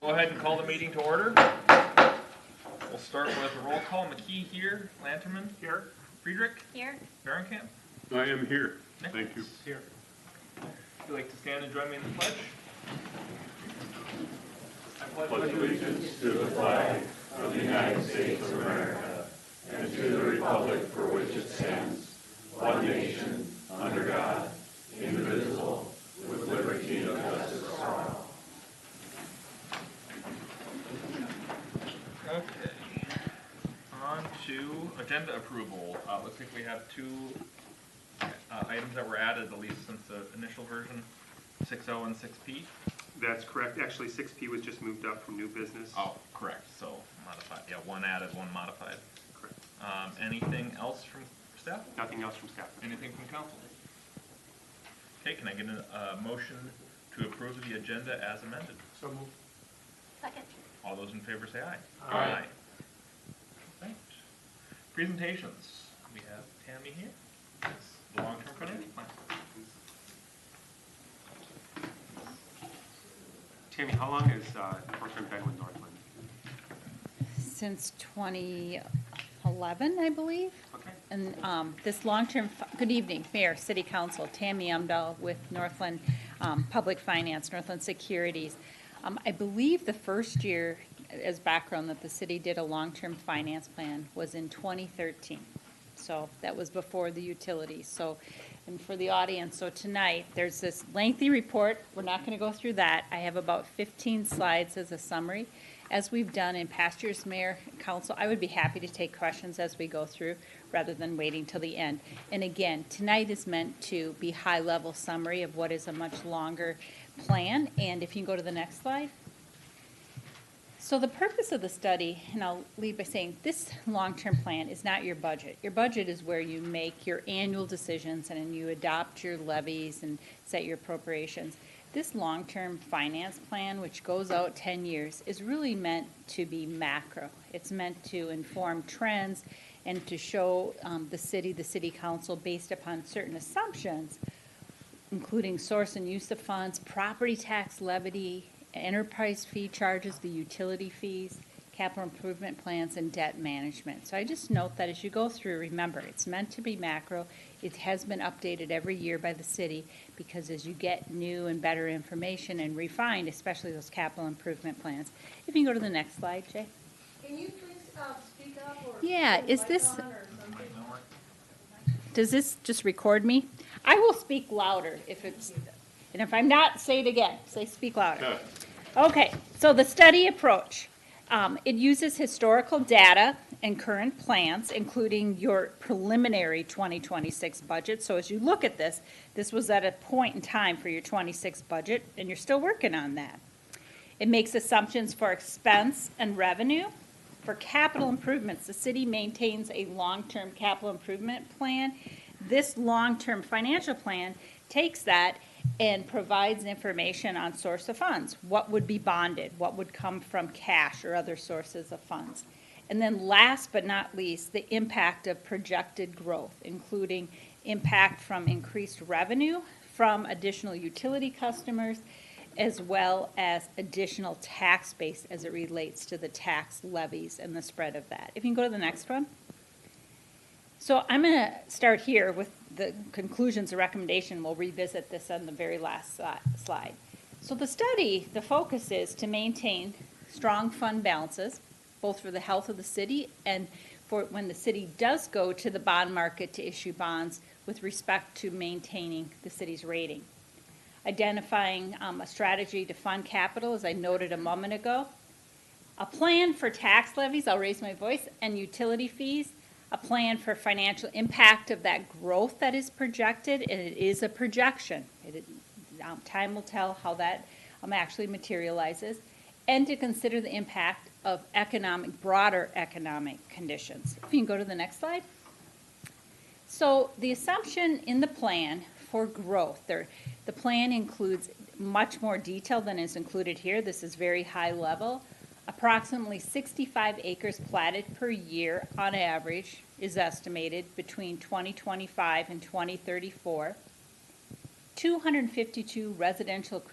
Go ahead and call the meeting to order. We'll start with a roll call. McKee here, Lanterman here, Friedrich here, Barenkamp. I am here. Nicholas. Thank you. Here. Would you like to stand and join me in the pledge? I Pledge allegiance to the flag of the United States of America and to the republic for which it stands, one nation, under God, indivisible, with liberty and justice for all. Okay. On to agenda approval. Looks like we have two items that were added, at least since the initial version, 6.0 and 6P. That's correct. Actually, 6P was just moved up from new business. Oh, correct. So modified. Yeah, one added, one modified. Correct. Anything else from staff? Nothing else from staff. Anything from council? Okay, can I get a motion to approve the agenda as amended? So moved. second. All those in favor say aye. Aye. Right. Presentations. We have Tammy here. The long-term financial plan. Tammy, how long has Corcoran been with Northland? Since 2011, I believe. Okay. And this long-term, good evening, Mayor, City Council, Tammy Umdahl with Northland Public Finance, Northland Securities. I believe the first year, as background, that the city did a long-term finance plan was in 2013. So that was before the utilities. So, and for the audience, so tonight, there's this lengthy report. We're not going to go through that. I have about 15 slides as a summary. As we've done in past years, Mayor, Council, I would be happy to take questions as we go through rather than waiting till the end. And again, tonight is meant to be high-level summary of what is a much longer plan. And if you can go to the next slide. So the purpose of the study, and I'll lead by saying this long-term plan is not your budget. Your budget is where you make your annual decisions and you adopt your levies and set your appropriations. This long-term finance plan, which goes out 10 years, is really meant to be macro. It's meant to inform trends and to show the city council based upon certain assumptions, including source and use of funds, property tax levy, enterprise fee charges, the utility fees, capital improvement plans, and debt management. So I just note that as you go through, remember, it's meant to be macro. It has been updated every year by the city because as you get new and better information and refined, especially those capital improvement plans. If you can go to the next slide, Jay. Can you please speak up? Or Yeah, is this, mic on or something? does this just record me? I will speak louder if it's, and if I'm not, say it again. Say speak louder. Okay, so the study approach. It uses historical data and current plans, including your preliminary 2026 budget. So as you look at this, this was at a point in time for your 26 budget, and you're still working on that. It makes assumptions for expense and revenue. For capital improvements, the city maintains a long-term capital improvement plan. This long-term financial plan takes that and provides information on source of funds. What would be bonded? What would come from cash or other sources of funds? And then last but not least, the impact of projected growth, including impact from increased revenue from additional utility customers, as well as additional tax base as it relates to the tax levies and the spread of that. If you can go to the next one. So I'm going to start here with the conclusions and recommendation. We'll revisit this on the very last slide. So the study, the focus is to maintain strong fund balances, both for the health of the city and for when the city does go to the bond market to issue bonds with respect to maintaining the city's rating. Identifying a strategy to fund capital, as I noted a moment ago. A plan for tax levies, I'll raise my voice, and utility fees. A plan for financial impact of that growth that is projected, and it is a projection. Time will tell how that actually materializes, and to consider the impact of broader economic conditions. If you can go to the next slide. So the assumption in the plan for growth, the plan includes much more detail than is included here. This is very high level. Approximately 65 acres platted per year on average is estimated between 2025 and 2034. 252 residential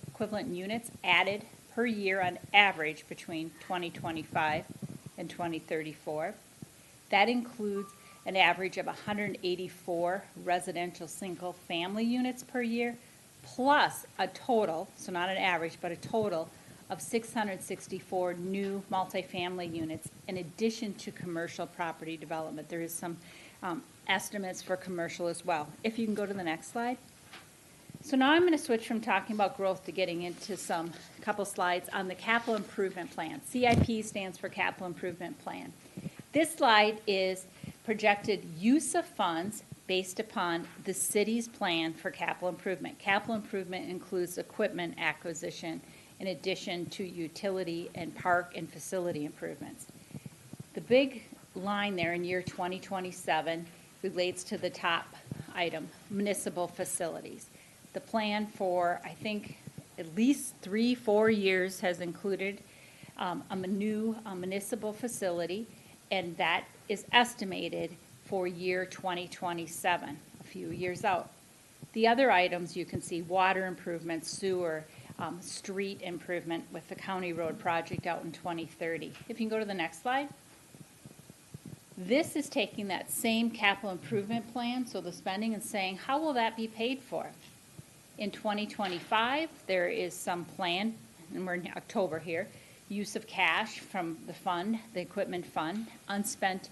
equivalent units added per year on average between 2025 and 2034. That includes an average of 184 residential single-family units per year, plus a total, so not an average, but a total of 664 new multifamily units in addition to commercial property development. There is some estimates for commercial as well. If you can go to the next slide. So now I'm going to switch from talking about growth to getting into some couple slides on the capital improvement plan. CIP stands for Capital Improvement Plan. This slide is projected use of funds based upon the city's plan for capital improvement. Capital improvement includes equipment acquisition in addition to utility and park and facility improvements. The big line there in year 2027 relates to the top item, municipal facilities. The plan for, I think, at least 3-4 years has included a new municipal facility, and that is estimated for year 2027, a few years out. The other items you can see, water improvement, sewer, street improvement with the county road project out in 2030. If you can go to the next slide. This is taking that same capital improvement plan, so the spending, and saying, how will that be paid for? In 2025, there is some plan, and we're in October here, use of cash from the fund, the equipment fund, unspent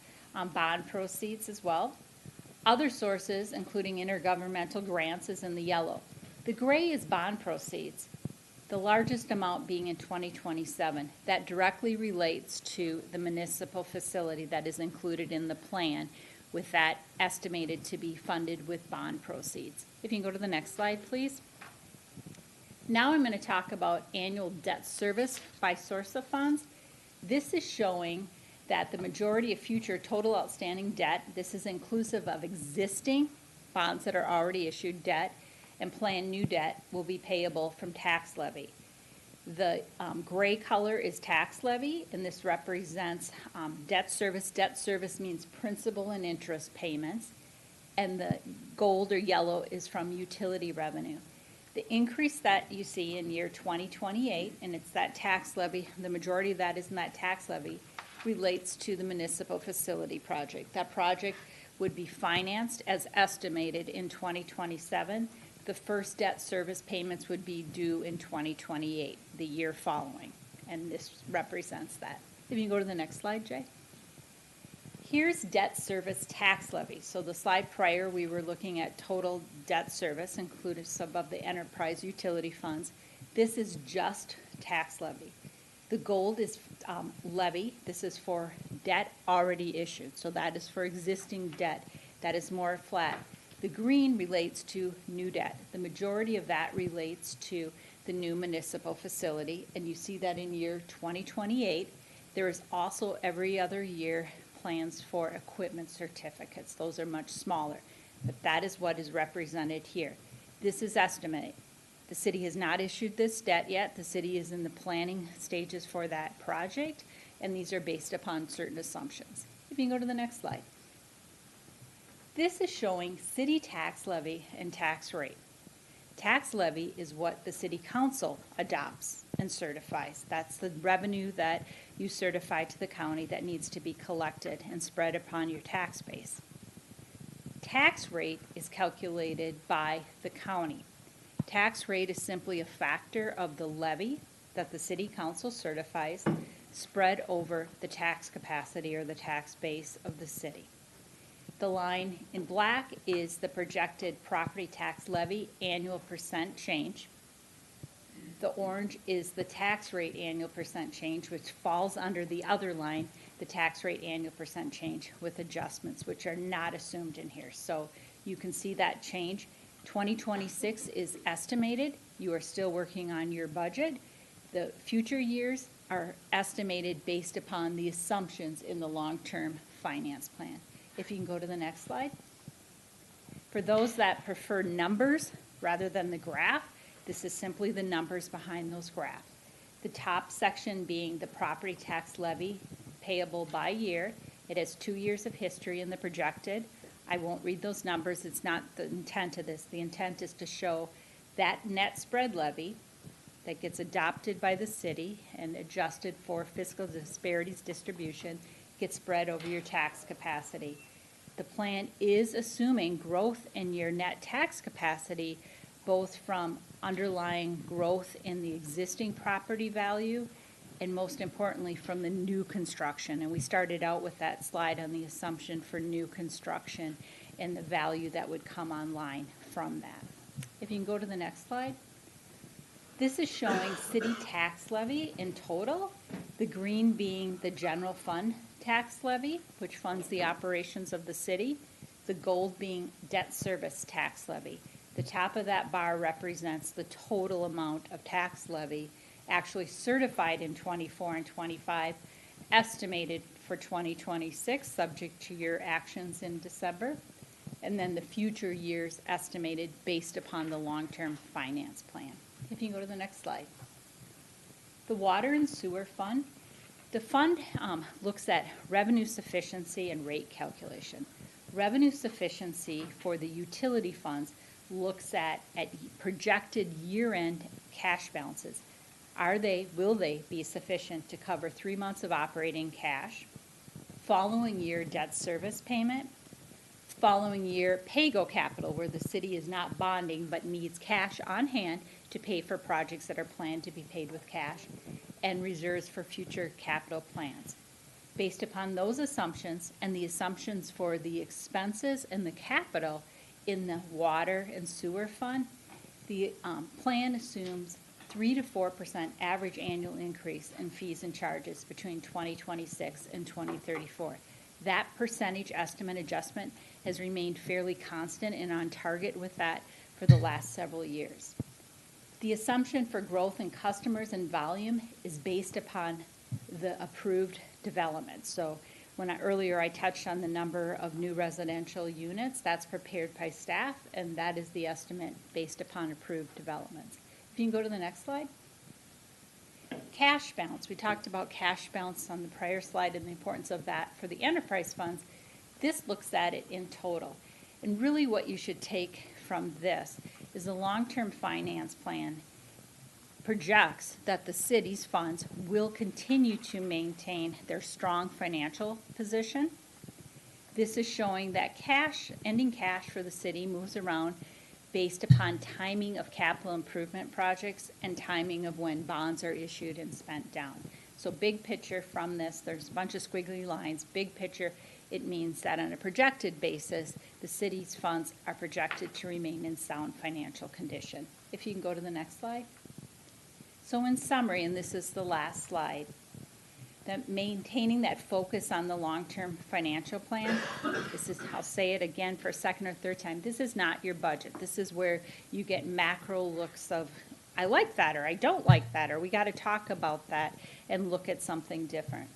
bond proceeds as well. Other sources, including intergovernmental grants, is in the yellow. The gray is bond proceeds, the largest amount being in 2027. That directly relates to the municipal facility that is included in the plan, with that estimated to be funded with bond proceeds. If you can go to the next slide, please. Now I'm going to talk about annual debt service by source of funds. This is showing that the majority of future total outstanding debt, this is inclusive of existing bonds that are already issued debt, and planned new debt will be payable from tax levy. The gray color is tax levy, and this represents debt service. Debt service means principal and interest payments, and the gold or yellow is from utility revenue. The increase that you see in year 2028, and it's that tax levy, the majority of that is in that tax levy, relates to the municipal facility project. That project would be financed as estimated in 2027. The first debt service payments would be due in 2028, the year following, and this represents that. If you can go to the next slide, Jay. Here's debt service tax levy. So the slide prior, we were looking at total debt service, inclusive of the enterprise utility funds. This is just tax levy. The gold is levy. This is for debt already issued. So that is for existing debt. That is more flat. The green relates to new debt. The majority of that relates to the new municipal facility, and you see that in year 2028. There is also every other year plans for equipment certificates. Those are much smaller, but that is what is represented here. This is estimated. The city has not issued this debt yet. The city is in the planning stages for that project, and these are based upon certain assumptions. If you can go to the next slide. This is showing city tax levy and tax rate. Tax levy is what the city council adopts and certifies. That's the revenue that you certify to the county that needs to be collected and spread upon your tax base. Tax rate is calculated by the county. Tax rate is simply a factor of the levy that the city council certifies spread over the tax capacity or the tax base of the city. The line in black is the projected property tax levy annual percent change. The orange is the tax rate annual percent change, which falls under the other line, the tax rate annual percent change with adjustments, which are not assumed in here. So you can see that change. 2026 is estimated. You are still working on your budget. The future years are estimated based upon the assumptions in the long-term finance plan. If you can go to the next slide. For those that prefer numbers rather than the graph, this is simply the numbers behind those graphs. The top section being the property tax levy payable by year. It has 2 years of history in the projected. I won't read those numbers. It's not the intent of this. The intent is to show that net spread levy that gets adopted by the city and adjusted for fiscal disparities distribution gets spread over your tax capacity. The plan is assuming growth in your net tax capacity, both from underlying growth in the existing property value and most importantly from the new construction. And we started out with that slide on the assumption for new construction and the value that would come online from that. If you can go to the next slide. This is showing city tax levy in total, the green being the general fund tax levy, which funds the operations of the city, the gold being debt service tax levy. The top of that bar represents the total amount of tax levy actually certified in 24 and 25, estimated for 2026, subject to your actions in December, and then the future years estimated based upon the long-term finance plan. If you can go to the next slide. The Water and Sewer Fund. The fund looks at revenue sufficiency and rate calculation. Revenue sufficiency for the utility funds looks at projected year-end cash balances. Will they be sufficient to cover 3 months of operating cash, following year debt service payment, following year pay-go capital, where the city is not bonding but needs cash on hand to pay for projects that are planned to be paid with cash, and reserves for future capital plans. Based upon those assumptions and the assumptions for the expenses and the capital in the water and sewer fund, the plan assumes 3 to 4% average annual increase in fees and charges between 2026 and 2034. That percentage estimate adjustment has remained fairly constant and on target with that for the last several years. The assumption for growth in customers and volume is based upon the approved development. So earlier I touched on the number of new residential units, that's prepared by staff, and that is the estimate based upon approved developments. If you can go to the next slide. Cash balance. We talked about cash balance on the prior slide and the importance of that for the enterprise funds. This looks at it in total. And really what you should take from this is the long-term finance plan projects that the city's funds will continue to maintain their strong financial position. This is showing that ending cash for the city moves around based upon timing of capital improvement projects and timing of when bonds are issued and spent down. So big picture from this, there's a bunch of squiggly lines. Big picture, it means that on a projected basis, the city's funds are projected to remain in sound financial condition. If you can go to the next slide. So in summary, and this is the last slide, that maintaining that focus on the long-term financial plan, I'll say it again for a second or third time, this is not your budget. This is where you get macro looks of, I like that, or I don't like that, or we got to talk about that and look at something different.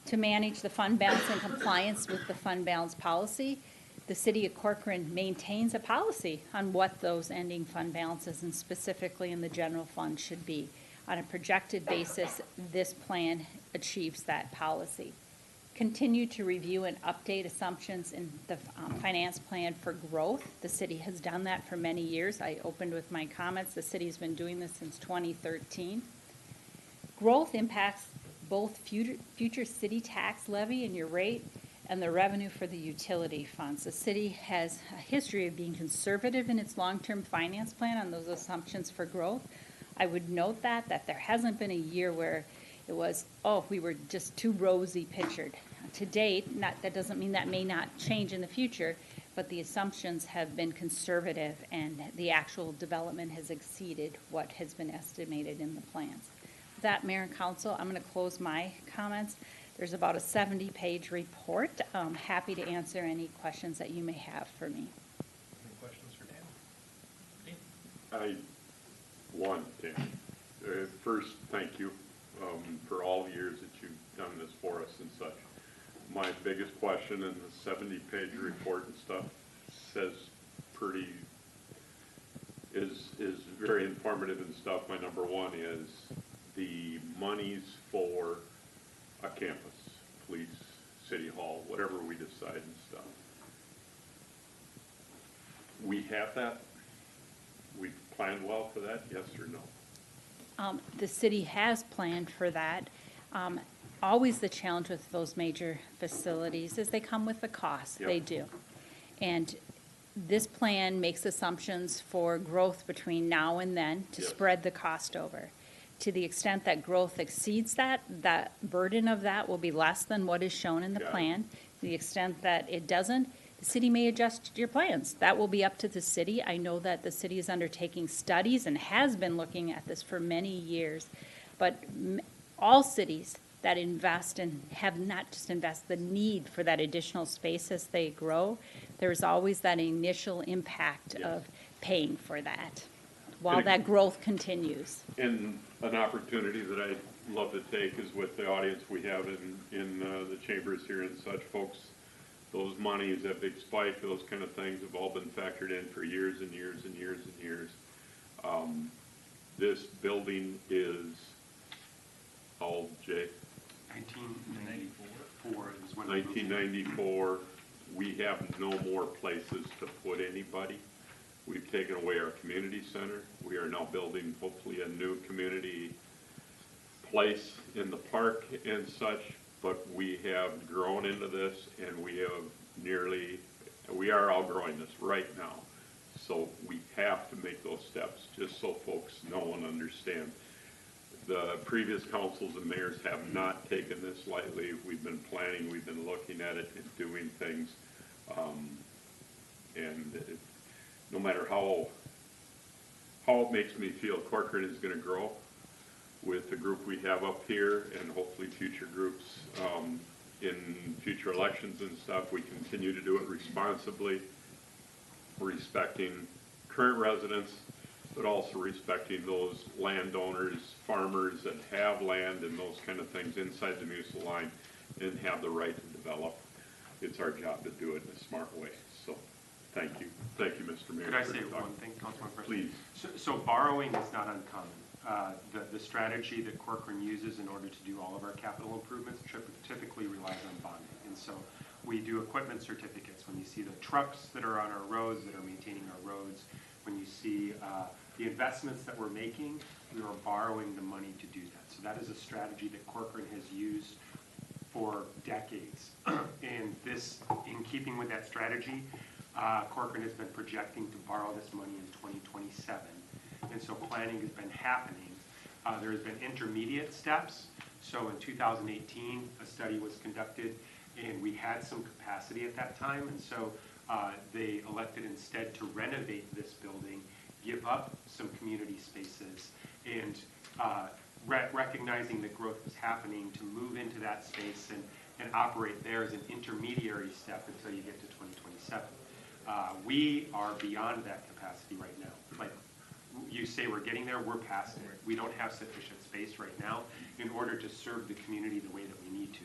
To manage the fund balance and compliance with the fund balance policy, the City of Corcoran maintains a policy on what those ending fund balances and specifically in the general fund should be. On a projected basis, this plan achieves that policy. Continue to review and update assumptions in the finance plan for growth. The city has done that for many years. I opened with my comments. The city's been doing this since 2013. Growth impacts both future city tax levy and your rate and the revenue for the utility funds. The city has a history of being conservative in its long-term finance plan on those assumptions for growth. I would note that there hasn't been a year where it was, we were just too rosy pictured. To date, that doesn't mean that may not change in the future, but the assumptions have been conservative and the actual development has exceeded what has been estimated in the plans. With that, Mayor and Council, I'm going to close my comments. There's about a 70-page report. I'm happy to answer any questions that you may have for me. Any questions for Dan? First, thank you for all the years that you've done this for us and such. My biggest question in the 70-page report and stuff is very informative and stuff. My number one is the monies for a campus, police, city hall, whatever we decide and stuff. We have that? We've planned well for that, yes or no? The city has planned for that. Always the challenge with those major facilities is they come with a cost. They Yep. do. And this plan makes assumptions for growth between now and then to Yes. spread the cost over. To the extent that growth exceeds that, that burden of that will be less than what is shown in the Got it. plan. To the extent that it doesn't, the city may adjust your plans. That will be up to the city. I know that the city is undertaking studies and has been looking at this for many years. But all cities that invest and have not just invest, the need for that additional space as they grow, there's always that initial impact Yes. of paying for that while And that growth continues. And an opportunity that I'd love to take is with the audience we have in the chambers here and such, folks, those monies, that big spike, those kind of things have all been factored in for years and years and years and years. This building is, how old, Jay? 1994 is when we moved in. 1994. We have no more places to put anybody. We've taken away our community center. We are now building hopefully a new community place in the park and such, but we have grown into this and we are outgrowing this right now. So we have to make those steps, just so folks know and understand. The previous councils and mayors have not taken this lightly. We've been planning, we've been looking at it and doing things. No matter how it makes me feel, Corcoran is gonna grow with the group we have up here and hopefully future groups, in future elections and stuff. We continue to do it responsibly, respecting current residents, but also respecting those landowners, farmers that have land and those kind of things inside the municipal line and have the right to develop. It's our job to do it in a smart way. So, thank you. Thank you, Mr. Mayor. Could I for say talking. one thing, Councilman President? Please. So borrowing is not uncommon. The strategy that Corcoran uses in order to do all of our capital improvements typically relies on bonding. And so we do equipment certificates. When you see the trucks that are on our roads, that are maintaining our roads, when you see the investments that we're making, we are borrowing the money to do that. So that is a strategy that Corcoran has used for decades. And this, in keeping with that strategy, Corcoran has been projecting to borrow this money in 2027. And so planning has been happening. There has been intermediate steps. So in 2018, a study was conducted and we had some capacity at that time. And so they elected instead to renovate this building, give up some community spaces, and recognizing that growth was happening, to move into that space and operate there as an intermediary step until you get to 2027. We are beyond that capacity right now. Like you say, we're getting there, we're past it. We don't have sufficient space right now in order to serve the community the way that we need to.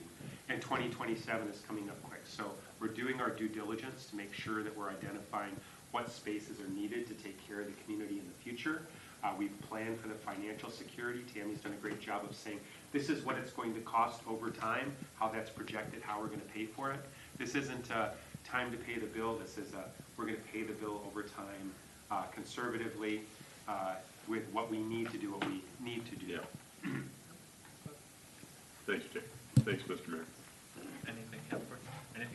And 2027 is coming up quick. So we're doing our due diligence to make sure that we're identifying what spaces are needed to take care of the community in the future. We've planned for the financial security. Tammy's done a great job of saying, this is what it's going to cost over time, how that's projected, how we're going to pay for it. This isn't time to pay the bill. This is we're going to pay the bill over time, conservatively, with what we need to do, what we need to do. Yeah. Thanks, Jay. Thanks, Mr. Mayor. Anything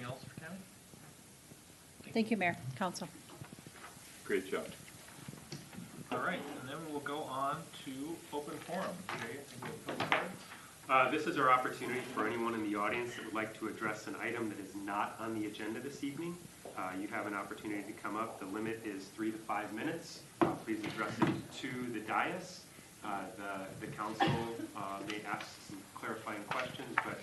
else for Tammy? Thank you, Mayor, Council. Great job. All right, and then we'll go on to open forum. Jay, I think we'll fill the cards. This is our opportunity for anyone in the audience that would like to address an item that is not on the agenda this evening. You have an opportunity to come up. The limit is 3 to 5 minutes. Please address it to the dais. The council may ask some clarifying questions, but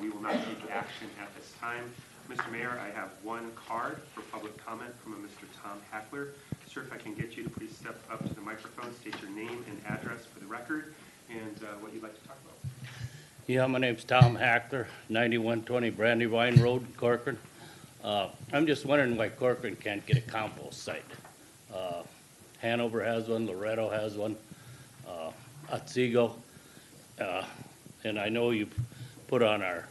we will not take action at this time. Mr. Mayor, I have one card for public comment from a Mr. Tom Hackler. Sir, if I can get you to please step up to the microphone, state your name and address for the record, and what you'd like to talk about. Yeah, my name's Tom Hackler, 9120 Brandywine Road, Corcoran. I'm just wondering why Corcoran can't get a compost site. Hanover has one, Loretto has one, Otsego, and I know you put on our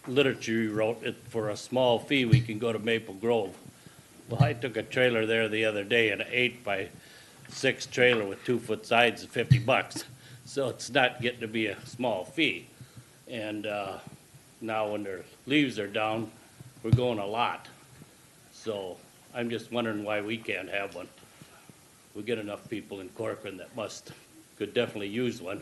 literature you wrote it for a small fee we can go to Maple Grove. Well, I took a trailer there the other day, an 8 by 6 trailer with 2-foot sides is $50. So it's not getting to be a small fee. And, now when their leaves are down, we're going a lot. So I'm just wondering why we can't have one. We get enough people in Corcoran that could definitely use one.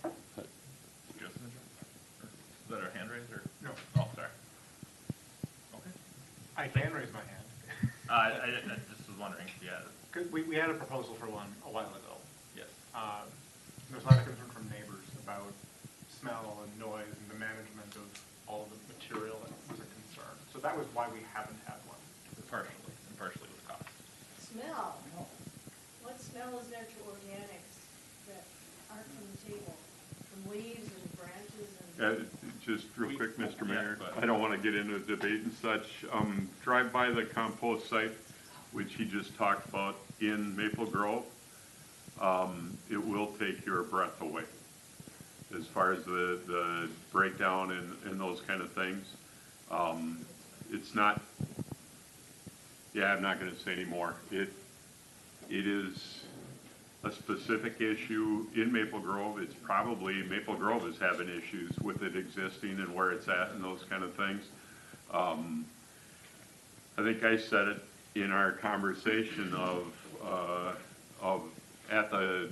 Justin, is that our hand raised or? No. Oh, sorry. Okay. I can raise my hand. I just was wondering if you had it. 'Cause we had a proposal for one a while ago. Yes. There's a lot of concern from neighbors about smell and noise and the management of all of the material that was a concern. So that was why we haven't had one. Partially, and partially with cost. Smell. What smell is there to organics that aren't from the table? From leaves and branches and? Just real quick, Mr. Mayor, but- I don't want to get into a debate and such. Drive by the compost site, which he just talked about in Maple Grove. It will take your breath away as far as the breakdown and those kind of things. It's not, I'm not going to say any more. It is a specific issue in Maple Grove. It's probably, Maple Grove is having issues with it existing and where it's at and those kind of things. I think I said it in our conversation at the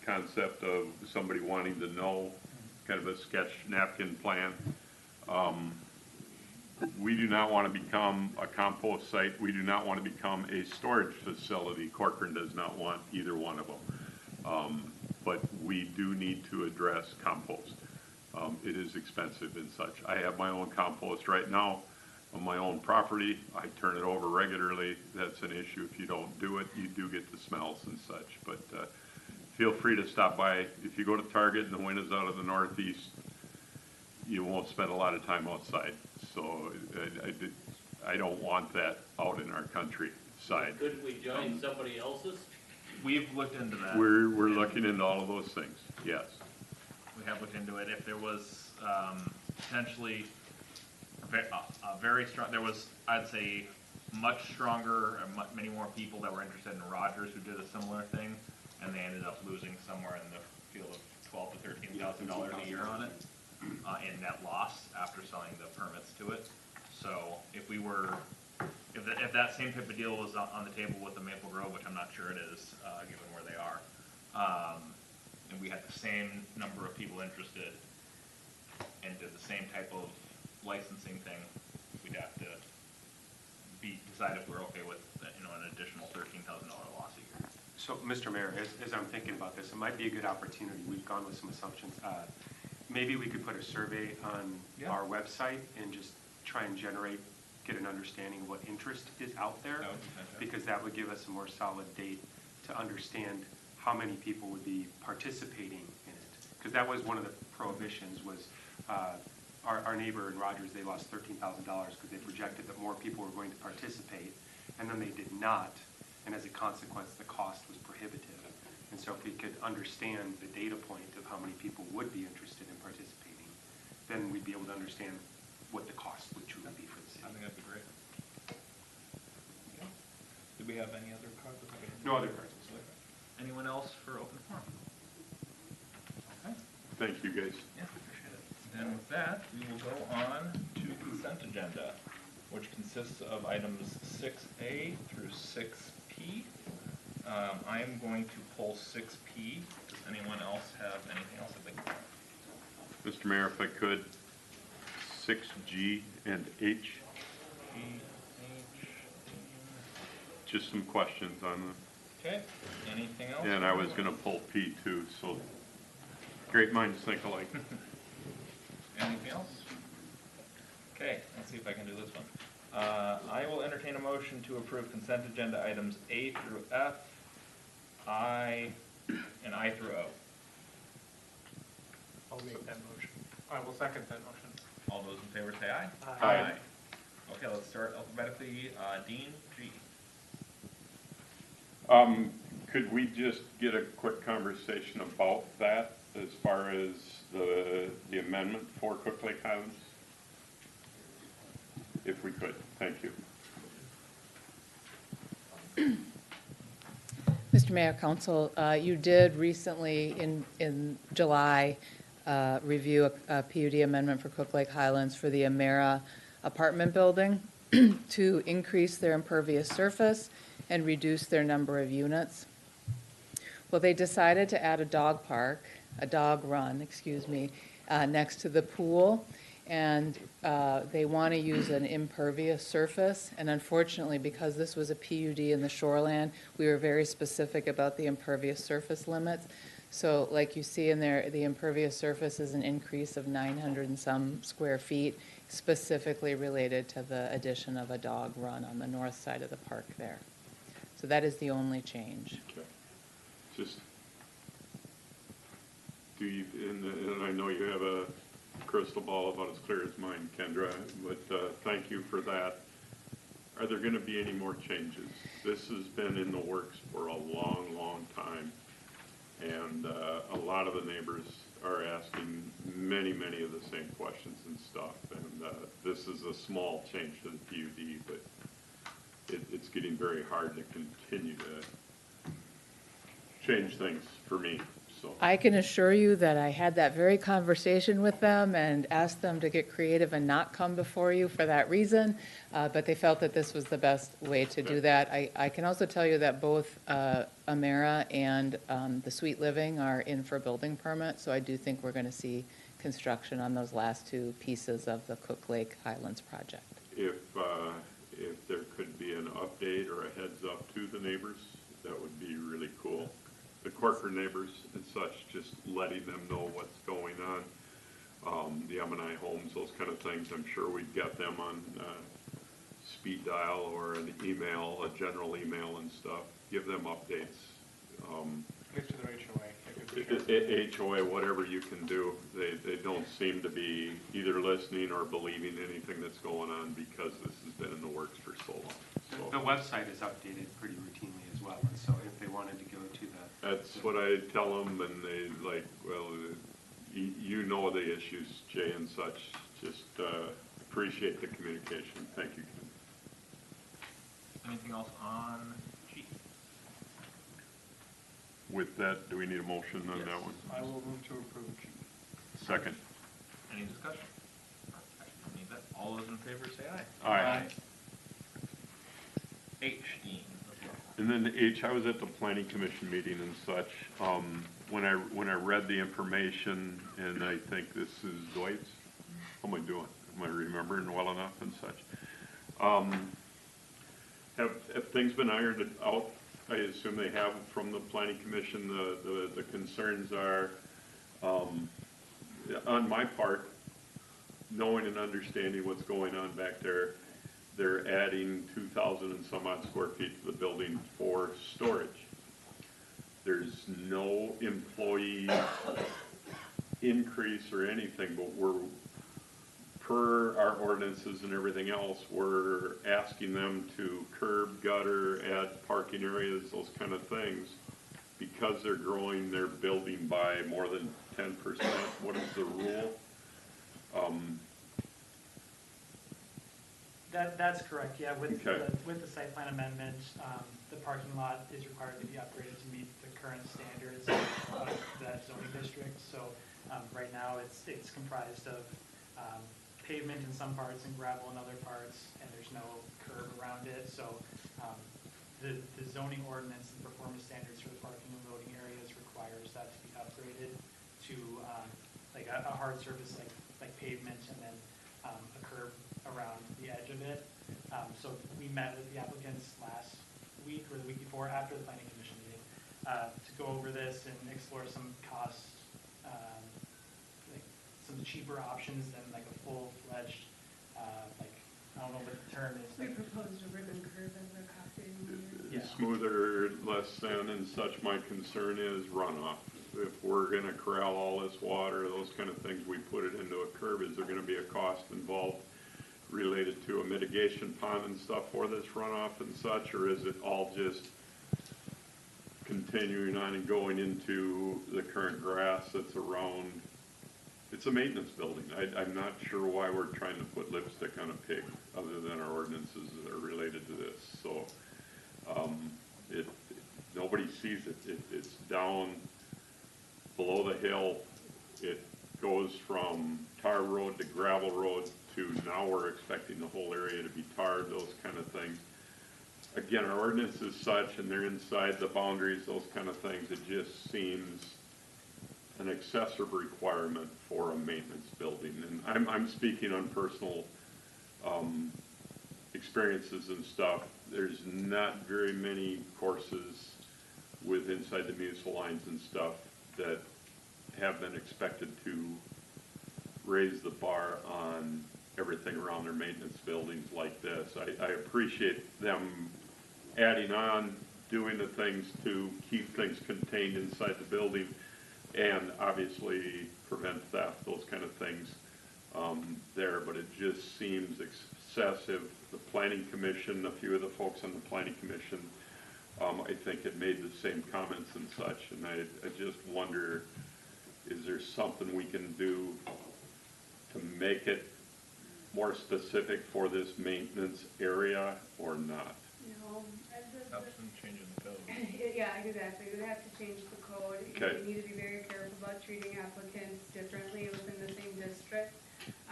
concept of somebody wanting to know, kind of a sketch napkin plan. We do not want to become a compost site. We do not want to become a storage facility. Corcoran does not want either one of them. But we do need to address compost. It is expensive and such. I have my own compost right now on my own property. I turn it over regularly. That's an issue. If you don't do it, you do get the smells and such. But feel free to stop by. If you go to Target and the wind is out of the northeast, you won't spend a lot of time outside. So I don't want that out in our countryside. Could we join somebody else's? We've looked into that. We're looking into all of those things, yes. We have looked into it. If there was potentially a very strong, there was, I'd say, much stronger, many more people that were interested in Rogers who did a similar thing, and they ended up losing somewhere in the field of $12,000 to $13,000 a year on it, in net loss after selling the permits to it. So if we were, if that same type of deal was on the table with the Maple Grove, which I'm not sure it is, given where they are, and we had the same number of people interested and did the same type of licensing thing, we'd have to decide if we're okay with, an additional $13,000 loss a year. So, Mr. Mayor, as I'm thinking about this, it might be a good opportunity. We've gone with some assumptions. Maybe we could put a survey on our website and just try and get an understanding of what interest is out there. That would be fantastic. Because that would give us a more solid date to understand how many people would be participating in it. Because that was one of the prohibitions was our neighbor in Rogers, they lost $13,000 because they projected that more people were going to participate, and then they did not. And as a consequence, the cost was prohibitive. And so if we could understand the data point of how many people would be interested in participating, then we'd be able to understand what the cost would truly be for the city. I think that'd be great. Okay. Do we have any other cards? No other cards. Anyone else for open forum? Okay. Thank you, guys. Yeah, appreciate it. And with that, we will go on to consent agenda, which consists of items 6A through 6P. I am going to pull 6P. Does anyone else have anything else that they can? Mr. Mayor, if I could, 6G and H, P, H, just some questions on them. okay, anything else? And I was gonna pull P too, so great minds think alike. Anything else? Okay, let's see if I can do this one. I will entertain a motion to approve consent agenda items A through F, I, and I through O. I'll make that motion. I will second that motion. All those in favor say aye. Aye. Okay, let's start alphabetically. Dean, G. Could we just get a quick conversation about that as far as the amendment for Cook Lake Highlands? If we could, thank you. Mr. Mayor, Council, you did recently, in July, review a PUD amendment for Cook Lake Highlands for the Amera apartment building to increase their impervious surface and reduce their number of units. Well, they decided to add a dog run, next to the pool, and they want to use an impervious surface. And unfortunately, because this was a PUD in the shoreland, we were very specific about the impervious surface limits. So like you see in there, the impervious surface is an increase of 900 and some square feet, specifically related to the addition of a dog run on the north side of the park there. So that is the only change. Okay. Just, do you, and I know you have a crystal ball about as clear as mine, Kendra, but thank you for that. Are there going to be any more changes? This has been in the works for a long, long time, and a lot of the neighbors are asking many, many of the same questions and stuff, and this is a small change to the PUD, but it's getting very hard to continue to change things for me. So I can assure you that I had that very conversation with them and asked them to get creative and not come before you for that reason, but they felt that this was the best way to do that. I can also tell you that both Amera and the Sweet Living are in for building permits, so I do think we're going to see construction on those last two pieces of the Cook Lake Highlands project. if there could be an update or a heads up to the neighbors, that would be really cool. The Corcoran neighbors and such, just letting them know what's going on. The M&I homes, those kind of things, I'm sure we'd get them on speed dial or an email, a general email and stuff. Give them updates. Give to their HOA. HOA, whatever you can do. They don't seem to be either listening or believing anything that's going on because this has been in the works for so long. So The website is updated pretty routinely as well, and so if they wanted to go to the... that's what I tell them, and they like, well, you know the issues, Jay, and such. Just appreciate the communication. Thank you, Ken. Anything else on G? With that, do we need a motion on Yes. that one? I will move to approve G. Second. Any discussion? Actually, don't need that. All those in favor say aye. Aye. H, Dean. And then H, I was at the planning commission meeting and such. When I read the information, and I think this is Dwight's. How am I doing? Am I remembering well enough and such? Have things been ironed out? I assume they have from the planning commission. The concerns are, on my part, knowing and understanding what's going on back there. They're adding 2,000 and some odd square feet to the building for storage. There's no employee increase or anything, but we're, per our ordinances and everything else, we're asking them to curb, gutter, add parking areas, those kind of things, because they're growing their building by more than 10%. What is the rule? That's correct, yeah, with Okay. the site plan amendment, the parking lot is required to be upgraded to meet the current standards of that zoning district, so, right now, it's comprised of, pavement in some parts and gravel in other parts, and there's no curb around it, so, the zoning ordinance and performance standards for the parking and loading areas requires that to be upgraded to, like a hard surface like pavement, and then, a curb around the edge of it. So we met with the applicants last week or the week before, after the planning commission meeting, to go over this and explore some cost, like some cheaper options than like a full-fledged, like, I don't know what the term is. We proposed a ribbon curve in the coffee. Yeah. Smoother, less sand and such. My concern is runoff. If we're gonna corral all this water, those kind of things, we put it into a curb, is there gonna be a cost involved related to a mitigation pond and stuff for this runoff and such, or is it all just continuing on and going into the current grass that's around? It's a maintenance building. I'm not sure why we're trying to put lipstick on a pig, other than our ordinances that are related to this. So, nobody sees it. It's down below the hill. It goes from tar road to gravel road to now we're expecting the whole area to be tarred, those kind of things. Again, our ordinance is such, and they're inside the boundaries, those kind of things. It just seems an excessive requirement for a maintenance building. And I'm speaking on personal experiences and stuff. There's not very many courses with inside the municipal lines and stuff that have been expected to raise the bar on everything around their maintenance buildings like this. I appreciate them adding on, doing the things to keep things contained inside the building and obviously prevent theft, those kind of things there, but it just seems excessive. The Planning Commission, a few of the folks on the Planning Commission, I think had made the same comments and such, and I just wonder, is there something we can do to make it more specific for this maintenance area or not? No, Helps in changing the code. yeah, exactly, we would have to change the code. Okay. We need to be very careful about treating applicants differently within the same district.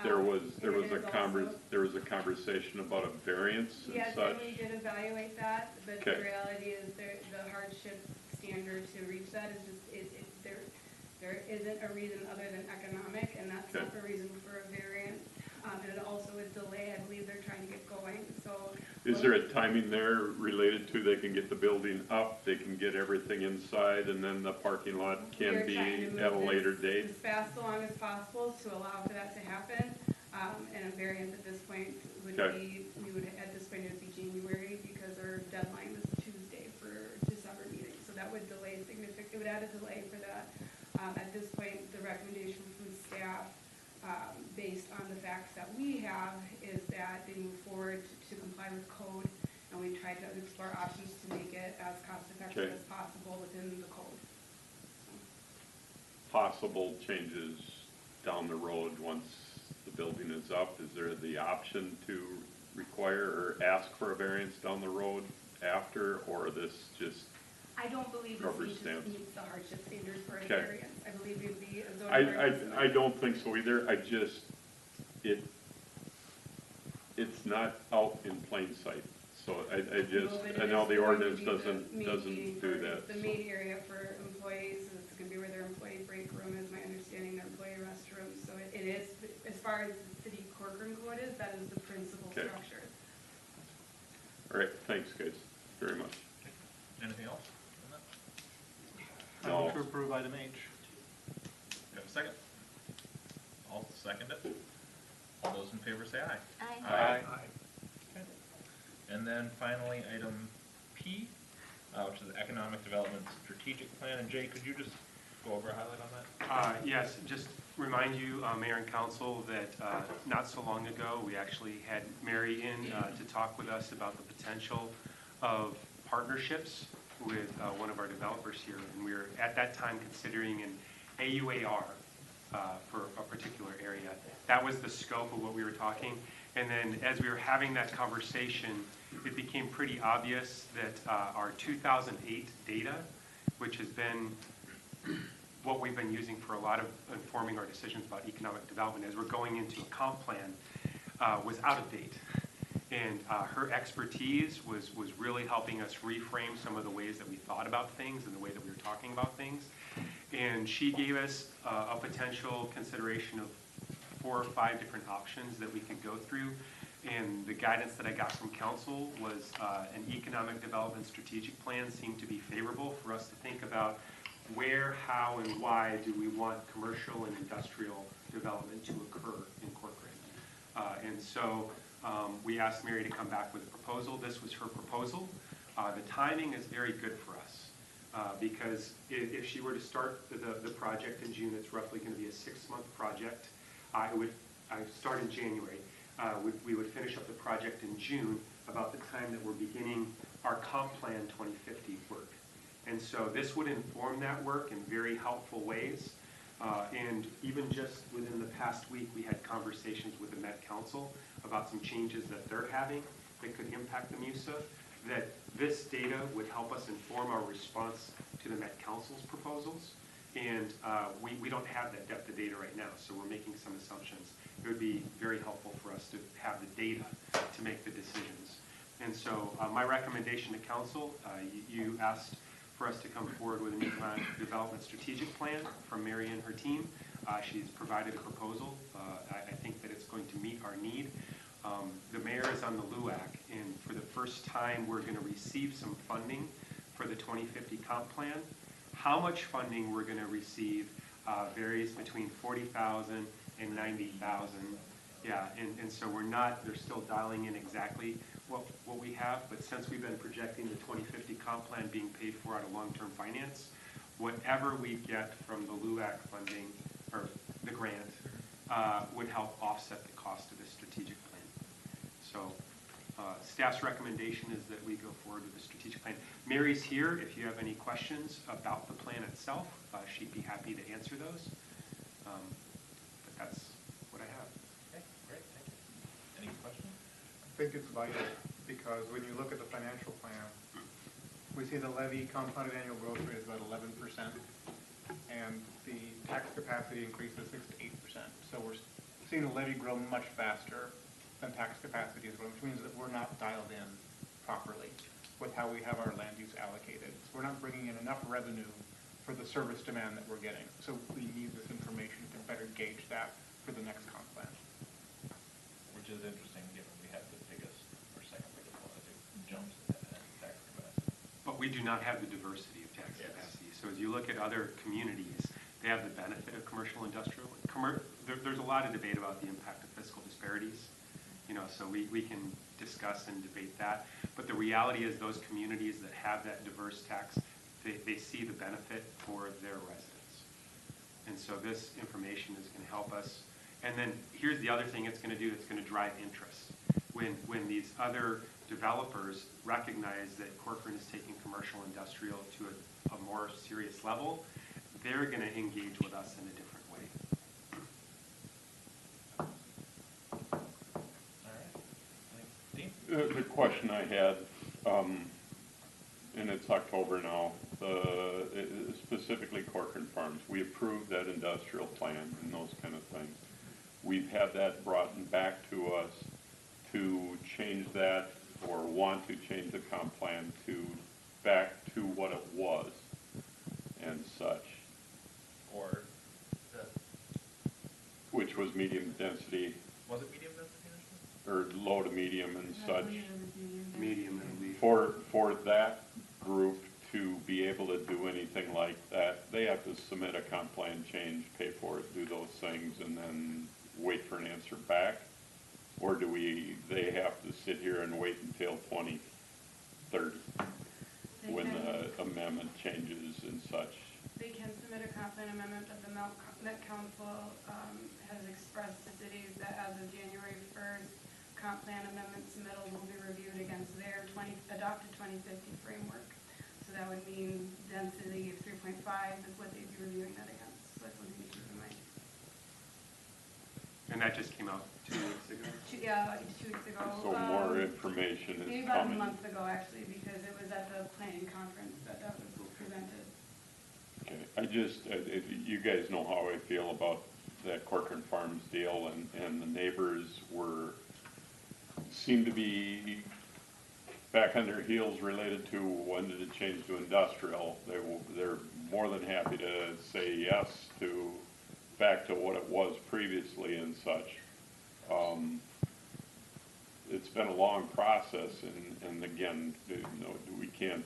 There was And it is also- a conversation about a variance and Yes, such. and we did evaluate that, but Okay. the reality is the hardship standard to reach that is just, there isn't a reason other than economic, and that's not Okay. the reason for a variance. And it also is delay, I believe they're trying to get going, so. Is there a timing there related to they can get the building up, they can get everything inside, and then the parking lot can We're be trying to move at a this later date? as fast along as possible to allow for that to happen. And a variance at this point would Okay. be, at this point, it would be January because our deadline was Tuesday for December meeting. So that would delay it would add a delay for that. At this point, the recommendation from staff, based on the facts that we have, is that they move forward to comply with code. And we tried to explore options to make it as cost effective Okay. as possible within the code. Possible changes down the road once the building is up? Is there the option to require or ask for a variance down the road after, or this just? I don't believe Rubber this stamps. meets the hardship standards for a Okay. variance. I believe it would be a zoning ordinance. I don't think so either. It's not out in plain sight. So I know the ordinance doesn't do that. The so. main area for employees, it's gonna be where their employee break room is, my understanding, their employee restroom. So it is, as far as the city Corcoran code is, that is the principal Okay. structure. All right, thanks guys, very much. Anything else? I No. move to approve item H. You have a second? I'll second it. All those in favor say aye. Aye. Okay. And then finally, item P, which is the Economic Development Strategic Plan. And Jay, could you just go over a highlight on that? Yes, just remind you, Mayor and Council, that not so long ago, we actually had Mary in to talk with us about the potential of partnerships with one of our developers here. And we were at that time considering an AUAR for a particular area. That was the scope of what we were talking. And then as we were having that conversation, it became pretty obvious that our 2008 data, which has been what we've been using for a lot of informing our decisions about economic development as we're going into a comp plan, was out of date. And her expertise was really helping us reframe some of the ways that we thought about things and the way that we were talking about things. And she gave us a potential consideration of 4 or 5 different options that we could go through. And the guidance that I got from council was an economic development strategic plan seemed to be favorable for us to think about where, how, and why do we want commercial and industrial development to occur in Corcoran. And so we asked Mary to come back with a proposal. This was her proposal. The timing is very good for us because if she were to start the project in June, it's roughly going to be a 6-month project. I start in January. We would finish up the project in June, about the time that we're beginning our comp plan 2050 work. And so this would inform that work in very helpful ways. And even just within the past week, we had conversations with the Met Council about some changes that they're having that could impact the MUSA. that this data would help us inform our response to the Met Council's proposals. And we don't have that depth of data right now, so we're making some assumptions. It would be very helpful for us to have the data to make the decisions. And so my recommendation to council, you asked for us to come forward with an economic development strategic plan from Mary and her team. She's provided a proposal. I think that it's going to meet our need. The mayor is on the LUAC, and for the first time, we're going to receive some funding for the 2050 comp plan. How much funding we're going to receive varies between 40,000 and 90,000. Yeah, and so they're still dialing in exactly what we have, but since we've been projecting the 2050 comp plan being paid for out of long-term finance, whatever we get from the LUAC funding, or the grant, would help offset the cost of the strategic plan. So staff's recommendation is that we go forward with the strategic plan. Mary's here if you have any questions about the plan itself. She'd be happy to answer those. But that's what I have. Okay, great, thank you. Any questions? I think it's vital, because when you look at the financial plan, we see the levy compounded annual growth rate is about 11%, and the tax capacity increases 6 to 8%. So we're seeing the levy grow much faster than tax capacity is growing, which means that we're not dialed in properly with how we have our land use allocated. So we're not bringing in enough revenue for the service demand that we're getting. So we need this information to better gauge that for the next comp plan. Which is interesting, given we have the biggest, or second biggest one, I think, jumps in tax capacity. But we do not have the diversity of tax Yes. capacity. So as you look at other communities, they have the benefit of commercial industrial. There's a lot of debate about the impact of fiscal disparities. So we can discuss and debate that. But the reality is those communities that have that diverse tax, they see the benefit for their residents. And so this information is going to help us. And then here's the other thing it's going to do, it's going to drive interest. When these other developers recognize that Corcoran is taking commercial industrial to a more serious level, they're going to engage with us in a different way. All right. Dean? The question I had, and it's October now, specifically Corcoran Farms, we approved that industrial plan and those kind of things. We've had that brought back to us to change that, or want to change the comp plan to back to what it was and such, Or, which was medium density was it medium density initially? or low to medium and such. Medium, I believe. For that group to be able to do anything like that, they have to submit a comp plan change, pay for it, do those things, and then wait for an answer back? Or do they have to sit here and wait until 2030 when the amendment changes and such? They can submit a comp plan amendment, but the Met Council has expressed to cities that as of January 1st, comp plan amendment submittals will be reviewed against their adopted 2050 framework. So that would mean density of 3.5 is what they'd be reviewing that against. So that's something to keep in mind. And that just came out 2 weeks ago? Like 2 weeks ago. So more information is Maybe about a coming. month ago, actually, because it was at the planning conference that was presented. Okay, you guys know how I feel about that Corcoran Farms deal, and the neighbors seem to be back on their heels related to when did it change to industrial. They're more than happy to say yes to back to what it was previously and such. It's been a long process, and again, we can't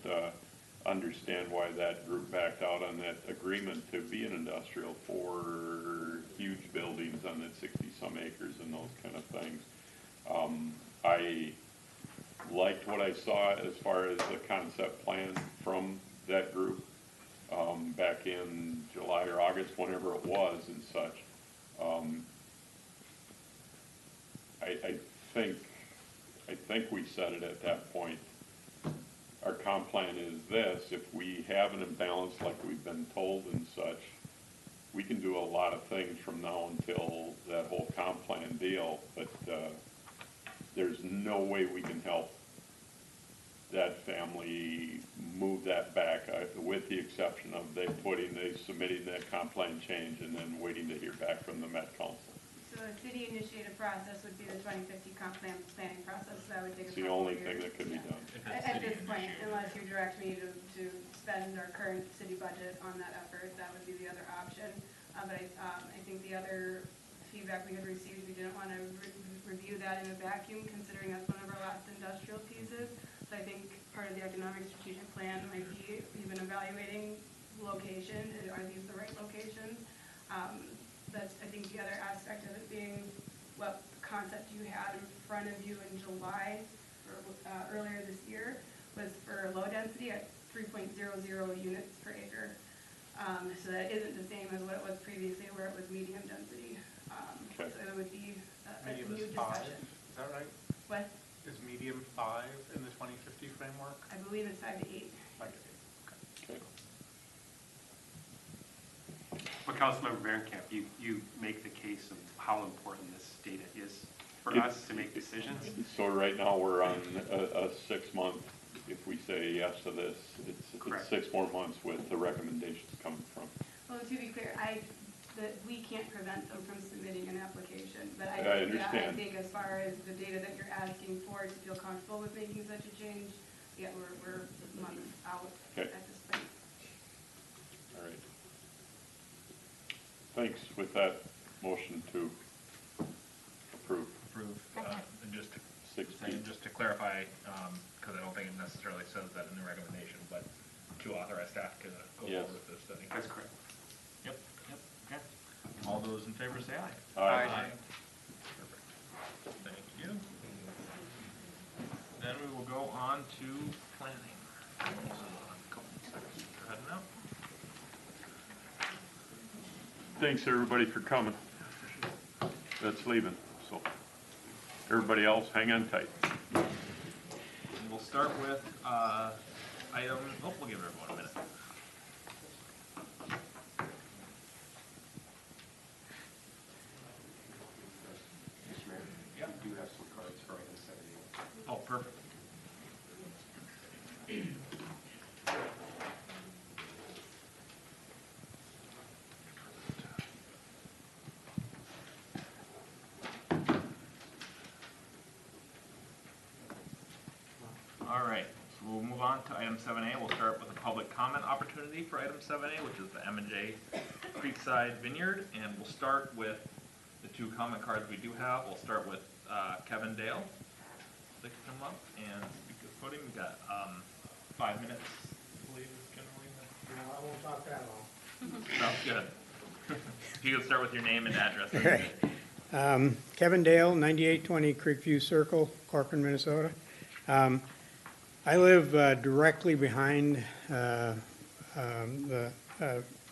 understand why that group backed out on that agreement to be an industrial for huge buildings on that 60-some acres and those kind of things. I liked what I saw as far as the concept plan from that group back in July or August, whenever it was and such. I think we said it at that point. Our comp plan is this: if we have an imbalance like we've been told and such, we can do a lot of things from now until that whole comp plan deal, but there's no way we can help that family move that back, with the exception of they submitting that comp plan change and then waiting to hear back from the Met Council. So a city-initiated process would be the 2050 comp plan planning process, that would take a It's the couple only of thing years. that could be done. If it's At city this point, initiated. unless you direct me to spend our current city budget on that effort, that would be the other option. But I think the other feedback we had received, we didn't want to review that in a vacuum, considering that's one of our last industrial pieces. So I think part of the economic strategic plan might be even evaluating location, are these the right locations? That's, I think, the other aspect of it being what concept you had in front of you in July, or earlier this year, was for low density at 3.00 units per acre. So that isn't the same as what it was previously, where it was medium density. Okay. So it would be a Medium new is 5, discussion. is that right? What? Is medium 5 in the 2050 framework? I believe it's 5 to 8. 5 to 8, okay. Okay. But Councilmember Behrenkamp, you make the case of how important this data is for It- us to make decisions. So right now, we're on a 6-month, if we say yes to this, it's Correct. 6 more months with the recommendations coming from. Well, to be clear, we can't prevent them from submitting an application, but I I think that, I understand. think as far as the data that you're asking for to feel comfortable with making such a change, yeah, we're months out Okay. at this point. All right. Thanks. With that, motion to approve. Approve, and just to, 16. and just to clarify, because I don't think it necessarily says that in the recommendation, but to authorize staff to go Yes. forward with this study. That's correct. Yep, okay. All those in favor say aye. Aye. Perfect. Thank you. Then we will go on to planning. So, a couple seconds, we're heading out. Thanks, everybody, for coming. That's leaving, so everybody else, hang on tight. And we'll start with, item, we'll give everyone a minute. Mr. Mayor? Yeah. We do have some cards for item 78. Oh, perfect. All right, so we'll move on to item 7A. We'll start with a public comment opportunity for item 7A, which is the M&J Creekside Vineyard. And we'll start with the 2 comment cards we do have. We'll start with Kevin Dale. They can come up and speak at the podium. We've got 5 minutes, I believe, is generally. No, I won't talk that long. Sounds good. If you could start with your name and address. that'd be Right. good. Kevin Dale, 9820 Creekview Circle, Corcoran, Minnesota. I live directly behind the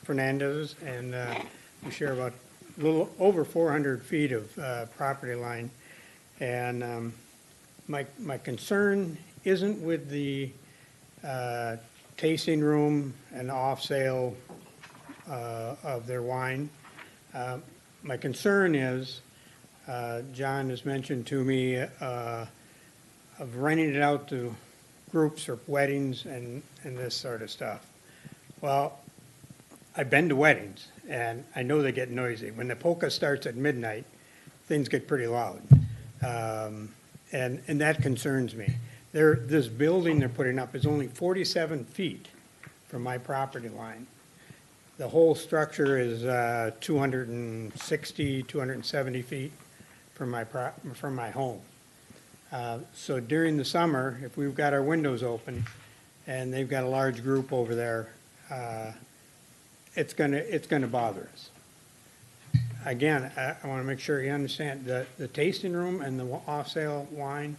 Fernandez's, and we share about a little over 400 feet of property line. And my concern isn't with the tasting room and off-sale of their wine. My concern is, John has mentioned to me of renting it out to groups or weddings and this sort of stuff. Well, I've been to weddings, and I know they get noisy. When the polka starts at midnight, things get pretty loud. And that concerns me. This building they're putting up is only 47 feet from my property line. The whole structure is 260, 270 feet from my home. So during the summer, if we've got our windows open and they've got a large group over there, it's gonna bother us. Again, I want to make sure you understand the tasting room and the off-sale wine,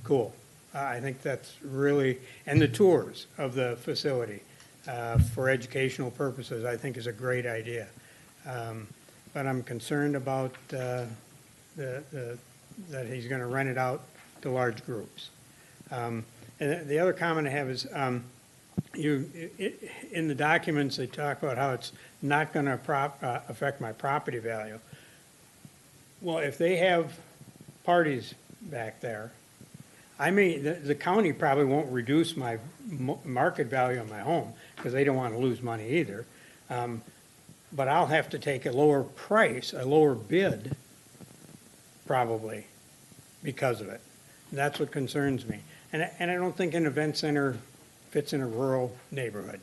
cool. I think that's really, and the tours of the facility for educational purposes, I think is a great idea. But I'm concerned about that he's going to rent it out to large groups. And the other comment I have is, in the documents, they talk about how it's not going to affect my property value. Well, if they have parties back there, the county probably won't reduce my market value of my home, because they don't want to lose money either. But I'll have to take a lower price, a lower bid, probably, because of it. That's what concerns me. And I don't think an event center fits in a rural neighborhood.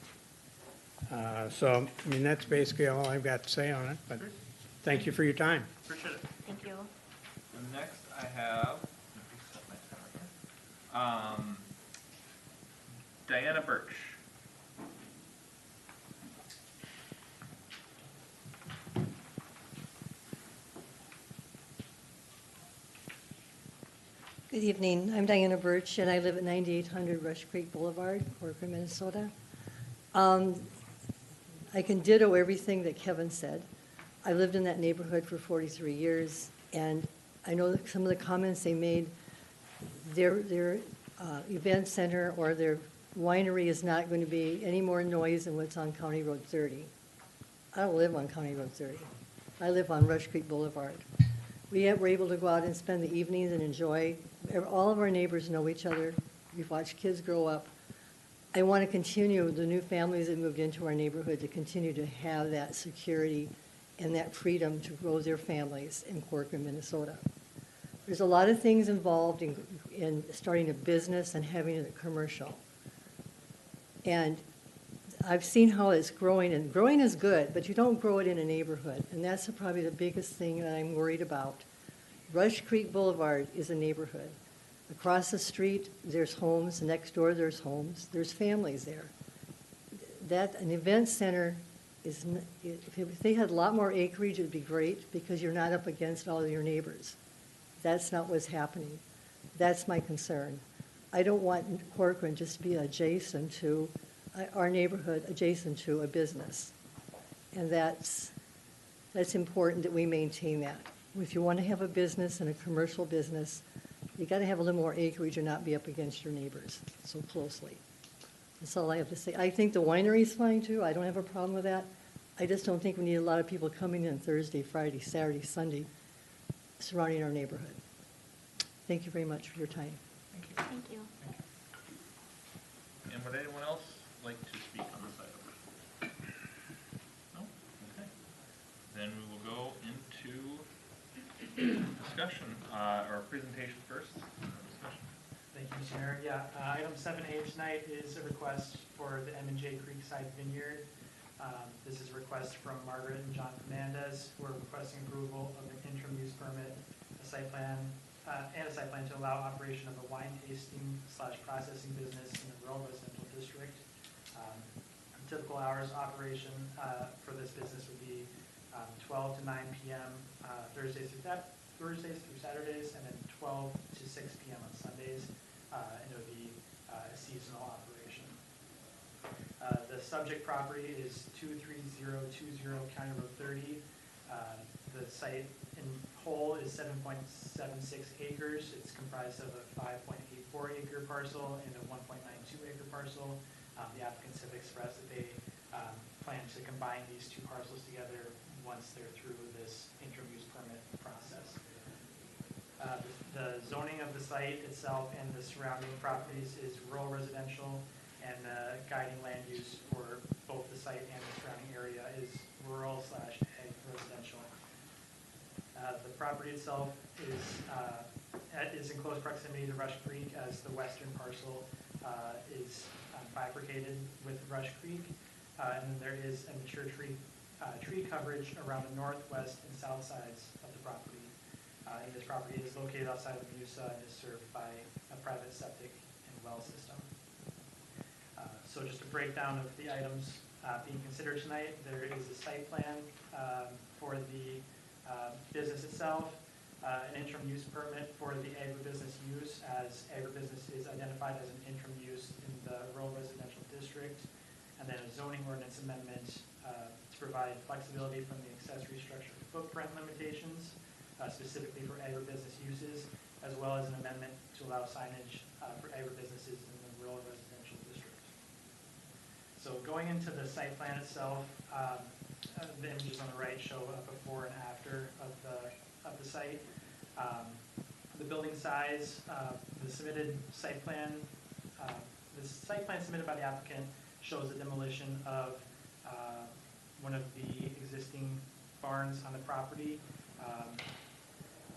So, I mean, that's basically all I've got to say on it, but thank you for your time. Appreciate it. Thank you. And next I have, Diana Birch. Good evening. I'm Diana Birch, and I live at 9800 Rush Creek Boulevard, Corcoran, Minnesota. I can ditto everything that Kevin said. I lived in that neighborhood for 43 years, and I know that some of the comments they made, their event center or their winery is not going to be any more noise than what's on County Road 30. I don't live on County Road 30. I live on Rush Creek Boulevard. We're able to go out and spend the evenings and enjoy. All of our neighbors know each other. We've watched kids grow up. I want to continue, the new families that moved into our neighborhood, to continue to have that security and that freedom to grow their families in Corcoran, Minnesota. There's a lot of things involved in starting a business and having it commercial. And I've seen how it's growing, and growing is good, but you don't grow it in a neighborhood, and that's probably the biggest thing that I'm worried about. Rush Creek Boulevard is a neighborhood. Across the street, there's homes. Next door, there's homes. There's families there. An event center is, if they had a lot more acreage, it would be great, because you're not up against all of your neighbors. That's not what's happening. That's my concern. I don't want Corcoran just to be adjacent to our neighborhood, adjacent to a business. And that's important that we maintain that. If you want to have a business and a commercial business, you got to have a little more acreage and not be up against your neighbors so closely. That's all I have to say. I think the winery is fine too. I don't have a problem with that. I just don't think we need a lot of people coming in Thursday, Friday, Saturday, Sunday surrounding our neighborhood. Thank you very much for your time. Thank you. Thank you. And would anyone else like to speak on this item? No? Okay. Then we will go into discussion, or presentation first. Discussion. Thank you, Mr. Mayor. Yeah, item 7A tonight is a request for the M&J Creekside Vineyard. This is a request from Margaret and John Fernandez, who are requesting approval of an interim use permit, a site plan, and a site plan to allow operation of a wine tasting / processing business in the rural residential district. Typical hours of operation for this business would be 12 to 9 p.m. Thursdays through Saturdays, and then 12 to 6 p.m. on Sundays. And it would be a seasonal operation. The subject property is 23020 County Road 30. The site in whole is 7.76 acres. It's comprised of a 5.84 acre parcel and a 1.92 acre parcel. The applicants have expressed that they plan to combine these two parcels together once they're through this interim use permit process. The zoning of the site itself and the surrounding properties is rural residential, and the guiding land use for both the site and the surrounding area is rural / ag residential. The property itself is in close proximity to Rush Creek, as the western parcel is bifurcated with Rush Creek, and then there is a mature tree coverage around the northwest and south sides of the property. And this property is located outside of Musa and is served by a private septic and well system. So just a breakdown of the items being considered tonight. There is a site plan for the business itself, an interim use permit for the agribusiness use, as agribusiness is identified as an interim use in the rural residential district, and then a zoning ordinance amendment to provide flexibility from the accessory structure footprint limitations, specifically for agribusiness uses, as well as an amendment to allow signage for agribusinesses in the rural residential district. So going into the site plan itself, the images on the right show a before and after of the site. The building size, the submitted site plan, the site plan submitted by the applicant shows the demolition of one of the existing barns on the property.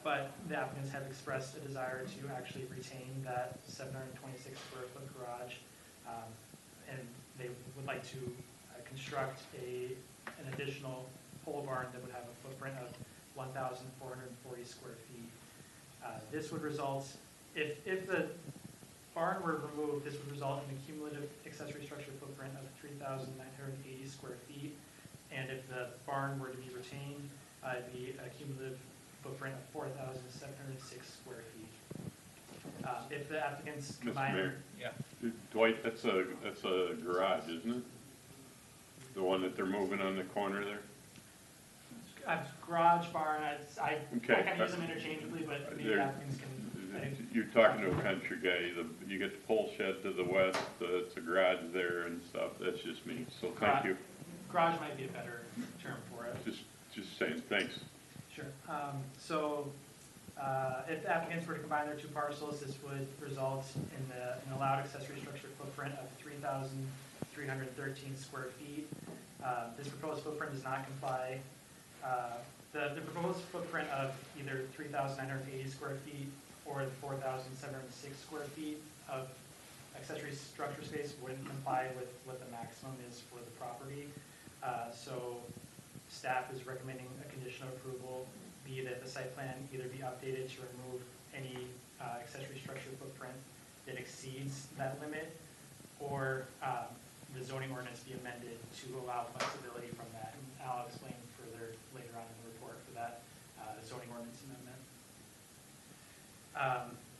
But the applicants have expressed a desire to actually retain that 726 square foot garage. And they would like to construct an additional pole barn that would have a footprint of 1,440 square feet. This would result, if the barn were removed, this would result in a cumulative accessory structure footprint of 3,980 square feet. And if the barn were to be retained, it'd be a cumulative footprint of 4,706 square feet. If the applicants Mr. combine. Mayor? Yeah. Dwight, that's a garage, isn't it? The one that they're moving on the corner there? Garage, barn, I Okay. kind of use them interchangeably, but maybe There- applicants can. I think- You're talking to a country guy, you get the pole shed to the west, it's a garage there and stuff, that's just me, so thank you. Garage might be a better term for it. Just saying, thanks. Sure. If the applicants were to combine their two parcels, this would result in an allowed accessory structure footprint of 3,313 square feet. This proposed footprint does not comply. The proposed footprint of either 3,980 square feet or the 4,706 square feet of accessory structure space wouldn't comply with what the maximum is for the property. So staff is recommending a condition of approval, be that the site plan either be updated to remove any accessory structure footprint that exceeds that limit, or the zoning ordinance be amended to allow flexibility from that. And I'll explain further later on in the report for that zoning ordinance amendment.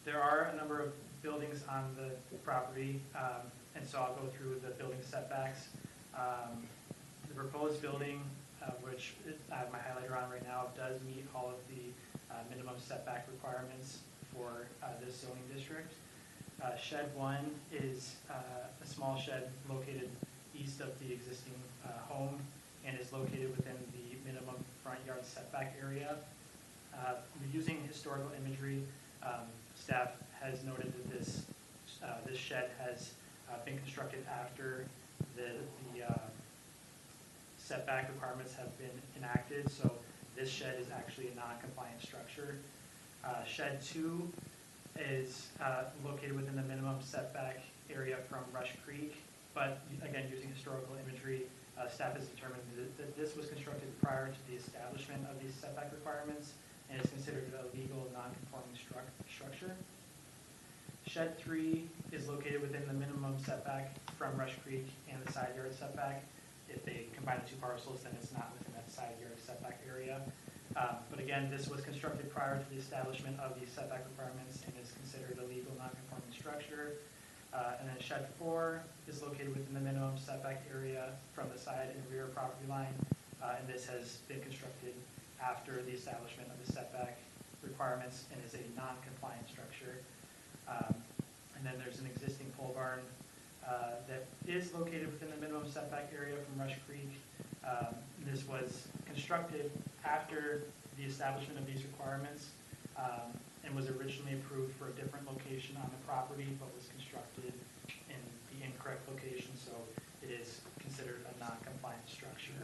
There are a number of buildings on the property, and so I'll go through the building setbacks. The proposed building, which I have my highlighter on right now, does meet all of the minimum setback requirements for this zoning district. Shed 1 is a small shed located east of the existing home and is located within the minimum front yard setback area. Using historical imagery, staff has noted that this shed has been constructed after the setback requirements have been enacted, so this shed is actually a non-compliant structure. Shed 2 is located within the minimum setback area from Rush Creek, but again, using historical imagery, staff has determined that this was constructed prior to the establishment of these setback requirements and is considered a legal non-conforming structure. Shed 3 is located within the minimum setback from Rush Creek and the side yard setback. If they combine the two parcels, then it's not within that side yard setback area. But again, this was constructed prior to the establishment of these setback requirements and is considered a legal non-conforming structure. And then shed 4 is located within the minimum setback area from the side and rear property line. And this has been constructed after the establishment of the setback requirements and is a non-compliant structure. And then there's an existing pole barn that is located within the minimum setback area from Rush Creek. This was constructed after the establishment of these requirements and was originally approved for a different location on the property, but was constructed in the incorrect location, so it is considered a non-compliant structure.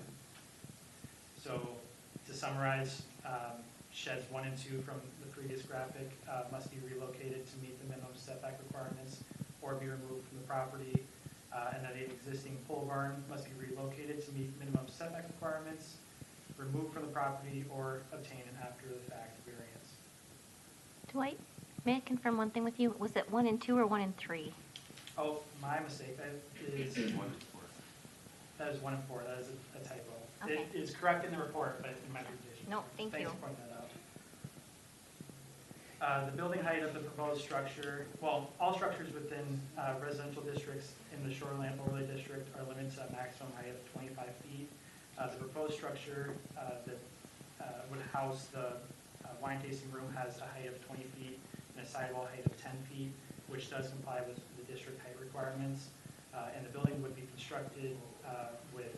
So to summarize, sheds 1 and 2 from the previous graphic must be relocated to meet the minimum setback requirements or be removed from the property. And then the existing pole barn must be relocated to meet minimum setback requirements, removed from the property, or obtain an after-the-fact variance. Dwight, may I confirm one thing with you? Was it 1 and 2 or 1 and 3? Oh, my mistake. That is 1 and 4. That is 1 and 4. That is a typo. Okay. It is correct in the report, but in my presentation. No, thank you. Thanks for pointing that out. The building height of the proposed structure, well, all structures within residential districts in the shoreline overlay district are limited to a maximum height of 25 feet. The proposed structure that would house the wine tasting room has a height of 20 feet and a sidewall height of 10 feet, which does comply with the district height requirements. And the building would be constructed with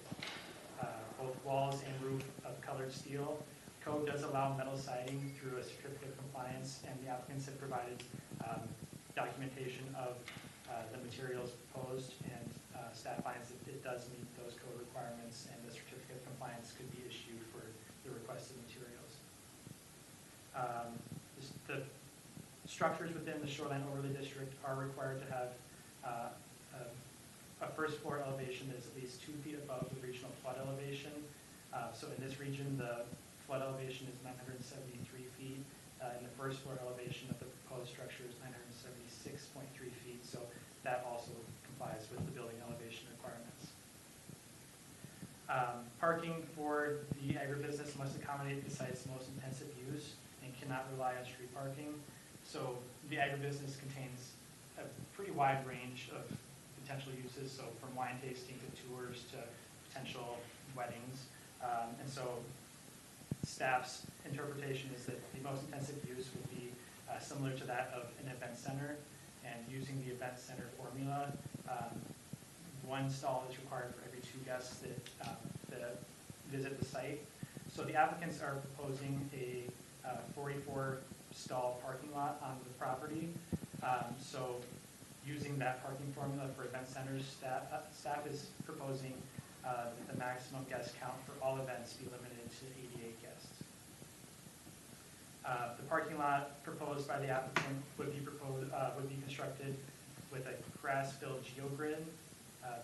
both walls and roof of colored steel. code does allow metal siding through a certificate of compliance, and the applicants have provided documentation of the materials proposed, and staff finds that it does meet those code requirements, and the certificate of compliance could be issued for the requested materials. The structures within the shoreline overlay district are required to have a first floor elevation that is at least 2 feet above the regional flood elevation. So in this region, the flood elevation is 973 feet, and the first floor elevation of the proposed structure is 976.3 feet. So that also complies with the building elevation requirements. Parking for the agribusiness must accommodate the site's most intensive use and cannot rely on street parking. So the agribusiness contains a pretty wide range of potential uses, so from wine tasting to tours to potential weddings. And so staff's interpretation is that the most intensive use would be similar to that of an event center, and using the event center formula, 1 stall is required for every 2 guests that visit the site. So the applicants are proposing a 44 stall parking lot on the property. So using that parking formula for event centers, staff is proposing the maximum guest count for all events be limited to 88 guests. The parking lot proposed by the applicant would be constructed with a grass-filled geogrid.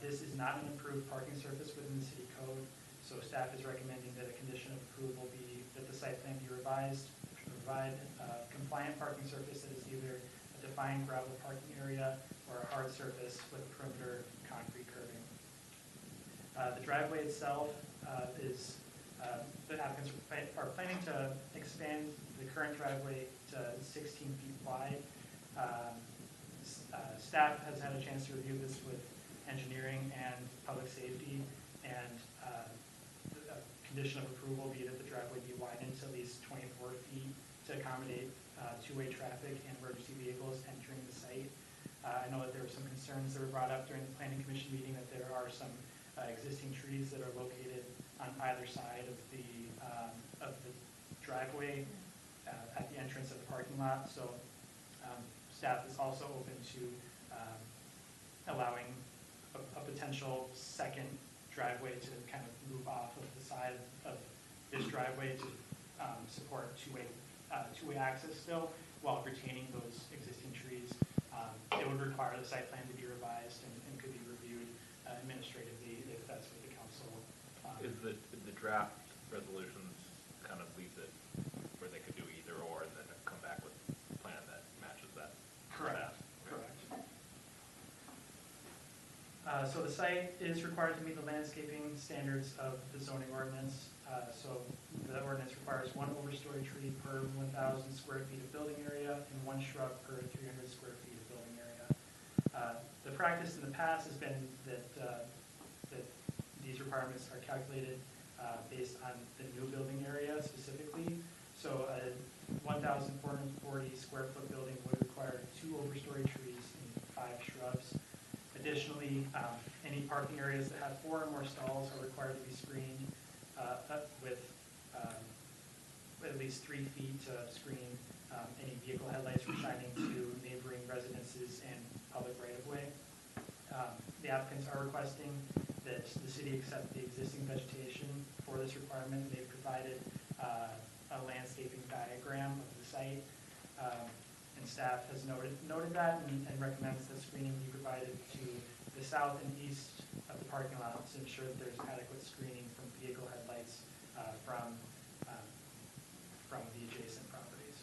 This is not an approved parking surface within the city code, so staff is recommending that a condition of approval be that the site plan be revised to provide a compliant parking surface that is either a defined gravel parking area or a hard surface with perimeter concrete curbing. The driveway itself is, the applicants are planning to expand the current driveway to 16 feet wide. Staff has had a chance to review this with engineering and public safety, and a condition of approval be that the driveway be widened to at least 24 feet to accommodate two-way traffic and emergency vehicles entering the site. I know that there were some concerns that were brought up during the planning commission meeting that there are some existing trees that are located on either side of the driveway at the entrance of the parking lot. So staff is also open to allowing a potential second driveway to kind of move off of the side of this driveway to support two-way access still, while retaining those existing trees. It would require the site plan to be revised and could be reviewed administratively if that's what the council. Is the draft resolutions kind of leaves it where they could do either or and then come back with a plan that matches that? Correct. Correct. So the site is required to meet the landscaping standards of the zoning ordinance. So the ordinance requires 1 overstory tree per 1,000 square feet of building area and 1 shrub per 300 square feet of building area. The practice in the past has been that these requirements are calculated based on the new building area specifically. So a 1,440 square foot building would require 2 overstory trees and 5 shrubs. Additionally, any parking areas that have 4 or more stalls are required to be screened with at least 3 feet to screen any vehicle headlights from shining to neighboring residences and public right-of-way. The applicants are requesting that the city accept the existing vegetation for this requirement. They've provided a landscaping diagram of the site, and staff has noted that and recommends that screening be provided to the south and east of the parking lot to ensure that there's adequate screening from vehicle headlights from the adjacent properties.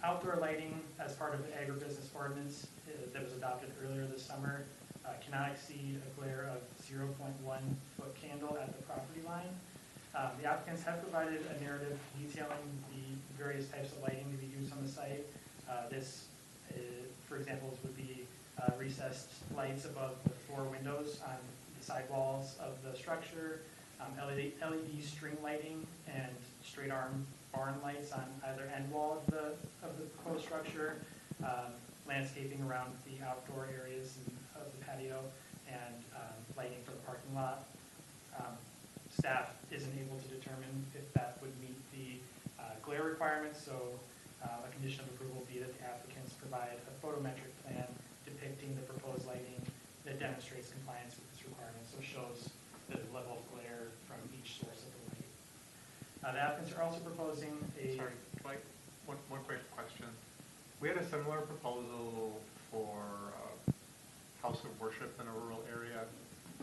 Outdoor lighting as part of the agribusiness ordinance that was adopted earlier this summer cannot exceed a glare of 0.1 foot candle at the property line. The applicants have provided a narrative detailing the various types of lighting to be used on the site. This, for example, would be recessed lights above the 4 windows on the side walls of the structure, LED string lighting, and straight arm barn lights on either end wall of the proposed structure, landscaping around the outdoor areas of the patio, and lighting for the parking lot. Staff isn't able to determine if requirements, so a condition of approval will be that the applicants provide a photometric plan depicting the proposed lighting that demonstrates compliance with this requirement, so it shows the level of glare from each source of the light. The applicants are also proposing a... Sorry, Dwight, one quick question. We had a similar proposal for house of worship in a rural area,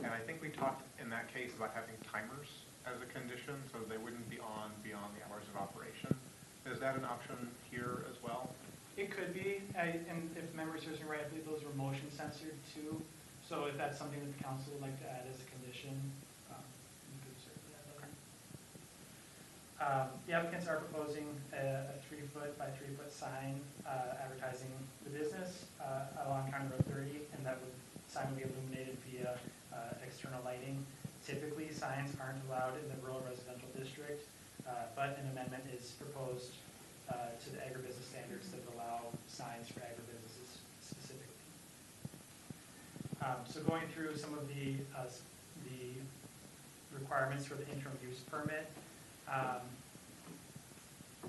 and I think we talked in that case about having timers as a condition, so they wouldn't be on beyond the hours of operation. Is that an option here as well? It could be, and if memory serves me right, I believe those were motion censored too. So if that's something that the council would like to add as a condition, you could certainly add that. The applicants are proposing a 3-foot by 3-foot sign advertising the business along County Road 30, and that sign would be illuminated via external lighting. Typically, signs aren't allowed in the rural residential district, but an amendment is proposed to the agribusiness standards that allow signs for agribusinesses specifically. So going through some of the requirements for the interim use permit,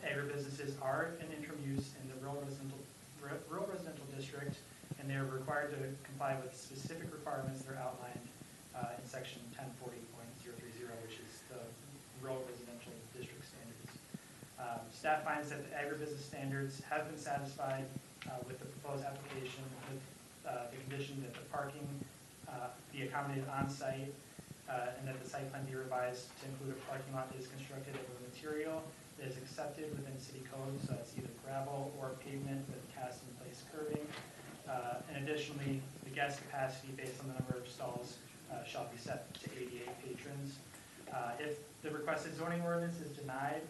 agribusinesses are an interim use in the rural residential district, and they are required to comply with specific requirements that are outlined in section 1040.030, which is the rural residential district standards. Staff finds that the agribusiness standards have been satisfied with the proposed application with the condition that the parking be accommodated on site and that the site plan be revised to include a parking lot that is constructed of a material that is accepted within city code, so it's either gravel or pavement with cast in place curving. And additionally, the guest capacity based on the number of stalls shall be set to 88 patrons. If the requested zoning ordinance is denied,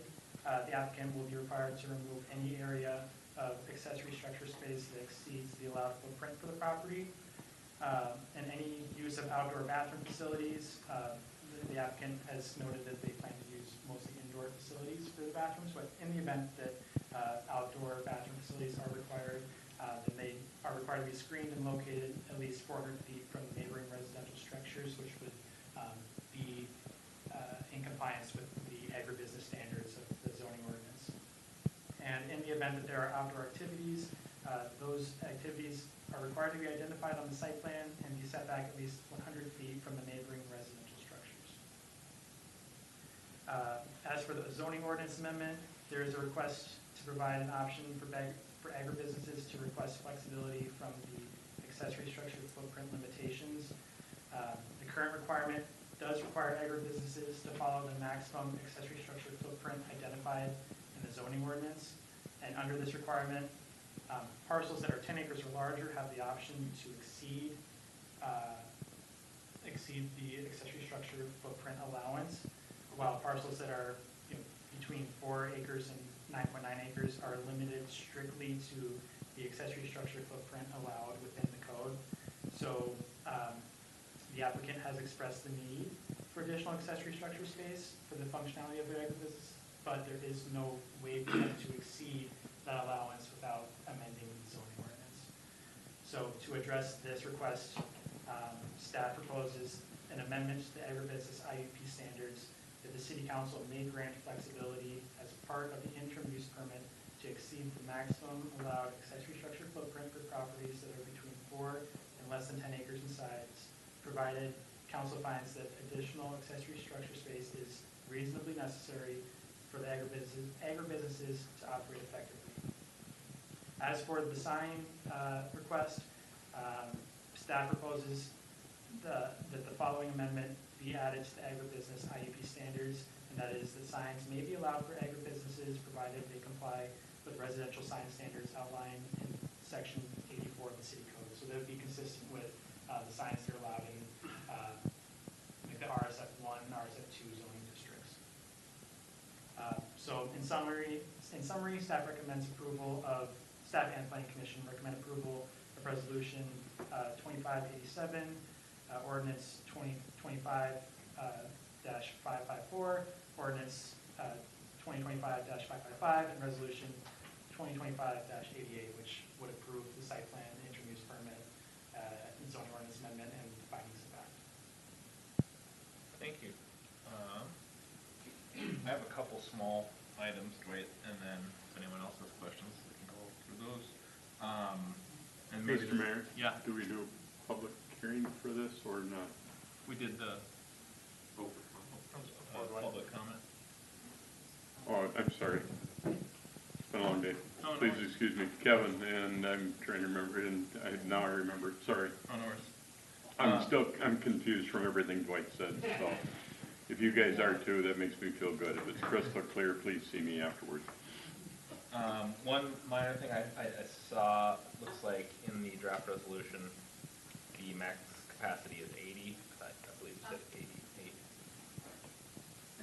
the applicant will be required to remove any area of accessory structure space that exceeds the allowed footprint for the property. And any use of outdoor bathroom facilities, the applicant has noted that they plan to use mostly indoor facilities for the bathrooms, but in the event that outdoor bathroom facilities are required, then they are required to be screened and located at least 400 feet from the neighboring residential structures, which would be in compliance with the agribusiness standards of the zoning ordinance. And in the event that there are outdoor activities, those activities are required to be identified on the site plan and be set back at least 100 feet from the neighboring residential structures. As for the zoning ordinance amendment, there is a request to provide an option for agribusinesses to request flexibility from the accessory structure footprint limitations. The current requirement does require agribusinesses to follow the maximum accessory structure footprint identified in the zoning ordinance. And under this requirement, parcels that are 10 acres or larger have the option to exceed the accessory structure footprint allowance, while parcels that are between 4 acres and 9.9 acres are limited strictly to the accessory structure footprint allowed within the code. So the applicant has expressed the need for additional accessory structure space for the functionality of their agribusiness, but there is no way for them to exceed that allowance without amending the zoning ordinance. So to address this request, staff proposes an amendment to the agribusiness IUP standards that the city council may grant flexibility as part of the interim use permit to exceed the maximum allowed accessory structure footprint for properties that are between 4 and less than 10 acres in size, provided council finds that additional accessory structure space is reasonably necessary for the agribusinesses to operate effectively. As for the sign request, staff proposes that the following amendment be added to the agribusiness IUP standards, and that is that signs may be allowed for agribusinesses provided they comply with residential sign standards outlined in section 84 of the city code. So that would be consistent with the signs that are allowed in like the RSF1 and RSF2 zoning districts. So in summary, staff and planning commission recommend approval of resolution 2587, ordinance 2025-554, ordinance 2025-555, and resolution 2025-88, which would approve the site plan, interim use permit, and zoning ordinance amendment, and findings of fact. Thank you. I have a couple small items, Dwight, and then if anyone else has questions, we can go through those. And maybe Mr. Mayor? Yeah, Do we do a public hearing for this or not? we did the public comment. Oh, I'm sorry. It's been a long day. Oh, no Please worries. excuse me. Kevin, and I'm trying to remember, and now I remember, sorry. Oh, no worries. I'm confused from everything Dwight said, so if you guys are too, that makes me feel good. If it's crystal clear, please see me afterwards. One minor thing I saw, looks like in the draft resolution, the max capacity is 80. I believe it said 88.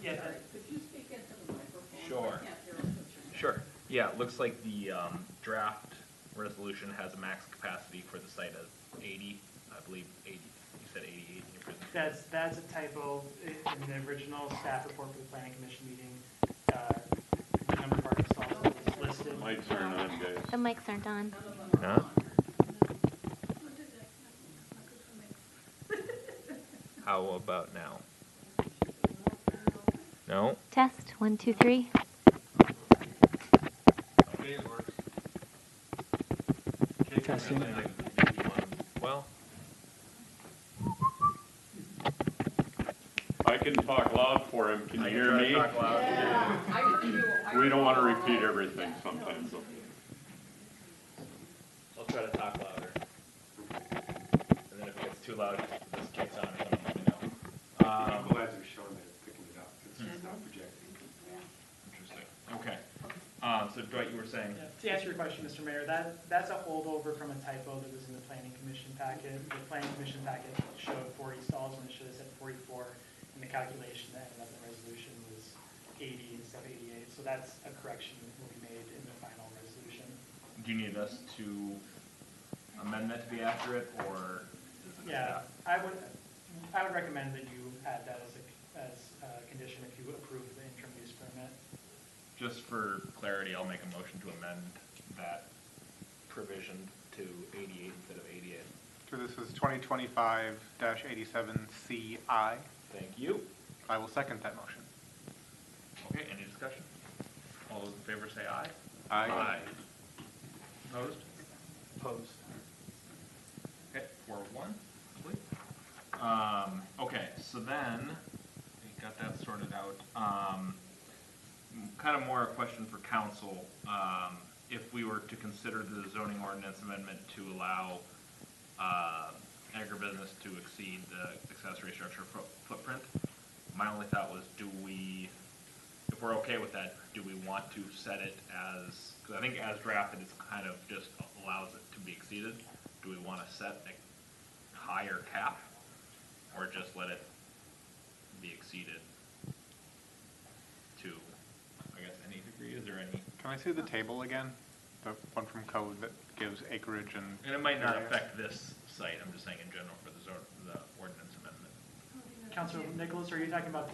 Yeah, Could you speak into the microphone? Sure. I can't hear what you're Sure. Yeah, it looks like the draft resolution has a max capacity for the site of 80. I believe 80. You said 88 in your presentation. that's a typo. In the original staff report for the planning commission meeting, the number of parking stalls was listed. Lights aren't on, guys. The mics aren't on. Huh? How about now? No? Test, 1, 2, 3. Okay, it works. Testing. Well, I can talk loud for him. Can you hear me? talk loud. Yeah, I heard you. We don't want to repeat everything sometimes, though. I'll try to talk louder. And then if it gets too loud, this kicks on or something, let me know. I'm glad you're showing that it's picking it up, because it's not projecting. Interesting. Okay. So Dwight, you were saying? Yeah, to answer your question, Mr. Mayor, that's a holdover from a typo that was in the planning commission packet. The planning commission packet showed 40 stalls when it should have said 44, and the calculation that ended up in the resolution was 80 instead of 88. So that's a correction that will be made in the final resolution. Do you need us to amend that to be accurate, or is it Yeah, staff? I would recommend that you add that as a condition if you approve the interim use permit. Just for clarity, I'll make a motion to amend that provision to 88 instead of 88. So this is 2025-87CI. Thank you. I will second that motion. Okay, any discussion? All those in favor say aye. Aye. Opposed? Opposed. Okay, 4-1, complete. Okay, so then, we got that sorted out. Kind of more a question for council. If we were to consider the zoning ordinance amendment to allow agribusiness to exceed the accessory structure footprint, my only thought was, if we're okay with that, do we want to set it as, because I think as drafted, it's kind of just allows it to be exceeded. Do we want to set a higher cap, or just let it be exceeded to, I guess, any degree? Is there any? Can I see the table again? The one from code that gives acreage and. And it might not area? affect this site, I'm just saying in general for the ordinance amendment. Councilor Nicholas, are you talking about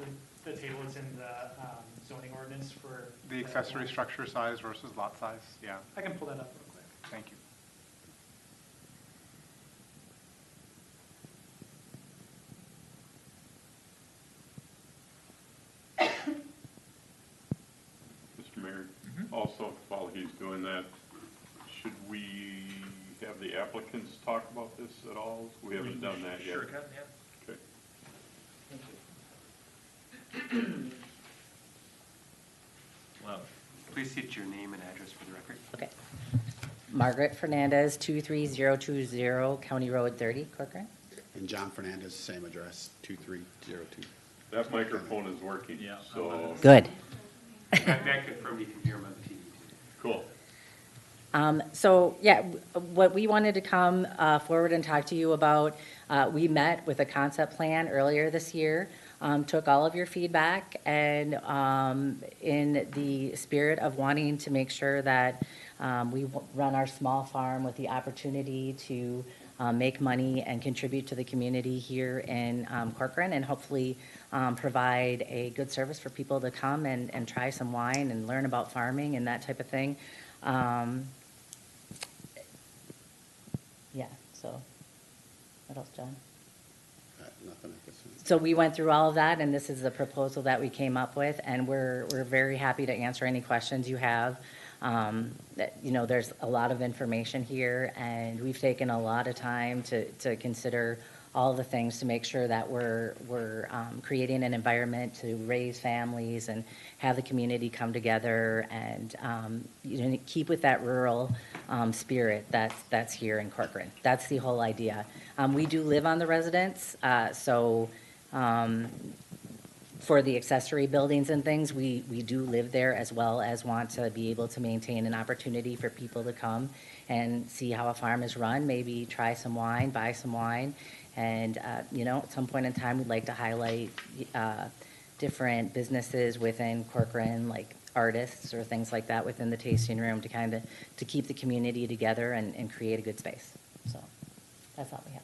the table that's in the zoning ordinance for? The accessory structure size versus lot size, yeah, I can pull that up real quick. thank you. Mr. Mayor, Mhm. also, while he's doing that, should we have the applicants talk about this at all? We haven't done that yet. Sure, Ken, yeah. Okay. Well, Please state your name and address for the record. Okay. Margaret Fernandez, 23020, County Road 30, Corcoran. And John Fernandez, same address, 2302. That microphone is working, Yeah. so. Good. May I confirm you can hear him on the TV? Cool. So, yeah, what we wanted to come forward and talk to you about, we met with a concept plan earlier this year, took all of your feedback, and in the spirit of wanting to make sure that we run our small farm with the opportunity to make money and contribute to the community here in Corcoran, and hopefully provide a good service for people to come and try some wine and learn about farming and that type of thing. Yeah, so, what else, John? Nothing I could say. So we went through all of that, and this is the proposal that we came up with, and we're very happy to answer any questions you have. There's a lot of information here, and we've taken a lot of time to consider all the things to make sure that we're creating an environment to raise families and have the community come together and keep with that rural spirit that's here in Corcoran. That's the whole idea. We do live on the residence, so for the accessory buildings and things, we do live there as well as want to be able to maintain an opportunity for people to come and see how a farm is run, maybe try some wine, buy some wine. And, at some point in time, we'd like to highlight different businesses within Corcoran, like artists or things like that within the tasting room to keep the community together and create a good space. So that's all we have.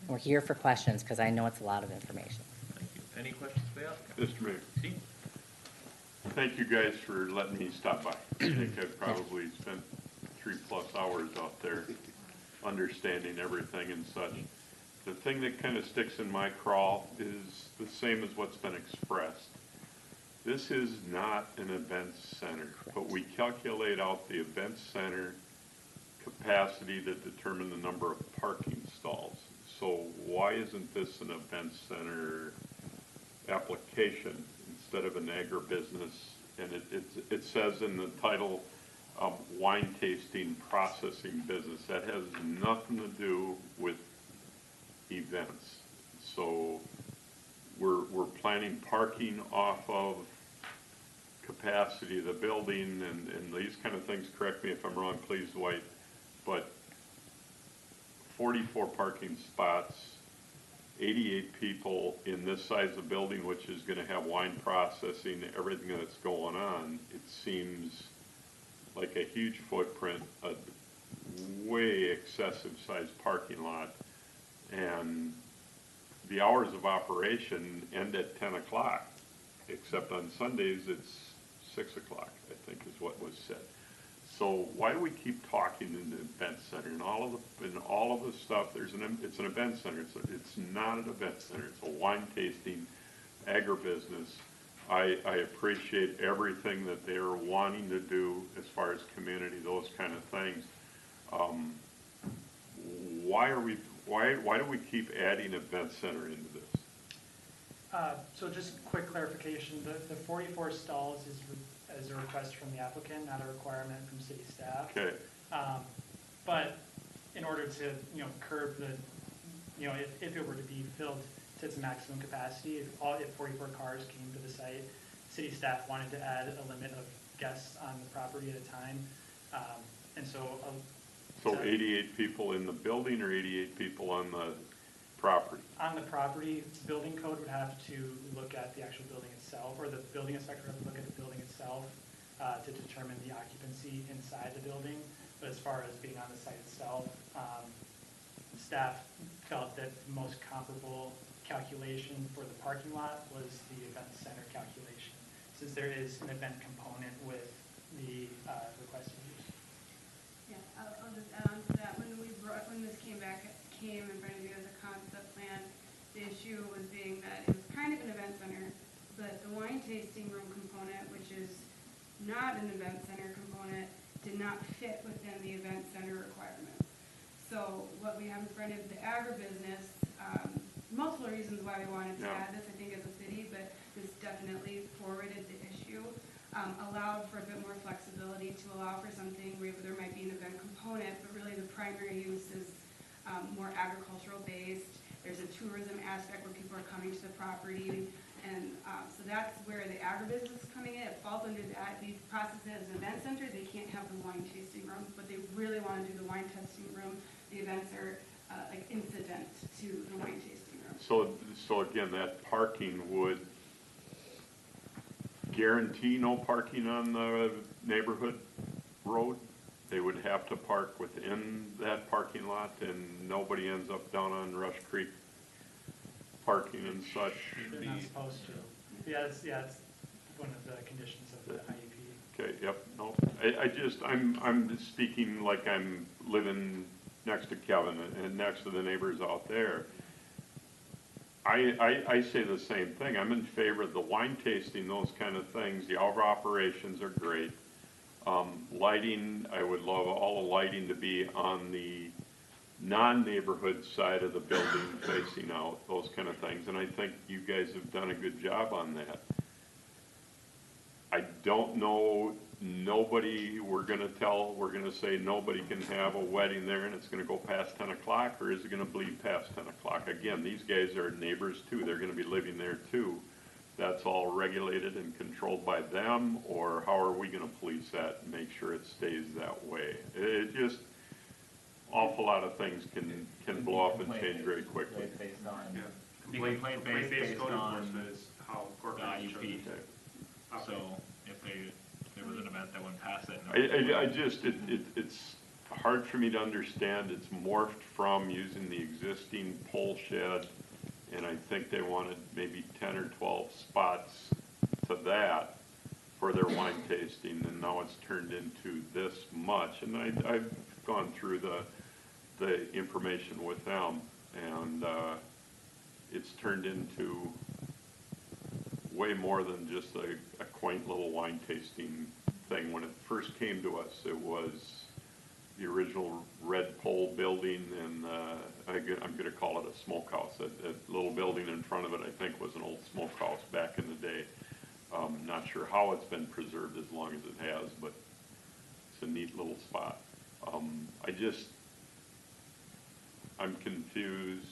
We're here for questions because I know it's a lot of information. Thank you. Any questions for the applicant? Mr. Mayor, Steve? thank you guys for letting me stop by. I think I've probably spent 3+ hours out there understanding everything and such. The thing that kind of sticks in my craw is the same as what's been expressed. This is not an event center, but we calculate out the event center capacity to determine the number of parking stalls. So why isn't this an event center application instead of an agribusiness? And it says in the title, wine tasting processing business. That has nothing to do with events. So we're planning parking off of capacity of the building and these kind of things. Correct me if I'm wrong, please, Dwight, but 44 parking spots, 88 people in this size of building, which is going to have wine processing, everything that's going on. It seems like a huge footprint, a way excessive sized parking lot. And the hours of operation end at 10 o'clock, except on Sundays it's 6 o'clock, I think is what was said. So why do we keep talking in the event center and all of the stuff? It's an event center. It's not an event center. It's a wine tasting agribusiness. I appreciate everything that they are wanting to do as far as community, those kind of things. Why do we keep adding event center into this? So just quick clarification, the 44 stalls is a request from the applicant, not a requirement from city staff. Okay. But in order to, curb the, if it were to be filled to its maximum capacity, if 44 cars came to the site, city staff wanted to add a limit of guests on the property at a time. And so... So 88 people in the building or 88 people on the property? On the property, building code would have to look at the actual building itself, or the building inspector would have to look at the building itself to determine the occupancy inside the building. But as far as being on the site itself, staff felt that the most comparable calculation for the parking lot was the event center calculation, since there is an event component with the requested use. Yeah, I'll just add on to that. When this came in front of you as a concept plan, the issue was being that it was kind of an event center, but the wine tasting room component, which is not an event center component, did not fit within the event center requirements. So what we have in front of the agribusiness, multiple reasons why we wanted to add this, I think, as a city, but this definitely forwarded the issue. Allowed for a bit more flexibility to allow for something where there might be an event component, but really the primary use is more agricultural based. There's a tourism aspect where people are coming to the property, and so that's where the agribusiness is coming in. It falls under that. We process it as an event center. They can't have the wine tasting room, but they really want to do the wine tasting room. The events are like incident to the wine tasting room. So again, that parking would guarantee no parking on the neighborhood road? They would have to park within that parking lot and nobody ends up down on Rush Creek parking and such? They're not supposed to. Yeah, it's one of the conditions of the IUP. Okay, yep, no. I'm speaking like I'm living next to Kevin and next to the neighbors out there. I say the same thing. I'm in favor of the wine tasting, those kind of things. The hour operations are great. Lighting, I would love all the lighting to be on the non-neighborhood side of the building facing out, those kind of things. And I think you guys have done a good job on that. I don't know, we're gonna say nobody can have a wedding there and it's gonna go past 10 o'clock, or is it gonna bleed past 10 o'clock? Again, these guys are neighbors too, they're gonna be living there too. That's all regulated and controlled by them, or how are we gonna police that and make sure it stays that way? It just, awful lot of things can blow up and change very quickly. Based on, Complaint- complaint complaint-based based code on enforcement is how the Corcoran IUP. chose. So if there was an event that went past it. I just, it's hard for me to understand. It's morphed from using the existing pole shed, and I think they wanted maybe 10 or 12 spots to that for their wine tasting, and now it's turned into this much. And I've gone through the information with them, and it's turned into way more than just a quaint little wine tasting thing. When it first came to us, it was the original red pole building, and I'm gonna call it a smokehouse. That little building in front of it, I think, was an old smokehouse back in the day. Not sure how it's been preserved as long as it has, but it's a neat little spot. I'm confused.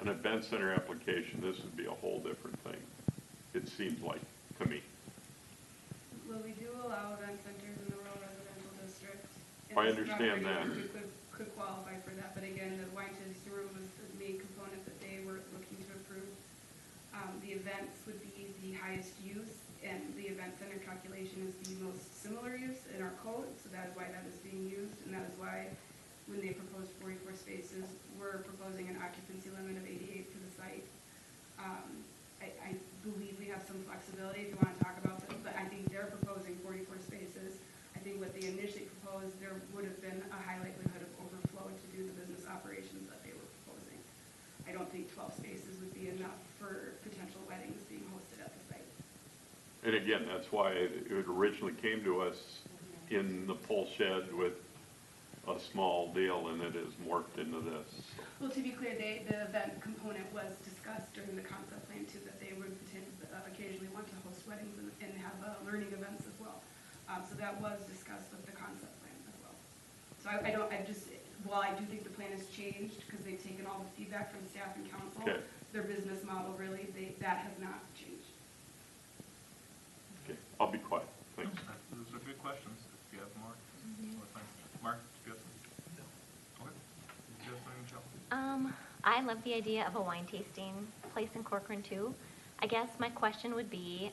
An event center application, this would be a whole different thing, it seems like, to me. Well, we do allow event centers in the rural residential district. I understand that. We could qualify for that, but again, the wine tasting room was the main component that they were looking to approve. The events would be the highest use, and the event center calculation is the most similar use in our code, so that is why that is being used, and that is why when they proposed 44 spaces, we're proposing an occupancy limit of 88 for the site. I believe we have some flexibility if you want to talk about this, but I think they're proposing 44 spaces. I think what they initially proposed, there would have been a high likelihood of overflow to do the business operations that they were proposing. I don't think 12 spaces would be enough for potential weddings being hosted at the site. And again, that's why it originally came to us in the pole shed with a small deal, and it has morphed into this. Well, to be clear, the event component was discussed during the concept plan too, that they would occasionally want to host weddings and have learning events as well. So that was discussed with the concept plan as well. So while I do think the plan has changed, because they've taken all the feedback from staff and council, Okay. their business model really, that has not changed. Okay, I'll be quiet, thanks. Those are good questions. If you have more, fine. Mark, do you have something? No? Okay. Do you have something, Michelle? I love the idea of a wine tasting place in Corcoran too. I guess my question would be,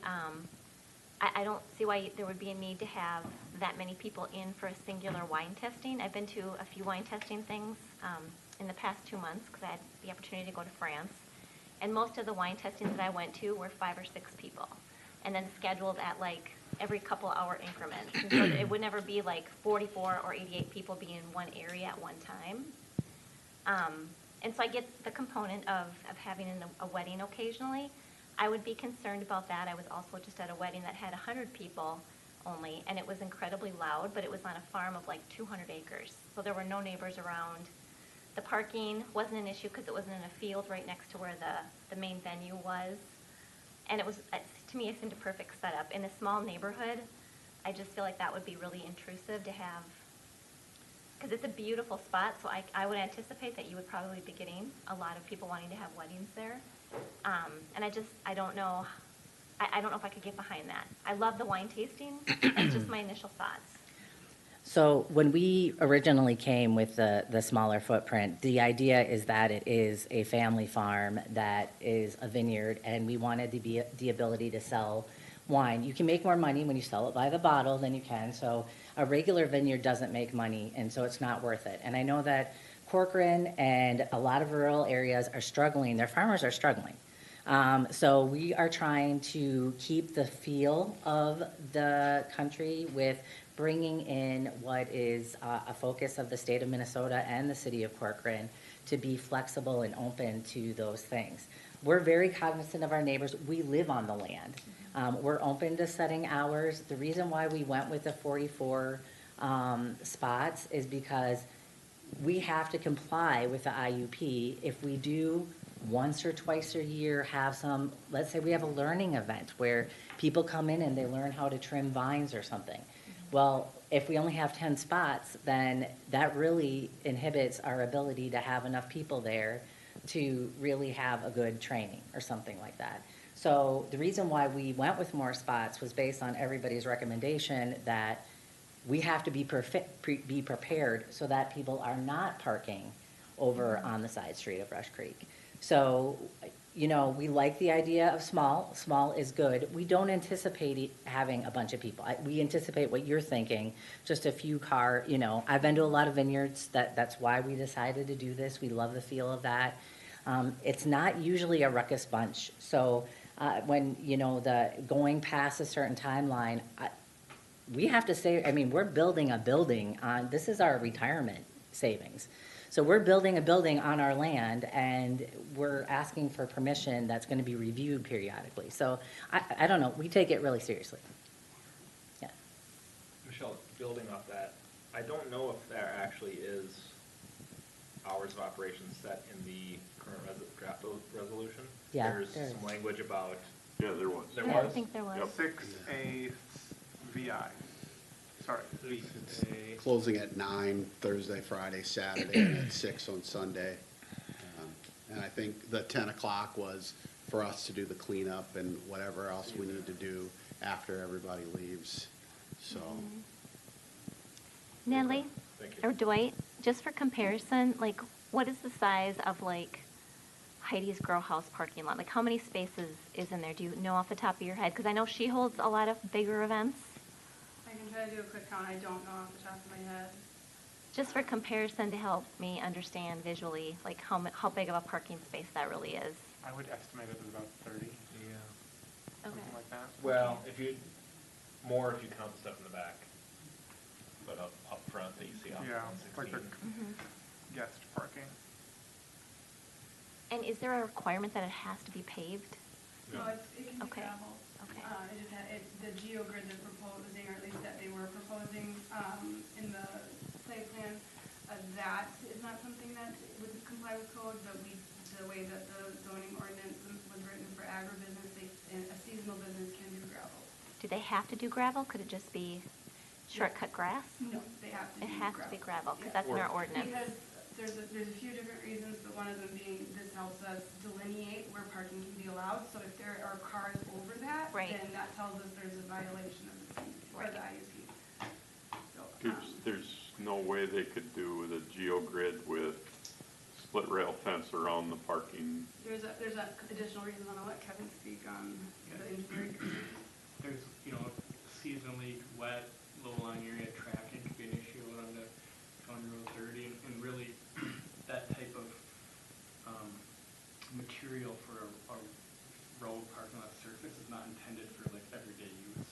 I don't see why there would be a need to have that many people in for a singular wine testing. I've been to a few wine testing things in the past 2 months because I had the opportunity to go to France. And most of the wine testings that I went to were 5 or 6 people, and then scheduled at like every couple hour increments. And so it would never be like 44 or 88 people be in one area at one time. And so I get the component of having a wedding occasionally. I would be concerned about that. I was also just at a wedding that had 100 people only, and it was incredibly loud, but it was on a farm of like 200 acres. So there were no neighbors around. The parking wasn't an issue because it wasn't in a field right next to where the main venue was. And it was, to me, it seemed a perfect setup. In a small neighborhood, I just feel like that would be really intrusive to have, because it's a beautiful spot, so I would anticipate that you would probably be getting a lot of people wanting to have weddings there. And I don't know, I don't know if I could get behind that. I love the wine tasting, that's just my initial thoughts. So when we originally came with the smaller footprint, the idea is that it is a family farm that is a vineyard, and we wanted the ability to sell wine. You can make more money when you sell it by the bottle than you can, so a regular vineyard doesn't make money, and so it's not worth it. And I know that Corcoran and a lot of rural areas are struggling, their farmers are struggling. So we are trying to keep the feel of the country with bringing in what is a focus of the state of Minnesota and the city of Corcoran to be flexible and open to those things. We're very cognizant of our neighbors. We live on the land. We're open to setting hours. The reason why we went with the 44 spots is because we have to comply with the IUP. If we do once or twice a year have some, let's say we have a learning event where people come in and they learn how to trim vines or something. Well, if we only have 10 spots, then that really inhibits our ability to have enough people there to really have a good training or something like that. So the reason why we went with more spots was based on everybody's recommendation that we have to be prepared so that people are not parking over on the side street of Rush Creek. So, you know, we like the idea of small. Small is good. We don't anticipate having a bunch of people. We anticipate what you're thinking, just a few car, you know. I've been to a lot of vineyards. That's why we decided to do this. We love the feel of that. It's not usually a ruckus bunch. So when, you know, the going past a certain timeline, we have to say, I mean, we're building a building on, this is our retirement savings. So we're building a building on our land, and we're asking for permission that's going to be reviewed periodically. So I don't know, we take it really seriously. Yeah. Michelle, building off that, I don't know if there actually is hours of operation set in the current draft resolution. Yeah, There's there is. some language about. Yeah, there was. There Yeah, I was? think there was. 6A VI. Sorry. Closing at 9 Thursday, Friday, Saturday, and at 6 on Sunday. And I think the 10 o'clock was for us to do the cleanup and whatever else we need to do after everybody leaves, so. Natalie, Thank you. or Dwight, just for comparison, like, what is the size of, like, Heidi's Grow House parking lot? Like, how many spaces is in there? Do you know off the top of your head? Because I know she holds a lot of bigger events. I can try to do a quick count, I don't know off the top of my head. Just for comparison to help me understand visually, like, how big of a parking space that really is. I would estimate it as about 30. Yeah. Okay. Something like that. Well, if you count the stuff in the back, but up front that you see on Yeah, like 16. the guest parking. And is there a requirement that it has to be paved? No, it can be Okay. gravel. Okay. It just had, the GeoGrid they're proposing, or at least that they were proposing, in the site plan, that is not something that would comply with code, but the way that the zoning ordinance was written for agribusiness, a seasonal business can do gravel. Do they have to do gravel? Could it just be shortcut grass? No, they have to do It gravel. has to be gravel, because Yeah. that's in our ordinance. Because there's a few different reasons, but one of them being this helps us delineate where parking can be allowed. So if there are cars over that, Right. then that tells us there's a violation of the CUP, or the IUP. So, There's no way they could do the GeoGrid with split rail fence around the parking. there's additional reasons, and I'll let Kevin speak on the engineering. There's, seasonally wet, low-lying area traffic could be an issue on the County Road 30, and really that type of material for a road parking lot surface is not intended for like everyday use.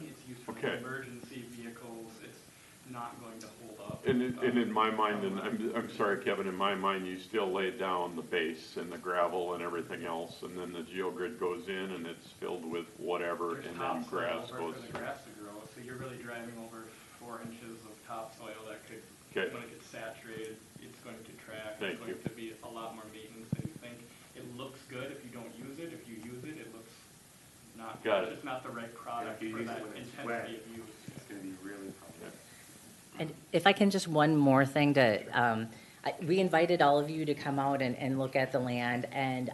It's used for Okay. emergency vehicles. It's not going to hold up. And in my mind, and I'm sorry, Kevin, in my mind, you still lay down the base and the gravel and everything else, and then the GeoGrid goes in and it's filled with whatever, There's and then topsoil grass over goes for the through. grass to grow, so you're really driving over 4 inches of topsoil that could, Okay. when it gets saturated, it's going to contract. Thank It's going you. to be a lot more maintenance than you think. It looks good if you don't use it. If you use it, it looks not, Got it. it's not the right product If you for use it that when it's intensity wet, of use. It's gonna be really tough. And if I can, just one more thing to, we invited all of you to come out and look at the land, and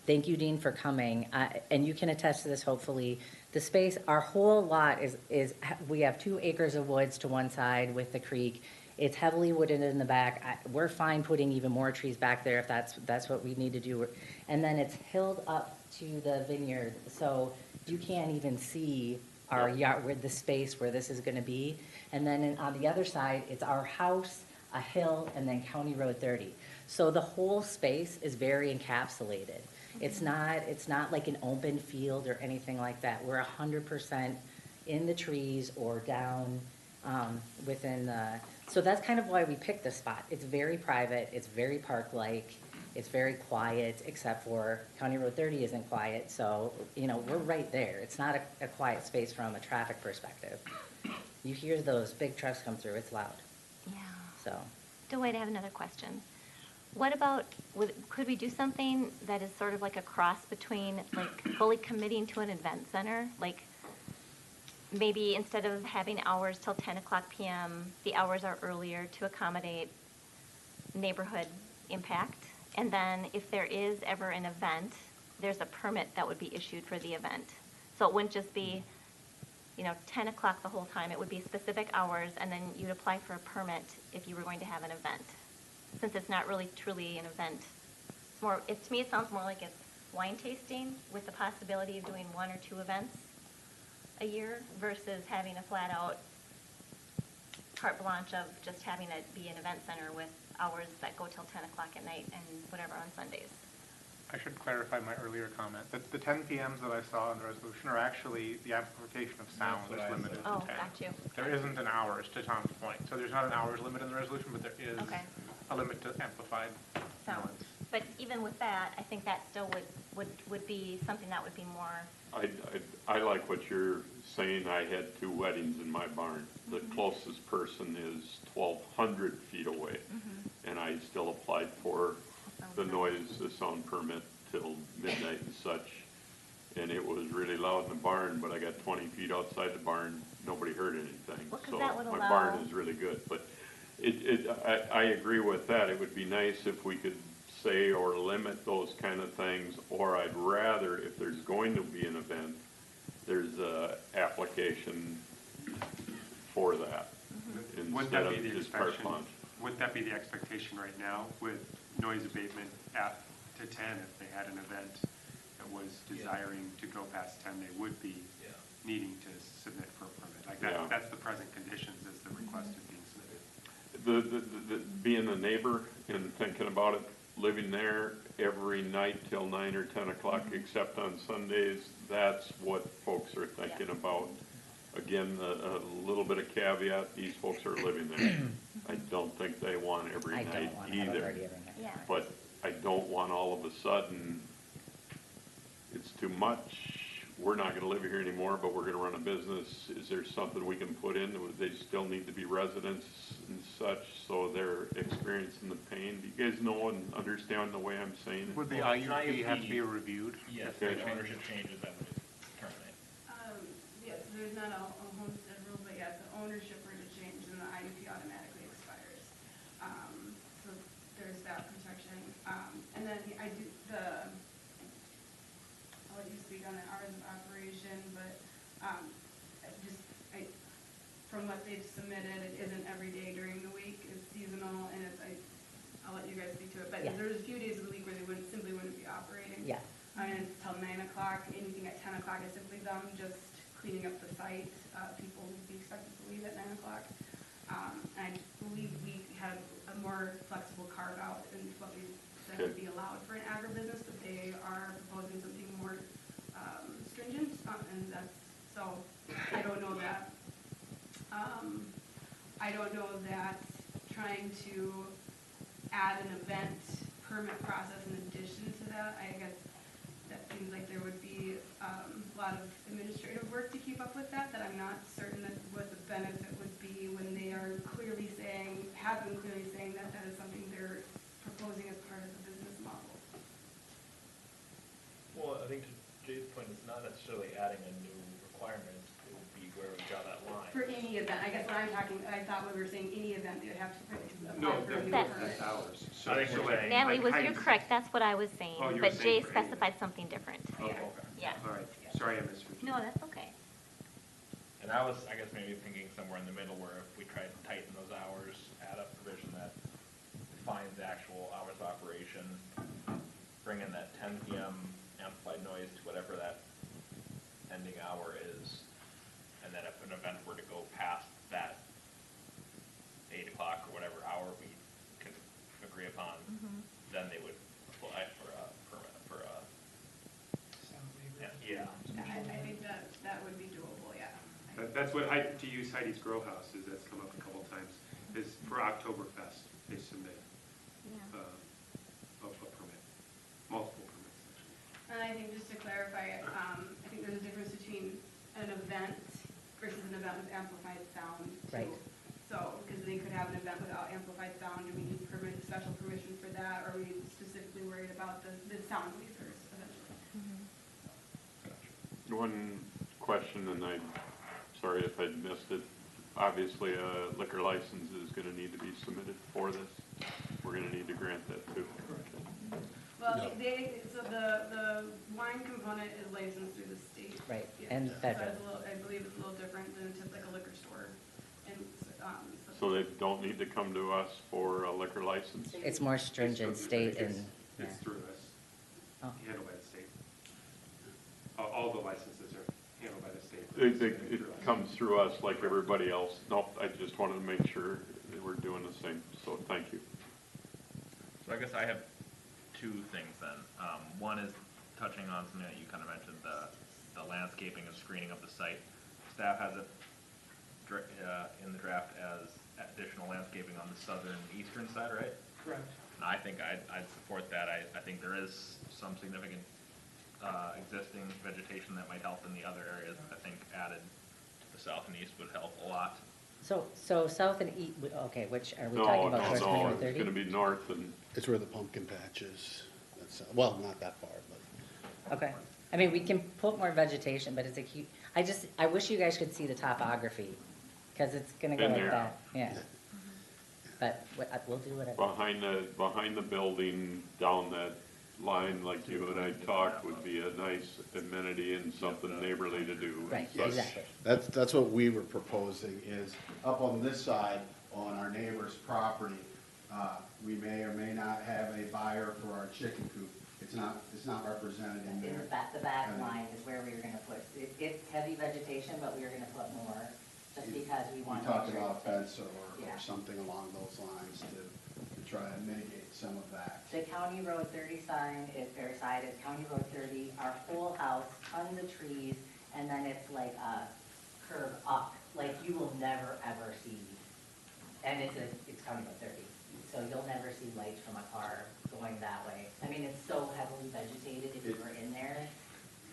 thank you, Dean, for coming. And you can attest to this, hopefully. The space, our whole lot is we have 2 acres of woods to one side with the creek. It's heavily wooded in the back. We're fine putting even more trees back there if that's what we need to do. And then it's hilled up to the vineyard, so you can't even see our yard, where the space where this is gonna be. And then on the other side, it's our house, a hill, and then County Road 30. So the whole space is very encapsulated. It's not like an open field or anything like that. We're 100% in the trees or down within the So that's kind of why we picked this spot. It's very private, it's very park-like, it's very quiet, except for County Road 30 isn't quiet, so, you know, we're right there. It's not a quiet space from a traffic perspective. You hear those big trucks come through, it's loud, Yeah. so. Dwight, I have another question. What about, could we do something that is sort of like a cross between, like, fully committing to an event center? Like, maybe instead of having hours till 10 o'clock PM, the hours are earlier to accommodate neighborhood impact? And then if there is ever an event, there's a permit that would be issued for the event. So it wouldn't just be, you know, 10 o'clock the whole time. It would be specific hours, and then you'd apply for a permit if you were going to have an event. Since it's not really truly an event. It's more, to me, it sounds more like it's wine tasting with the possibility of doing 1 or 2 events a year versus having a flat-out carte blanche of just having it be an event center with hours that go till 10 o'clock at night and whatever on Sundays. I should clarify my earlier comment. The 10 PMs that I saw in the resolution are actually the amplification of sound is limited to 10. Oh, got you. There isn't an hours, to Tom's point. So there's not an hours limit in the resolution, but there is Okay. a limit to amplified Sound. noise. But even with that, I think that still would be something that would be more, I like what you're saying. I had 2 weddings in my barn. The closest person is 1,200 feet away. And I still applied for the sound permit till midnight and such. And it was really loud in the barn, but I got 20 feet outside the barn, nobody heard anything. Well, 'cause So that would my allow- barn is really good, but I agree with that. It would be nice if we could say or limit those kind of things, or I'd rather, if there's going to be an event, there's a application for that. Wouldn't Instead that of be the just carte expectation, blanche. wouldn't that be the expectation right now with noise abatement at to 10? If they had an event that was desiring to go past 10, they would be needing to submit for a permit. Like Yeah. that's the present conditions as the request is being submitted. The being a neighbor and thinking about it, living there every night till 9 or 10 o'clock, except on Sundays, that's what folks are thinking about. Again, a little bit of caveat, these folks are living there. I don't think they want every I night don't want to have a either. party every night. yeah. But I don't want all of a sudden, it's too much, we're not gonna live here anymore, but we're gonna run a business. Is there something we can put in? They still need to be residents and such, so they're experiencing the pain. Do you guys know and understand the way I'm saying it? Would the IUP have to be reviewed? Yes, Okay. if ownership changes, that would terminate. Yes, there's not a homestead rule, but yes, the ownership were to change, then the IUP automatically expires. So there's that protection. And then I'll let you speak on the hours of operation, but from what they've submitted, it isn't every day during the week, it's seasonal, and I'll let you guys speak to it, but Yeah. there's a few days of the week where they simply wouldn't be operating. Yeah. And it's till 9 o'clock, anything at 10 o'clock is simply them just cleaning up the site. People would be expected to leave at 9 o'clock. And I believe we had a more flexible carve out than what we said would be allowed for an agribusiness, but they are proposing something more stringent, and that's, so I don't know that. I don't know that trying to add an event permit process in addition to that, I guess that seems like there would be a lot of administrative work to keep up with that I'm not certain that what the benefit would be when they are clearly saying, have been clearly saying that that is something they're proposing as part of the business model. Well, I think to Jay's point, it's not necessarily adding a new requirement, it would be where we draw that line. For any event, I guess what I'm talking, I thought when we were saying any event, they would have to No, apply for a new that's- permit. that's ours. So I think we're saying- Natalie, like you're heights- correct, that's what I was saying, Oh, you were but saying Jay for any specified something different. Okay. Yeah. All right, sorry I misheard you. No, that's okay. And I was, I guess, maybe thinking somewhere in the middle where if we tried to tighten those hours, add a provision that defines the actual hours of operation, bring in that 10 PM amplified noise to whatever that ending hour is, and then if an event were to go past that 8 o'clock or whatever hour we can agree upon, then they would apply for a permit, for a, yeah. I think that would be doable, yeah. That's what, to use Heidi's grow houses, that's come up a couple times. is for Oktoberfest, they submit Yeah. a permit, multiple permits, actually. And I think just to clarify, I think there's a difference between an event versus an event with amplified sound too. Right. So, because they could have an event without amplified sound, do we need special permission for that, or are we specifically worried about the sound lasers essentially? One question, and I'm sorry if I missed it. Obviously, a liquor license is gonna need to be submitted for this. We're gonna need to grant that too. Well, so the wine component is licensed through the state. Right, Yeah. and So federal. it's a little, I believe it's a little different than just like a liquor store. And, So they don't need to come to us for a liquor license? It's more stringent state and, yeah. It's through us, Oh. handled by the state. All the licenses are handled by the state. It comes through us like everybody else. Nope, I just wanted to make sure that we're doing the same, so thank you. So I guess I have two things then. One is touching on something that you kind of mentioned, the landscaping and screening of the site. Staff has it in the draft as additional landscaping on the southern eastern side, right? Correct. And I think I'd support that. I think there is some significant existing vegetation that might help in the other areas. I think added to the south and east would help a lot. So south and east, okay, which, are we No, talking about towards no, County Road it's 30? gonna be north and, It's where the pumpkin patch is. That's, well, not that far, but. Okay. I mean, we can put more vegetation, but it's a cute, I wish you guys could see the topography, because it's gonna go Been like there. that, yeah. But we'll do whatever. behind the building, down that line, like you and I talked, would be a nice amenity and something neighborly to do. Right, Such. exactly. That's what we were proposing, is up on this side, on our neighbor's property, we may or may not have a buyer for our chicken coop. It's not represented in In there. the back line is where we were gonna put, it's heavy vegetation, but we were gonna put more, just because we We want. talked about a fence Yeah. or something along those lines to try and mitigate some of that. The County Road 30 sign is, or side is County Road 30, our whole house, tons of trees, and then it's like a curve up, like you will never ever see, and it's County Road 30, so you'll never see lights from a car going that way. I mean, it's so heavily vegetated if you were in there.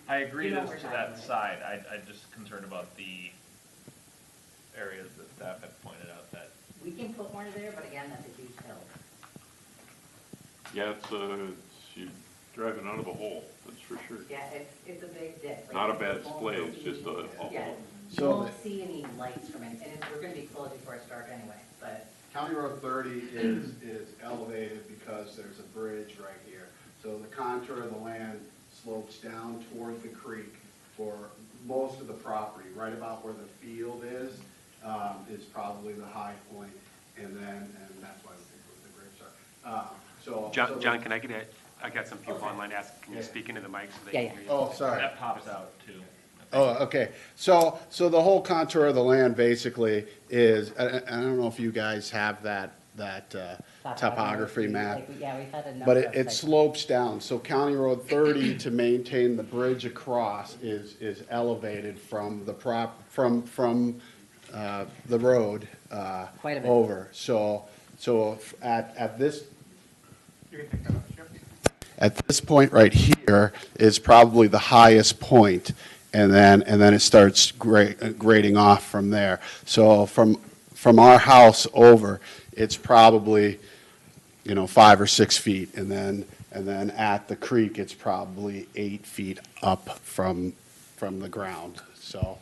I agree You know as what to we're that talking side. I'm just concerned about the areas that staff had pointed out that. We can put more there, but again, that's a huge hill. Yeah, you driving out of a hole, that's for sure. Yeah, it's a big dip. Like, Not a you bad won't display, it's see- just a Yeah, you So won't see any lights from it, and we're gonna be closed before it's dark anyway, but. County Road 30 is elevated because there's a bridge right here. So the contour of the land slopes down toward the creek for most of the property. Right about where the field is probably the high point, and that's why we think the grapes are. John, can I got some people online asking, can you speak into the mic so they Yeah, can hear you? Oh, sorry. That pops out too. Oh, okay. So the whole contour of the land basically is, I don't know if you guys have that topography map. Yeah, we've had a number But of it sites. slopes down, so County Road 30, to maintain the bridge across, is elevated from the the road Quite a bit. over. So at this, You can take that off, yep. at this point right here is probably the highest point, and then it starts grading off from there. So from our house over, it's probably, 5 or 6 feet, and then at the creek, it's probably 8 feet up from the ground. So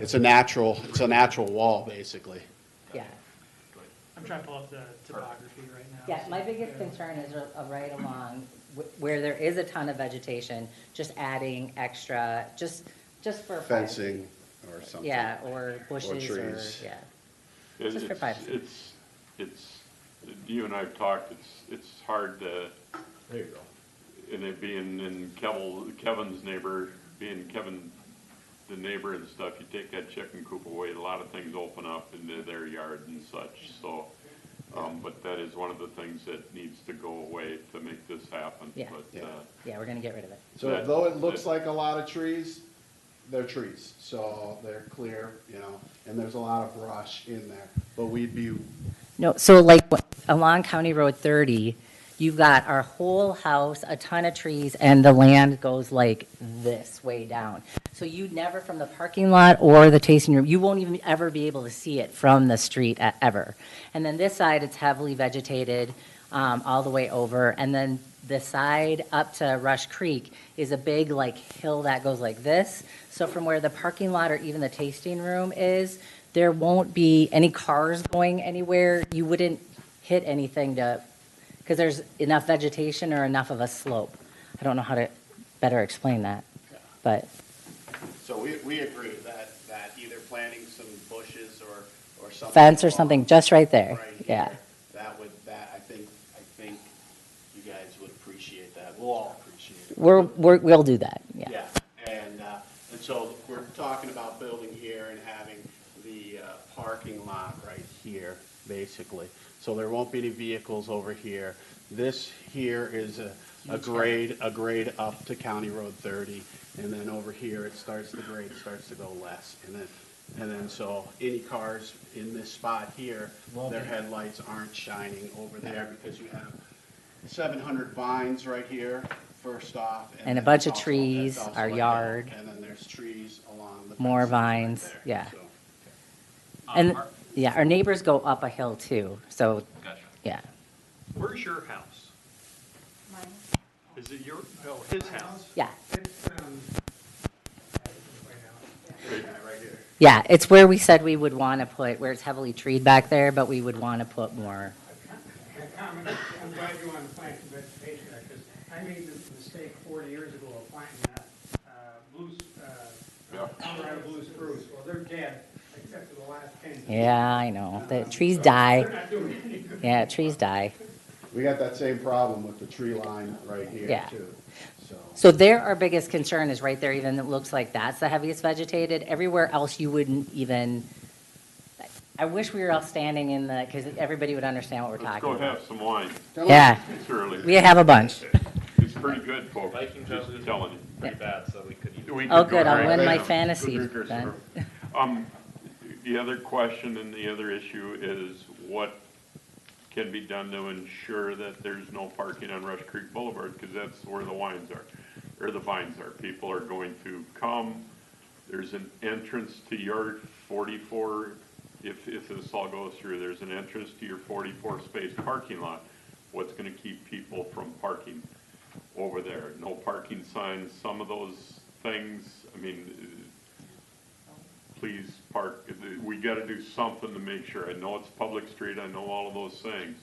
it's a natural wall, basically. Yeah, I'm trying to pull up the topography right now. yeah, my biggest concern is right along where there is a ton of vegetation, just adding extra, just for. Fencing or something. Yeah, or bushes or, trees. yeah. It- Just for privacy. It's, you and I've talked, it's hard to, There you go. and it being in Kevin's neighbor, being Kevin, the neighbor and stuff, you take that chicken coop away, a lot of things open up into their yard and such, so. But that is one of the things that needs to go away to make this happen. Yeah. But, Yeah. Yeah, we're gonna get rid of it. So though it looks like a lot of trees, they're trees, so they're clear, and there's a lot of brush in there. but we'd be, No, so like along County Road 30, you've got our whole house, a ton of trees, and the land goes like this way down. So you'd never, from the parking lot or the tasting room, you won't even ever be able to see it from the street ever. And then this side, it's heavily vegetated all the way over. And then the side up to Rush Creek is a big like hill that goes like this. So from where the parking lot or even the tasting room is, there won't be any cars going anywhere. You wouldn't hit anything because there's enough vegetation or enough of a slope. I don't know how to better explain that, but. so we agree that either planting some bushes or something. Fence or something just right there, Right yeah. here, I think you guys would appreciate that. We'll all appreciate it. We'll do that, yeah. Yeah, and so we're talking about building here and having the parking lot right here, basically. So there won't be any vehicles over here. This here is a grade up to County Road 30, and then over here the grade starts to go less. And then so any cars in this spot here, their headlights aren't shining over there because you have 700 vines right here, first off. And a then bunch of it's trees, also our like yard. that. And then there's trees along the More fences right vines, there, yeah. so. And, yeah, our neighbors go up a hill too, so, Gotcha. yeah. Where's your house? Mine. Is it his house? Yeah, It's, Right here. yeah, it's where we said we would want to put, where it's heavily treed back there, but we would want to put more. I'm glad you want to plant some vegetation there, because I made this mistake 40 years ago of planting Colorado blue spruce. Well, they're dead, except for the last 10 years. Yeah, I know, the trees die, They're not doing anything. yeah, trees die. We got that same problem with the tree line right here Yeah. too, so. So there, our biggest concern is right there, even it looks like that's the heaviest vegetated. Everywhere else, you wouldn't even, I wish we were all standing in the, because everybody would understand what we're Let's talking go about. have some wine. Yeah, It's early. we have a bunch. It's pretty good, folks. Viking Just Joe's is telling you. pretty bad, so we could use. We Oh, could go good, I'll drink win my some. fantasy Go drink then. some. The other question and the other issue is what can be done to ensure that there's no parking on Rush Creek Boulevard, because that's where the wines are, or the vines are. People are going to come, there's an entrance to your 44, if this all goes through, there's an entrance to your 44 space parking lot. What's gonna keep people from parking over there? No parking signs, some of those things, I mean, please park, we gotta do something to make sure. I know it's public street, I know all of those things.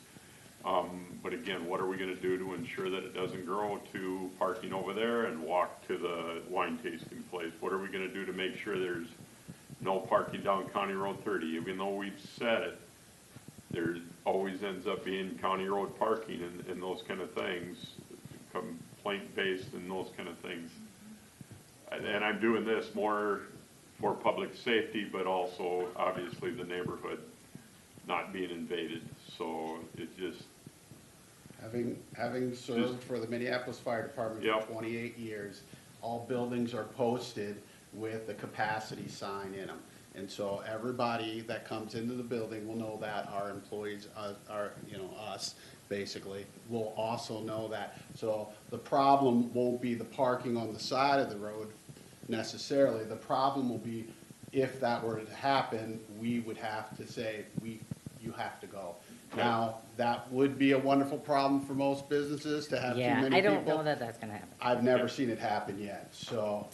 But again, what are we gonna do to ensure that it doesn't grow to parking over there and walk to the wine tasting place? What are we gonna do to make sure there's no parking down County Road 30? Even though we've said it, there always ends up being County Road parking and those kind of things, complaint-based and those kind of things. And I'm doing this more for public safety, but also obviously the neighborhood not being invaded. So it just, Having served for the Minneapolis Fire Department Yep. for 28 years, all buildings are posted with the capacity sign in them. And so everybody that comes into the building will know that, our employees, us, basically, will also know that. So the problem won't be the parking on the side of the road necessarily. The problem will be if that were to happen, we would have to say, you have to go. Now, that would be a wonderful problem for most businesses to have too Yeah, many I people. don't know that that's gonna happen. I've never seen it happen yet, so,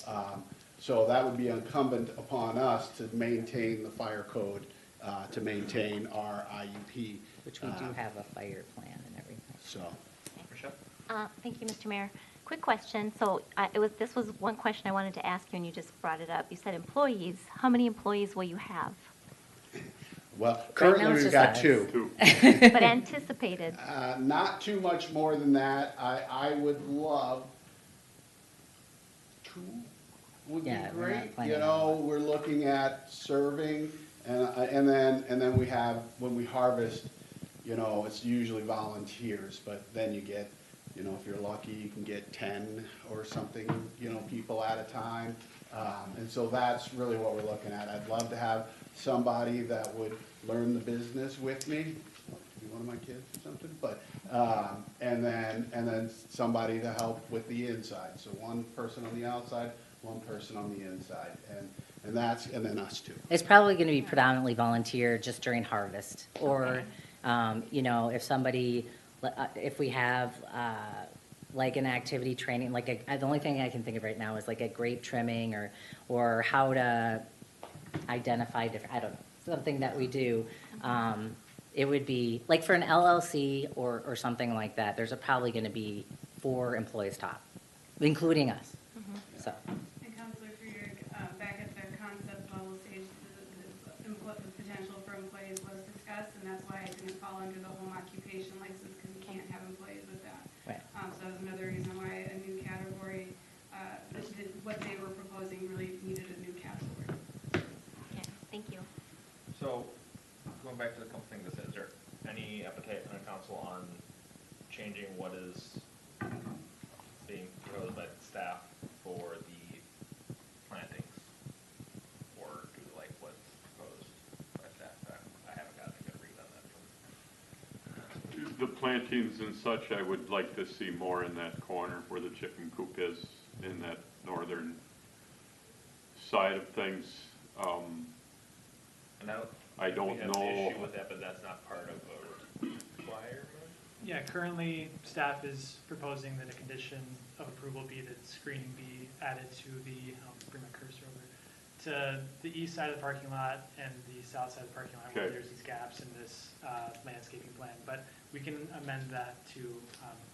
so that would be incumbent upon us to maintain the fire code, to maintain our IUP. Which we do have a fire plan and everything. So, Thank you, Mr. Mayor. Quick question. So this was one question I wanted to ask you, and you just brought it up. You said employees. How many employees will you have? well, currently it's we've just got us. two. But anticipated? Not too much more than that. I would love two would be Yeah, we're not great. planning You on know, we're looking at serving and then we have, when we harvest, you know, it's usually volunteers, but then you get, you know, if you're lucky, you can get 10 or something, you know, people at a time. And so that's really what we're looking at. I'd love to have somebody that would learn the business with me, be one of my kids or something, but, and then somebody to help with the inside. So one person on the outside, one person on the inside, and then us two. It's probably gonna be predominantly volunteer just during harvest, or, you know, if somebody, if we have, like an activity training, like the only thing I can think of right now is like a grape trimming, or how to identify different, I don't know, something that we do. It would be, like for an LLC or something like that, there's probably gonna be 4 employees top, including us, so. And Counselor Friedrich, back at the concept level stage, the potential for employees was discussed, and that's why it didn't fall under the home occupation license, because you can't have employees with that. Right. So that was another reason why a new category, what they were proposing really needed a new category. Yeah, thank you. So, going back to the couple things that said, is there any appetite on the council on changing what is being proposed by the staff for the plantings? Or do we like what's proposed by staff? I haven't gotten a good read on that from. The plantings and such, I would like to see more in that corner where the chicken coop is, in that northern side of things. And I don't we have know. an issue with that, but that's not part of a requirement? Yeah, currently, staff is proposing that a condition of approval be that screening be added to the, I'll bring my cursor over, to the east side of the parking lot and the south side of the parking lot, where Okay. there's these gaps in this landscaping plan. But we can amend that to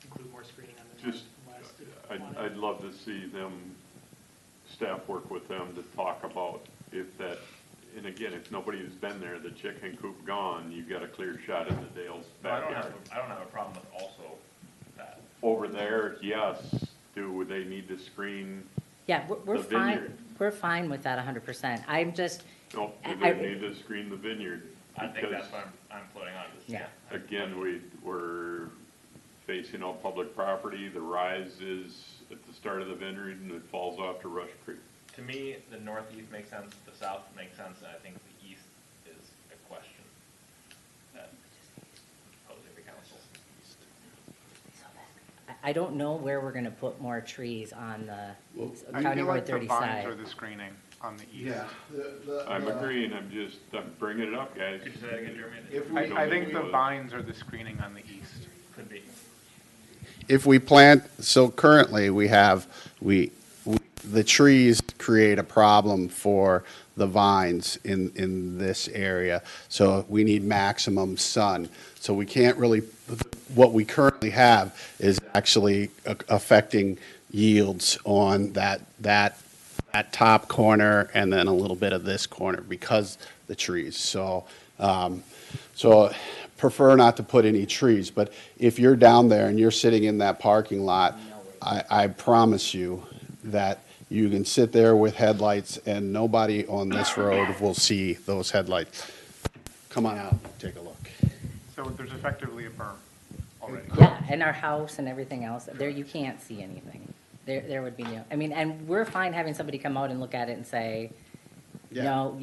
include more screening on the north Just, and west. if you want. I'd love to see them, staff work with them to talk about if that, and again, if nobody has been there, the chicken coop gone, you've got a clear shot of the Dale's I don't backyard. have a problem with also that. Over there, yes, do they need to screen? Yeah, we're The fine, vineyard. we're fine with that 100%. I'm just, No, do I- they need to screen the vineyard? I think that's Because, what I'm floating on. Is, Yeah. again, we're facing all public property, the rise is at the start of the vineyard and it falls off to Rush Creek. To me, the northeast makes sense, the south makes sense, and I think the east is a question that posing the council. I don't know where we're gonna put more trees on the I County feel Road like the 30 vines side. are the screening on the east. Yeah. I'm agreeing, I'm bringing it up, guys. Could you say that again, Jeremy? If I think the vines are the screening on the east. Could be. If we plant, so currently the trees create a problem for the vines in this area. So we need maximum sun. So we can't really, what we currently have is actually affecting yields on that top corner and then a little bit of this corner because the trees. So prefer not to put any trees, but if you're down there and you're sitting in that parking lot, I promise you that you can sit there with headlights and nobody on this road will see those headlights. Come on out, take a look. So there's effectively a berm already. Yeah, and our house and everything else, there you can't see anything. There would be no, I mean, and we're fine having somebody come out and look at it and say, no,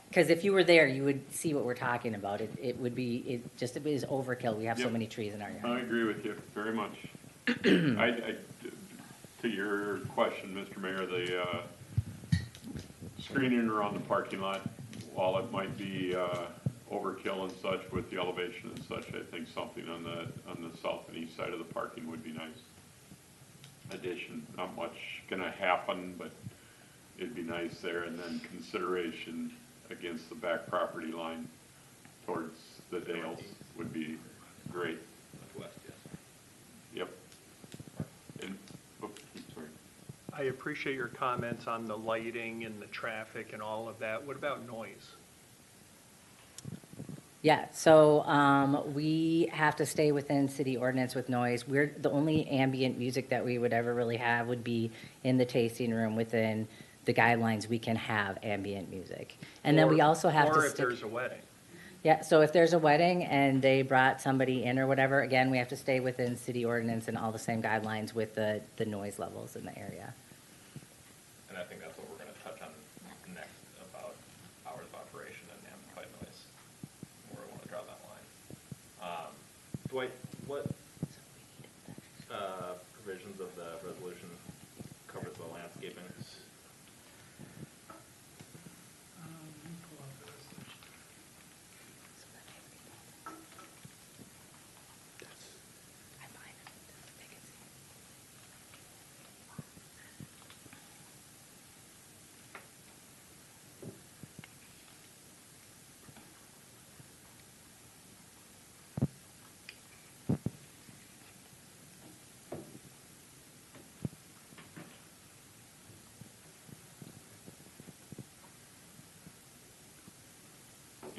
because if you were there, you would see what we're talking about. It would be, it is overkill. We have so Yep. many trees in our yard. I agree with you very much. To your question, Mr. Mayor, the screening around the parking lot, while it might be overkill and such with the elevation and such, I think something on the south and east side of the parking would be nice. Addition, not much gonna happen, but it'd be nice there, and then consideration against the back property line towards the Dales would be great. West, yes. Yep. And, oh, sorry. I appreciate your comments on the lighting and the traffic and all of that. What about noise? Yeah, so we have to stay within city ordinance with noise. We're, the only ambient music that we would ever really have would be in the tasting room within the guidelines we can have ambient music. And then we also have to Or if stick. there's a wedding. Yeah, so if there's a wedding and they brought somebody in or whatever, again, we have to stay within city ordinance and all the same guidelines with the noise levels in the area. And I think that's what we're gonna touch on next, about hours of operation and Dwight, what, provisions of the resolution covers the landscaping? Pull up the resolution.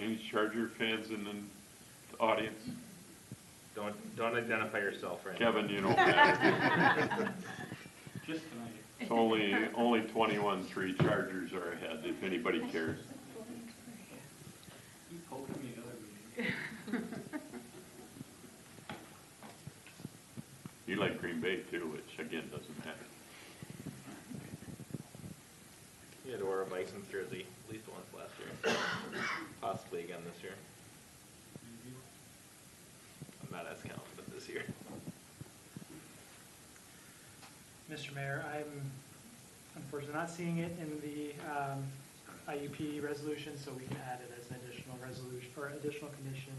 Any Charger fans in the audience? Don't identify yourself, Randy. Kevin, you don't matter. Just tonight. It's only 21-3 Chargers are ahead, if anybody cares. You poked me the other meeting. You like Green Bay too, which again doesn't matter. You had to wear a Vikings jersey at least once last year. Possibly again this year. I'm not as confident this year. Mr. Mayor, I'm unfortunately not seeing it in the IUP resolution, so we can add it as an additional resolution, or additional condition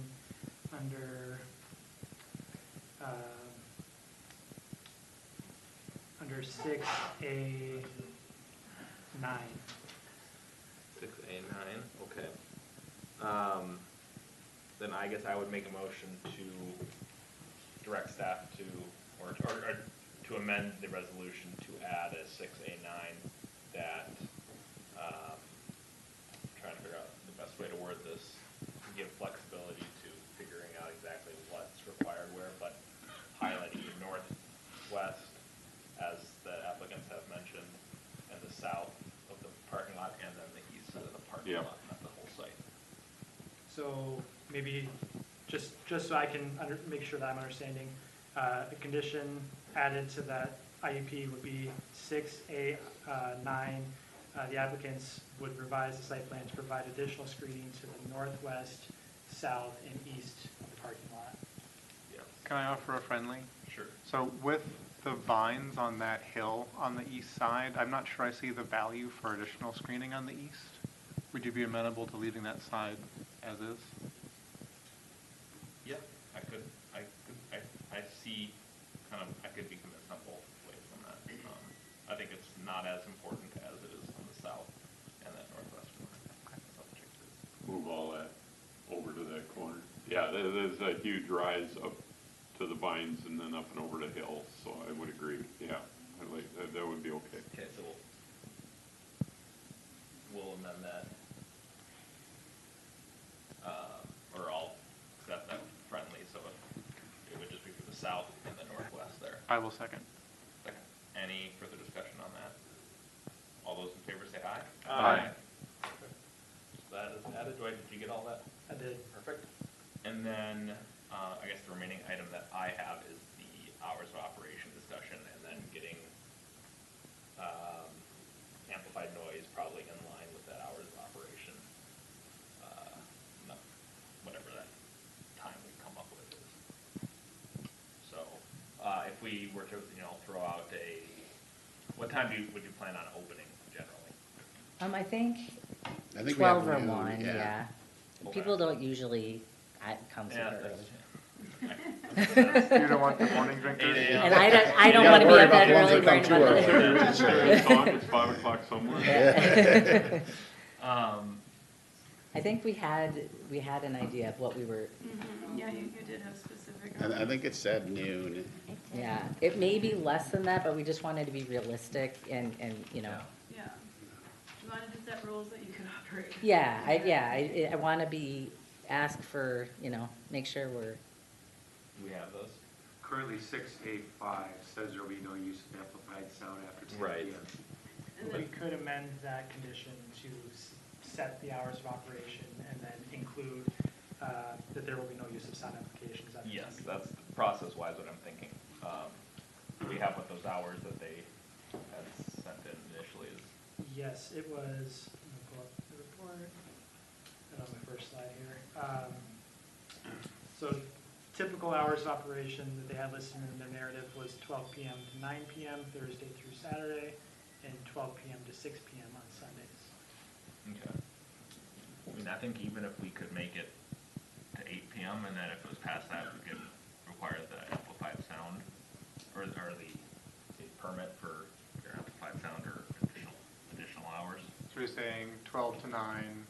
under 6A9. 6A9, okay. Then I guess I would make a motion to direct staff to, or to amend the resolution to add a 6A9 that, trying to figure out the best way to word this, give flexibility to figuring out exactly what's required where, but highlighting the northwest, as the applicants have mentioned, and the south of the parking lot, and then the east side of the parking lot, not the whole site. So maybe, just so I can make sure that I'm understanding, a condition added to that IUP would be 6A9. The applicants would revise the site plan to provide additional screening to the northwest, south, and east of the parking lot. Yeah. Can I offer a friendly? Sure. So with the vines on that hill on the east side, I'm not sure I see the value for additional screening on the east. Would you be amenable to leaving that side as is? Yeah, I see I could be convinced on both ways on that. I think it's not as important as it is on the south and that northwest corner. Move all that over to that corner. Yeah, there's a huge rise up to the vines and then up and over the hill, so I would agree. Yeah, I like that would be okay. Okay, so we'll amend that. Or I'll accept that friendly, so it would just be for the south and the northwest there. I will second. Second. Any further discussion on that? All those in favor say aye. Aye. So that is added. Dwight, did you get all that? I did. Perfect. And then, I guess the remaining item that I have is the hours of operation discussion, and then getting, amplified noise probably in line with that hours of operation. Whatever that time we come up with is. So, if we were to, throw out what time would you plan on opening generally? I think I think we have 12 or noon, 1, yeah. Okay. People don't usually come super early. You don't want the morning drinkers? 8 a.m. And I don't want to be up that early worrying about It's on, it's 5 o'clock somewhere. I think we had an idea of what we were, Yeah, you did have specific. And I think it said noon. yeah. It may be less than that, but we just wanted to be realistic and. Yeah. You wanted to set rules that you could operate. Yeah, I want to ask for, make sure we're. We have those? Currently, 6A5 says there will be no use of amplified sound after 10 Right. p.m. We could amend that condition to set the hours of operation and then include that there will be no use of sound amplifications. After Yes, 10 p.m. that's process-wise what I'm thinking. We have what those hours that they had sent in initially is. Yes, it was, let me pull up the report, and on my first slide here. So typical hours of operation that they had listed in their narrative was 12 PM to 9 PM Thursday through Saturday, and 12 PM to 6 PM on Sundays. Okay. I mean, I think even if we could make it to 8 PM, and then if it was past that, we could require the amplified sound, or the permit for your amplified sound or additional hours. So you're saying 12 to 9,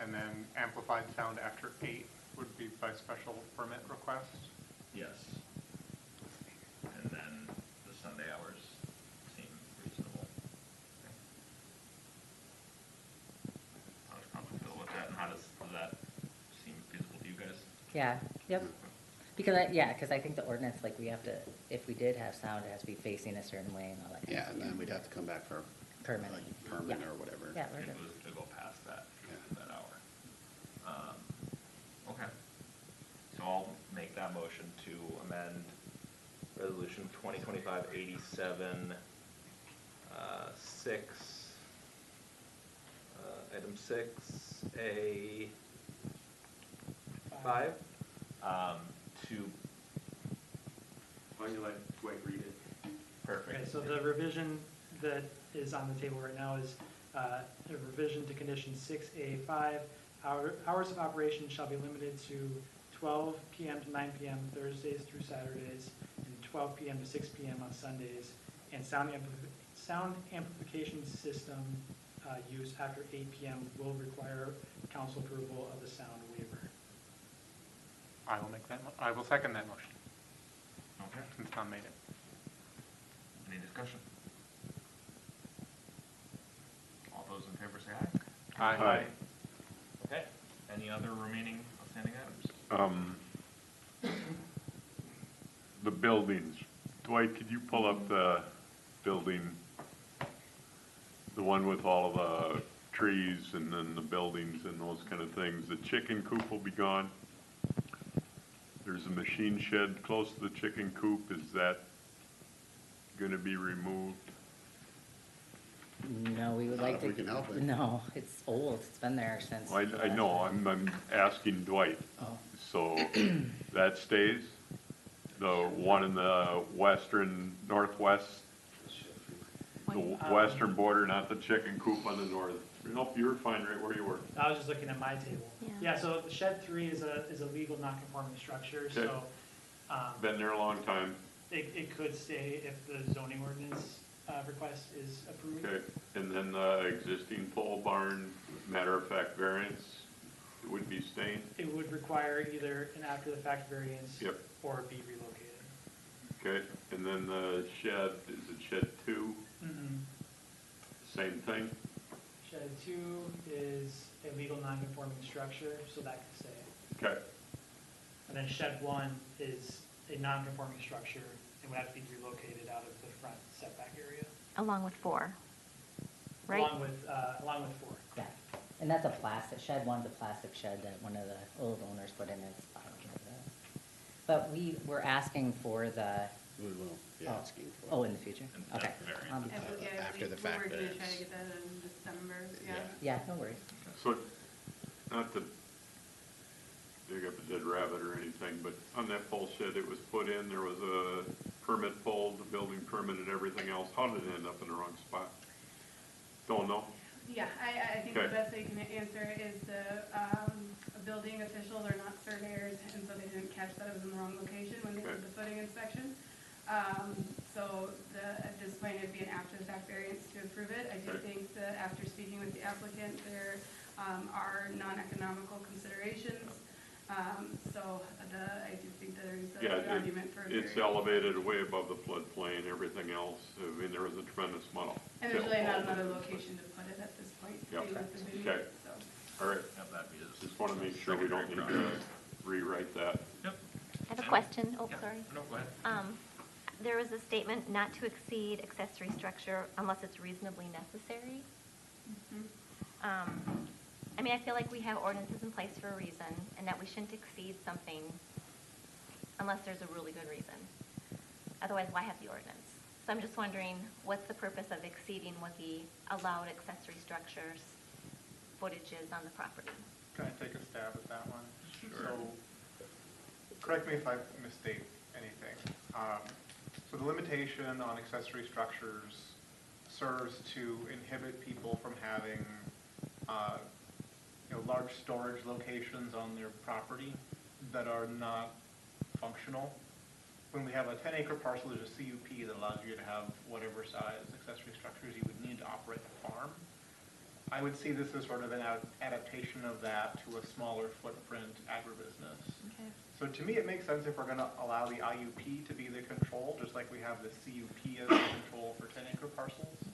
and then amplified sound after 8 would be by special permit request? Yes. And then the Sunday hours seem reasonable. How does council feel with that, and does that seem feasible to you guys? Yeah, yep. Because I think the ordinance, like, we have to, if we did have sound, it has to be facing a certain way and all that kind of Yeah, stuff. and then we'd have to come back for Permit. like permit Yeah. or whatever. Yeah, we're It good. was to go past that, Yeah. that hour. Okay. So I'll make that motion to amend resolution 2025-87, 6, item 6A 5, to, Why don't you let Dwight read it? perfect. Okay, so the revision that is on the table right now is a revision to condition 6A5. Hours of operation shall be limited to 12 PM to 9 PM Thursdays through Saturdays, and 12 PM to 6 PM on Sundays, and sound amplification system use after 8 PM will require council approval of the sound waiver. I will second that motion, Okay. since Tom made it. Any discussion? All those in favor say aye. Aye. Okay. Any other remaining outstanding items? The buildings. Dwight, could you pull up the building, the one with all the trees and then the buildings and those kind of things? The chicken coop will be gone. There's a machine shed close to the chicken coop. Is that gonna be removed? No, we would Not like if to. we can help it. No, it's old, it's been there since. Well, the I last know, one. I'm asking Dwight. Oh. So that stays? The one in the northwest, the western border, not the chicken coop on the north. Nope, you were fine right where you were. I was just looking at my table. Yeah. Yeah, so the shed 3 is a legal non-conforming structure, Okay. so Been there a long time. it could stay if the zoning ordinance request is approved. Okay, and then the existing pole barn, matter of fact variance would be staying? It would require either an after-the-fact variance Yep. or be relocated. Okay, and then the shed, is it shed 2? Same thing? Shed 2 is a legal non-conforming structure, so that could stay. Okay, And then shed 1 is a non-conforming structure and would have to be relocated out of the front setback area. Along with 4, right? Along with 4. Yeah, and that's a plastic, shed one's a plastic shed that one of the old owners put in his, I don't remember that. But we were asking for the, We will be Oh. asking for. oh, in the future, okay. After the fact We're gonna try variance. to get that in December, yeah. Yeah, no worries. so, not to dig up a dead rabbit or anything, but on that pole shed it was put in, there was a permit pulled, the building permit and everything else. How did it end up in the wrong spot? Don't know? Yeah, I think the Okay. best way you can answer it is the building officials are not surveyors, and so they didn't catch that it was in the wrong location when they Okay. did the footing inspection. So at this point, it'd be an after-the-fact variance to approve it. I do Okay. think that after speaking with the applicant, there are non-economical considerations. So I do think that there's Yeah, an argument for a it's variance. elevated way above the floodplain, everything else. I mean, there was a tremendous amount of. And there's really fill not all another over the place. location to put it at this point. Yep. due with the bidding, Okay. so. All right, Have that be his. just want to make sure we don't need to rewrite that. Yep. I have a question. Oh, Yeah. sorry. No, go ahead. There was a statement not to exceed accessory structure unless it's reasonably necessary. I mean, I feel like we have ordinances in place for a reason, and that we shouldn't exceed something unless there's a really good reason. Otherwise, why have the ordinance? So I'm just wondering, what's the purpose of exceeding what the allowed accessory structures footage is on the property? Can I take a stab at that one? Sure. So, correct me if I misstate anything. So the limitation on accessory structures serves to inhibit people from having, large storage locations on their property that are not functional. When we have a 10-acre parcel, there's a CUP that allows you to have whatever size accessory structures you would need to operate the farm. I would see this as sort of an adaptation of that to a smaller footprint agribusiness. Okay. So to me, it makes sense if we're going to allow the IUP to be the control, just like we have the CUP as the control for 10-acre parcels.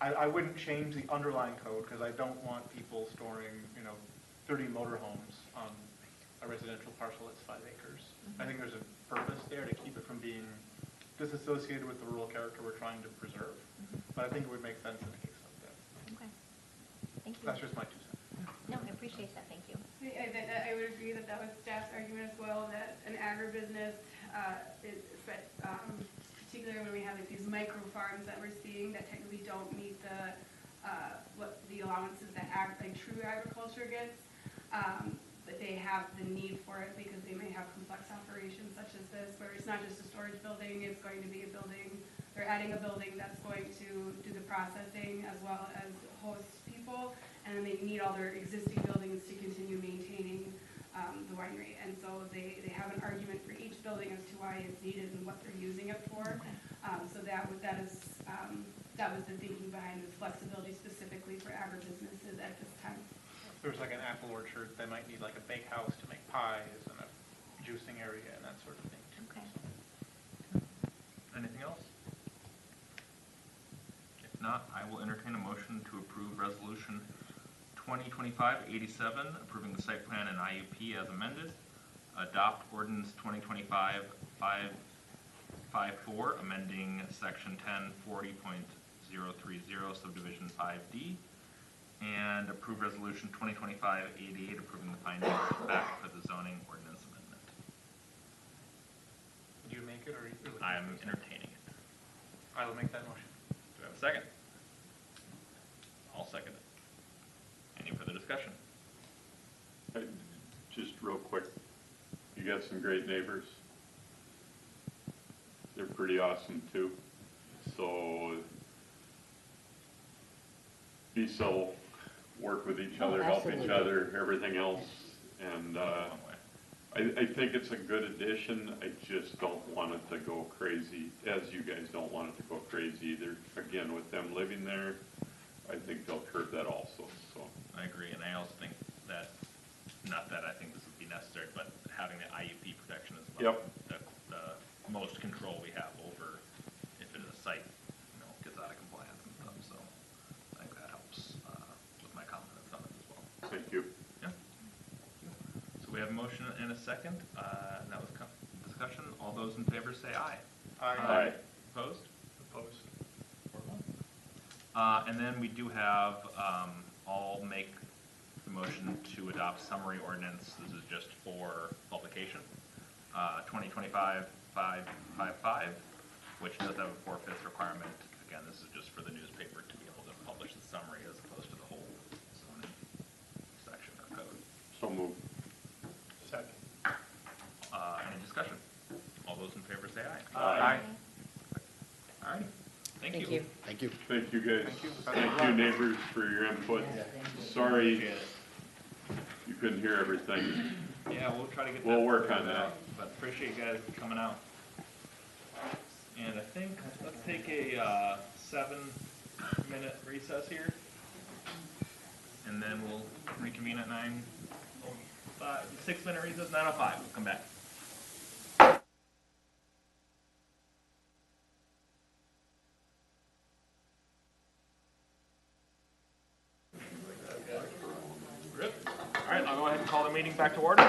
I wouldn't change the underlying code because I don't want people storing, 30 motorhomes on a residential parcel that's 5 acres. I think there's a purpose there to keep it from being disassociated with the rural character we're trying to preserve. But I think it would make sense in a case like that. Okay. Thank you. That's just my 2 cents. No, I appreciate that. Thank you. I would agree that that was staff's argument as well, that an agribusiness is, particularly when we have like these micro farms that we're seeing that technically don't meet the what the allowances that true agriculture gets, but they have the need for it because they may have complex operations such as this, where it's not just a storage building, it's going to be a building, they're adding a building that's going to do the processing as well as host people, and then they need all their existing buildings to continue maintaining the winery. And so they have an argument for each building as to why it's needed and what they're using it for. So that was the thinking behind this flexibility specifically for agribusinesses at this time. If there's like an apple orchard, they might need like a bakehouse to make pies and a juicing area and that sort of thing. Okay. Anything else? If not, I will entertain a motion to approve resolution 2025-87, approving the site plan and IUP as amended. Adopt ordinance 2025-554, amending section 1040.030 subdivision 5D. And approve resolution 2025-88, approving the findings of fact for the zoning ordinance amendment. Did you make it or? I am entertaining it. I will make that motion. Do I have a second? I'll second it. Any further discussion? Just real quick, you got some great neighbors. They're pretty awesome too. So be civil, work with each other, help each absolutely. other, everything else. And I think it's a good addition. I just don't want it to go crazy, as you guys don't want it to go crazy either. Again, with them living there, I think they'll curb that also, so. I agree, and I also think that, not that I think this would be necessary, but having the IUP protection as well. Yep. The most control we have over if a site, gets out of compliance and stuff, so I think that helps with my confidence on it as well. Thank you. Yeah. So we have a motion and a second, and that was discussion. All those in favor say aye. Aye. Opposed? Opposed. And then we do have, I'll make the motion to adopt summary ordinance. This is just for publication. 2025-555, which does have a 4/5 requirement. Again, this is just for the newspaper to be able to publish the summary as opposed to the whole zoning section or code. So moved. Second. Any discussion? All those in favor say aye. Aye. All right. Thank Thank you. you. Thank you. Thank you guys. Thank you. Thank you neighbors for your input. Sorry you couldn't hear everything. Yeah, we'll try to get that. We'll work figured on that. out, but appreciate you guys coming out. And I think, let's take a 7-minute recess here. And then we'll reconvene at 9:05, 6-minute recess, 9:05, we'll come back. Good. All right, I'll go ahead and call the meeting back to order.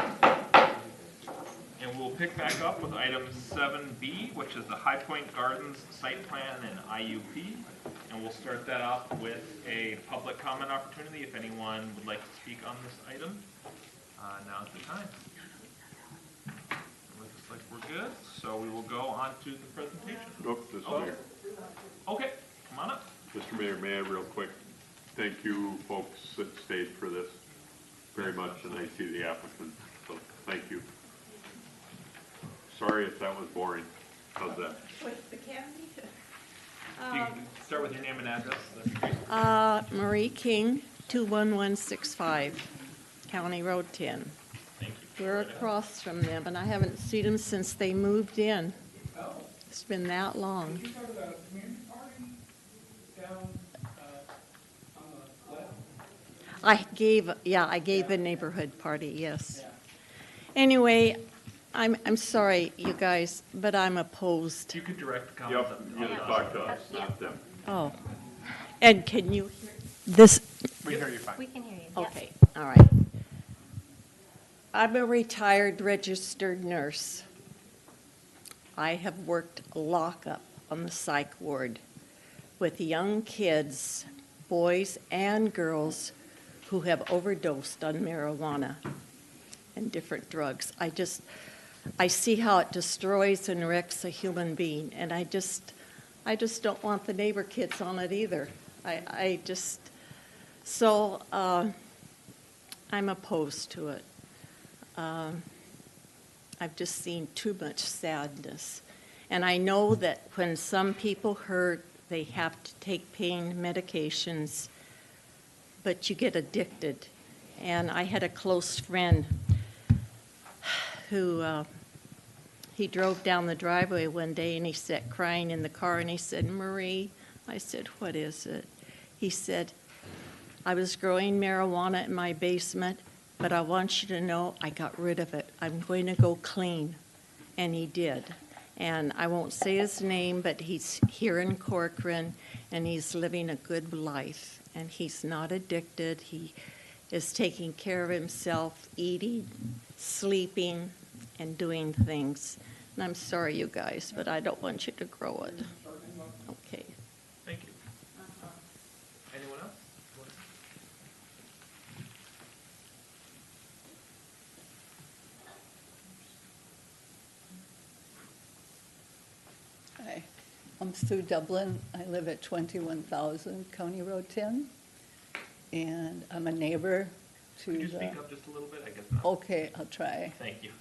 And we'll pick back up with item 7B, which is the High Point Gardens site plan and IUP. And we'll start that off with a public comment opportunity if anyone would like to speak on this item. Now's the time. Looks like we're good, so we will go on to the presentation. Oops, this way. Okay, come on up. Mr. Mayor, may I real quick, thank you folks that stayed for this very much, and I see the applicant, so Thank you. Sorry if that was boring. How's that? With the candy? You can start with your name and address. Marie King, 21165, County Road 10. Thank you. We're across from them, and I haven't seen them since they moved in. It's been that long. Did you go to the community party down on the left? I gave a neighborhood party, yes. Anyway, I'm sorry, you guys, but I'm opposed. You could direct the comments. Yep, you just talk to us, not them. Oh, and can you hear this? We hear you fine. We can hear you. Yep. Okay, all right. I'm a retired registered nurse. I have worked lockup on the psych ward with young kids, boys and girls, who have overdosed on marijuana and different drugs. I see how it destroys and wrecks a human being, and I just don't want the neighbor kids on it either. So I'm opposed to it. I've just seen too much sadness. And I know that when some people hurt, they have to take pain medications, but you get addicted. And I had a close friend who, he drove down the driveway one day and he sat crying in the car and he said, Marie, I said, what is it? He said, I was growing marijuana in my basement, but I want you to know I got rid of it. I'm going to go clean. And he did. And I won't say his name, but he's here in Corcoran, and he's living a good life. And he's not addicted. He is taking care of himself, eating, sleeping, and doing things. And I'm sorry, you guys, but I don't want you to grow it. Okay. Thank you. Anyone else? Hi, I'm Sue Dublin. I live at 21,000 County Road 10, and I'm a neighbor to Could you the... speak up just a little bit? I guess not. Okay, I'll try. Thank you.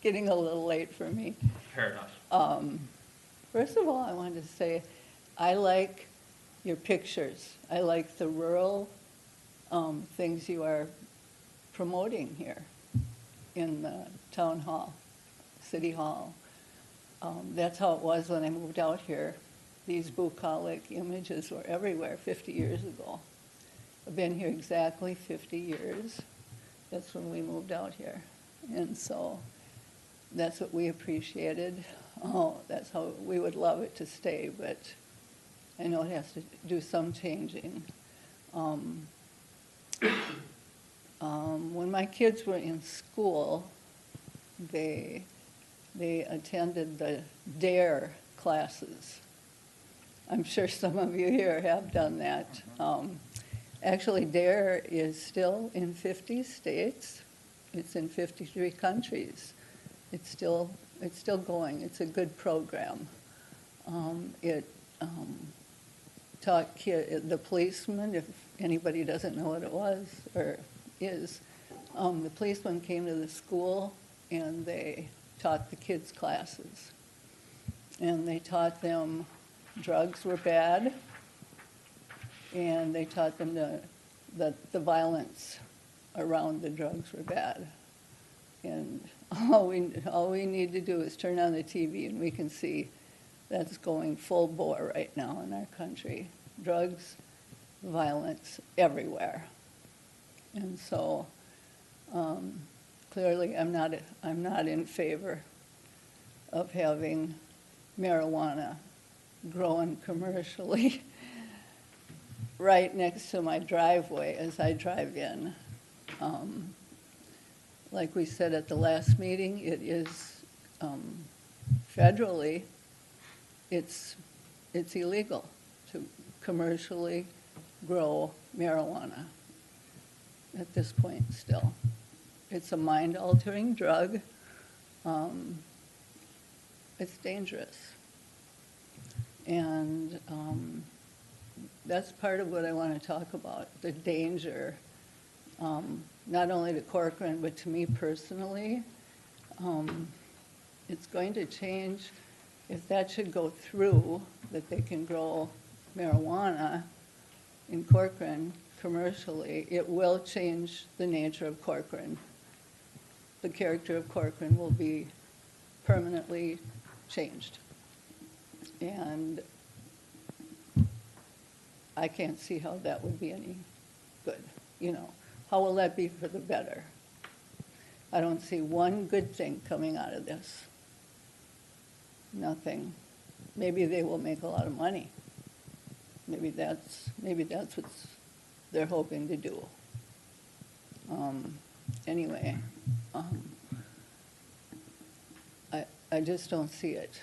Getting a little late for me. Fair enough. First of all, I wanted to say, I like your pictures. I like the rural things you are promoting here in the town hall, city hall. That's how it was when I moved out here. These bucolic images were everywhere 50 years ago. I've been here exactly 50 years. That's when we moved out here. And so that's what we appreciated. Oh, that's how we would love it to stay, but I know it has to do some changing. When my kids were in school, they attended the DARE classes. I'm sure some of you here have done that. Actually, DARE is still in 50 states. It's in 53 countries. It's still going. It's a good program. It taught the policemen, if anybody doesn't know what it was or is, the policemen came to the school and they taught the kids classes. And they taught them drugs were bad, and they taught them that the violence around the drugs were bad. And all we need to do is turn on the TV and we can see that's going full bore right now in our country. Drugs, violence everywhere. And so clearly I'm not in favor of having marijuana grown commercially right next to my driveway as I drive in. Like we said at the last meeting, it is federally, it's illegal to commercially grow marijuana at this point still. It's a mind-altering drug. It's dangerous. And that's part of what I want to talk about, the danger not only to Corcoran, but to me personally. It's going to change, if that should go through, that they can grow marijuana in Corcoran commercially, it will change the nature of Corcoran. The character of Corcoran will be permanently changed. And I can't see how that would be any good, you know. How will that be for the better? I don't see one good thing coming out of this. Nothing. Maybe they will make a lot of money. Maybe that's what they're hoping to do. Anyway, I just don't see it.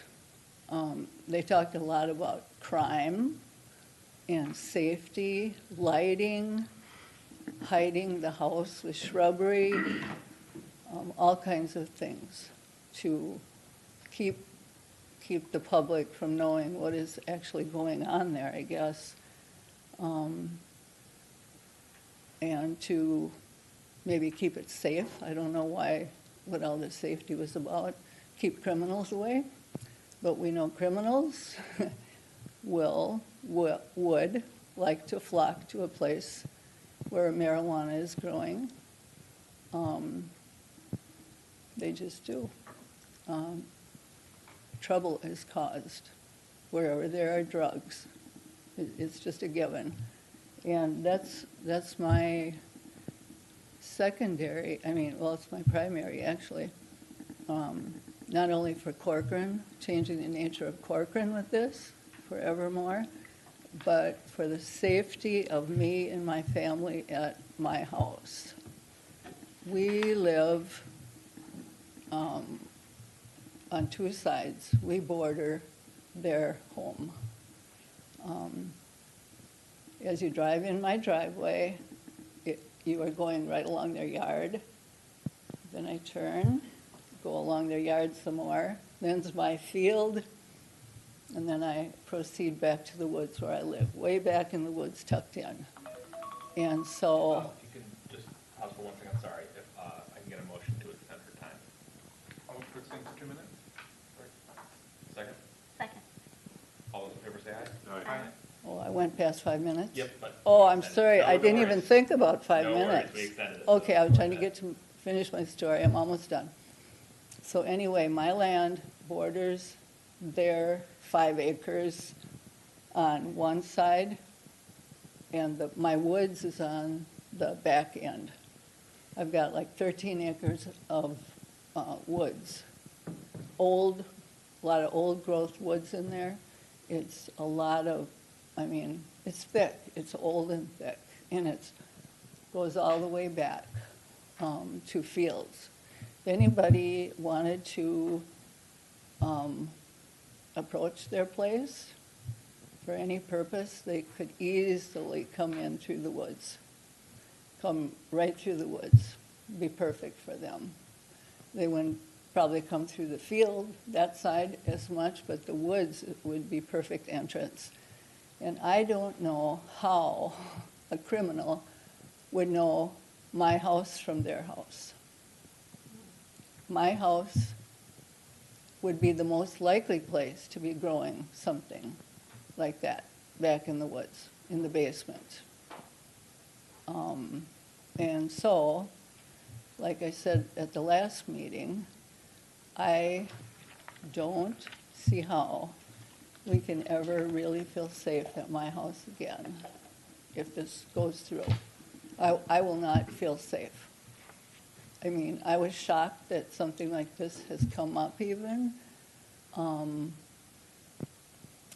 They talked a lot about crime and safety, lighting, hiding the house with shrubbery, all kinds of things to keep the public from knowing what is actually going on there, I guess. And to maybe keep it safe. I don't know what all the safety was about. Keep criminals away. But we know criminals would like to flock to a place where marijuana is growing. They just do. Trouble is caused wherever there are drugs. It's just a given. And that's my secondary, it's my primary, actually. Not only for Corcoran, changing the nature of Corcoran with this forevermore, but for the safety of me and my family at my house. We live on two sides. We border their home. As you drive in my driveway, you are going right along their yard. Then I turn, go along their yard some more. Then it's my field, and then I proceed back to the woods where I live, way back in the woods, tucked in. And so, If you can just pause for 1 second, sorry, if I can get a motion to extend her time. I'll extend for 2 minutes. Second? Second. All those in favor say aye. Aye. oh, I went past 5 minutes? Yep, but. Oh, I'm sorry, I No didn't worries. even think about 5 No worries, minutes. we extended it, Okay, so I was trying to okay. get to finish my story, I'm almost done. So anyway, my land borders their 5 acres on one side, and my woods is on the back end. I've got like 13 acres of woods. A lot of old growth woods in there. It's a lot of, it's thick, it's old and thick, and it goes all the way back to fields. If anybody wanted to approach their place for any purpose, they could easily come in through the woods. Come right through the woods. Be perfect for them. They wouldn't probably come through the field, that side, as much, but the woods would be perfect entrance. And I don't know how a criminal would know my house from their house. My house would be the most likely place to be growing something like that back in the woods, in the basement. And so, like I said at the last meeting, I don't see how we can ever really feel safe at my house again if this goes through. I will not feel safe. I was shocked that something like this has come up even. And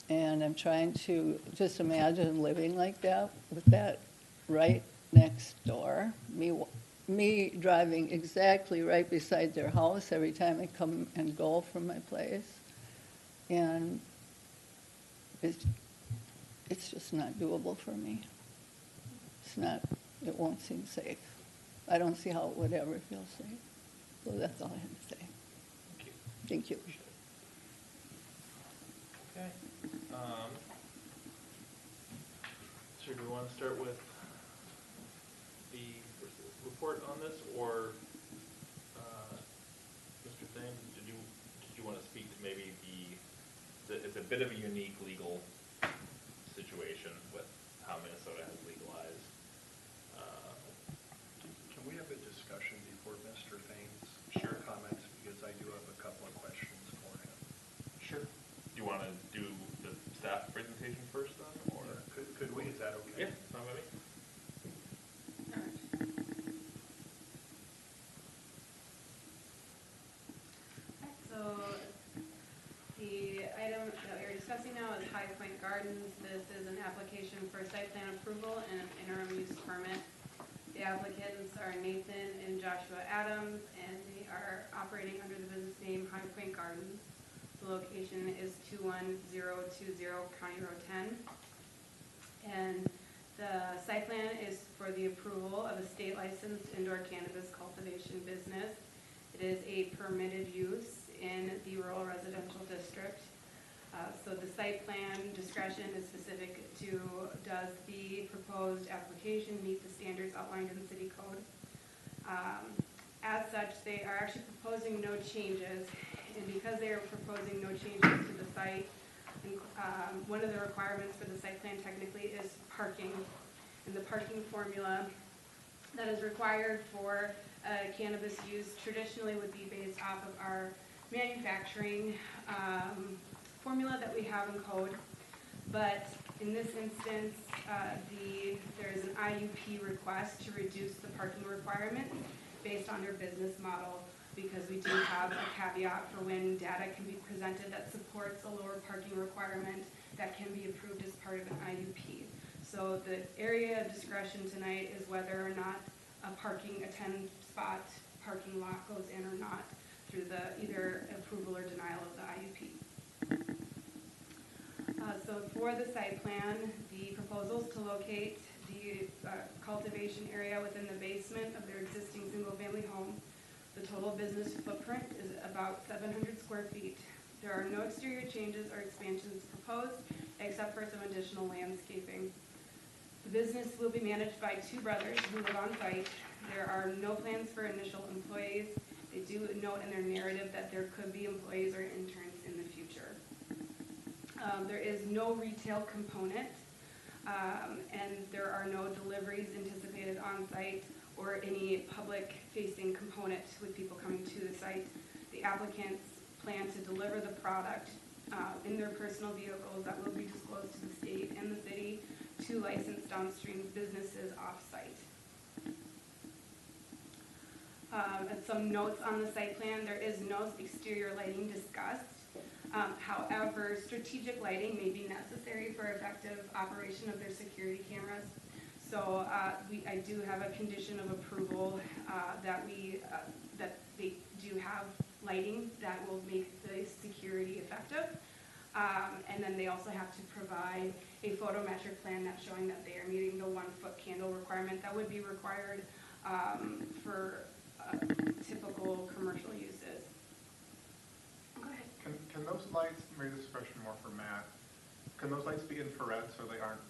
I'm trying to just imagine living like that with that right next door. Me driving exactly right beside their house every time I come and go from my place. And it's just not doable for me. It won't seem safe. I don't see how it would ever feel safe. So that's all I have to say. Thank you. Okay. So do we want to start with the report on this, or, Mr. Thames, did you want to speak to maybe it's a bit of a unique legal situation with how Minnesota has legalized. Can we have a discussion before Mr. Thames comments, because I do have a couple of questions for him. Sure. Do you want to do the staff presentation first then, or? Could we, is that okay? Yeah, it's not by me. So the item that we are discussing now is High Point Gardens. This is an application for site plan approval and an interim use permit. The applicants are Nathan and Joshua Adams, and they are operating under the business name High Point Gardens. The location is 21020 County Road 10. And the site plan is for the approval of a state licensed indoor cannabis cultivation business. It is a permitted use in the rural residential district. So the site plan discretion is specific to, does the proposed application meet the standards outlined in the city code? As such, they are actually proposing no changes, and because they are proposing no changes to the site, one of the requirements for the site plan technically is parking. And the parking formula that is required for cannabis use traditionally would be based off of our manufacturing formula that we have in code. But in this instance, there is an IUP request to reduce the parking requirements based on their business model, because we do have a caveat for when data can be presented that supports a lower parking requirement that can be approved as part of an IUP. So the area of discretion tonight is whether or not a 10-spot parking lot goes in or not through the either approval or denial of the IUP. So for the site plan, the proposal is to locate the cultivation area within the basement of their existing single-family home. The total business footprint is about 700 square feet. There are no exterior changes or expansions proposed, except for some additional landscaping. The business will be managed by two brothers who live on site. There are no plans for initial employees. They do note in their narrative that there could be employees or interns in the future. There is no retail component, and there are no deliveries anticipated on site or any public-facing component with people coming to the site. The applicants plan to deliver the product in their personal vehicles that will be disclosed to the state and the city to licensed downstream businesses off-site. And some notes on the site plan: there is no exterior lighting discussed. However, strategic lighting may be necessary for effective operation of their security cameras. So I do have a condition of approval that they do have lighting that will make the security effective. And then they also have to provide a photometric plan that's showing that they are meeting the 1-foot candle requirement that would be required for typical commercial uses. Go ahead. Can those lights, maybe this is a question more for Matt, can those lights be infrared so they aren't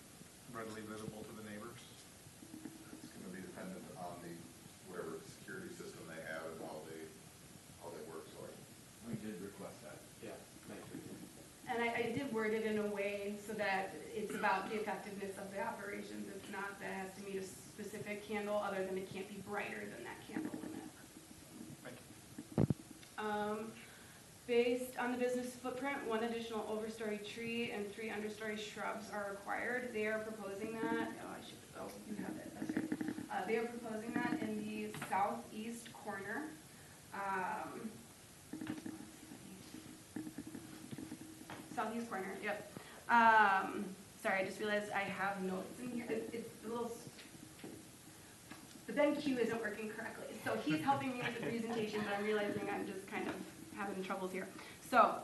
readily visible to the neighbors? It's going to be dependent on whatever security system they have and how they work, so we did request that. Yeah, thank you. And I did word it in a way so that it's about the effectiveness of the operations. It's not that it has to meet a specific candle, other than it can't be brighter than that candle limit. Thank you. Based on the business footprint, 1 additional overstory tree and 3 understory shrubs are required. They are proposing that, you have it, that's right. They are proposing that in the southeast corner. Southeast corner, yep. Sorry, I just realized I have notes in here. It's a little, the BenQ isn't working correctly. So he's helping me with the presentation, but I'm realizing I'm just kind of having troubles here. So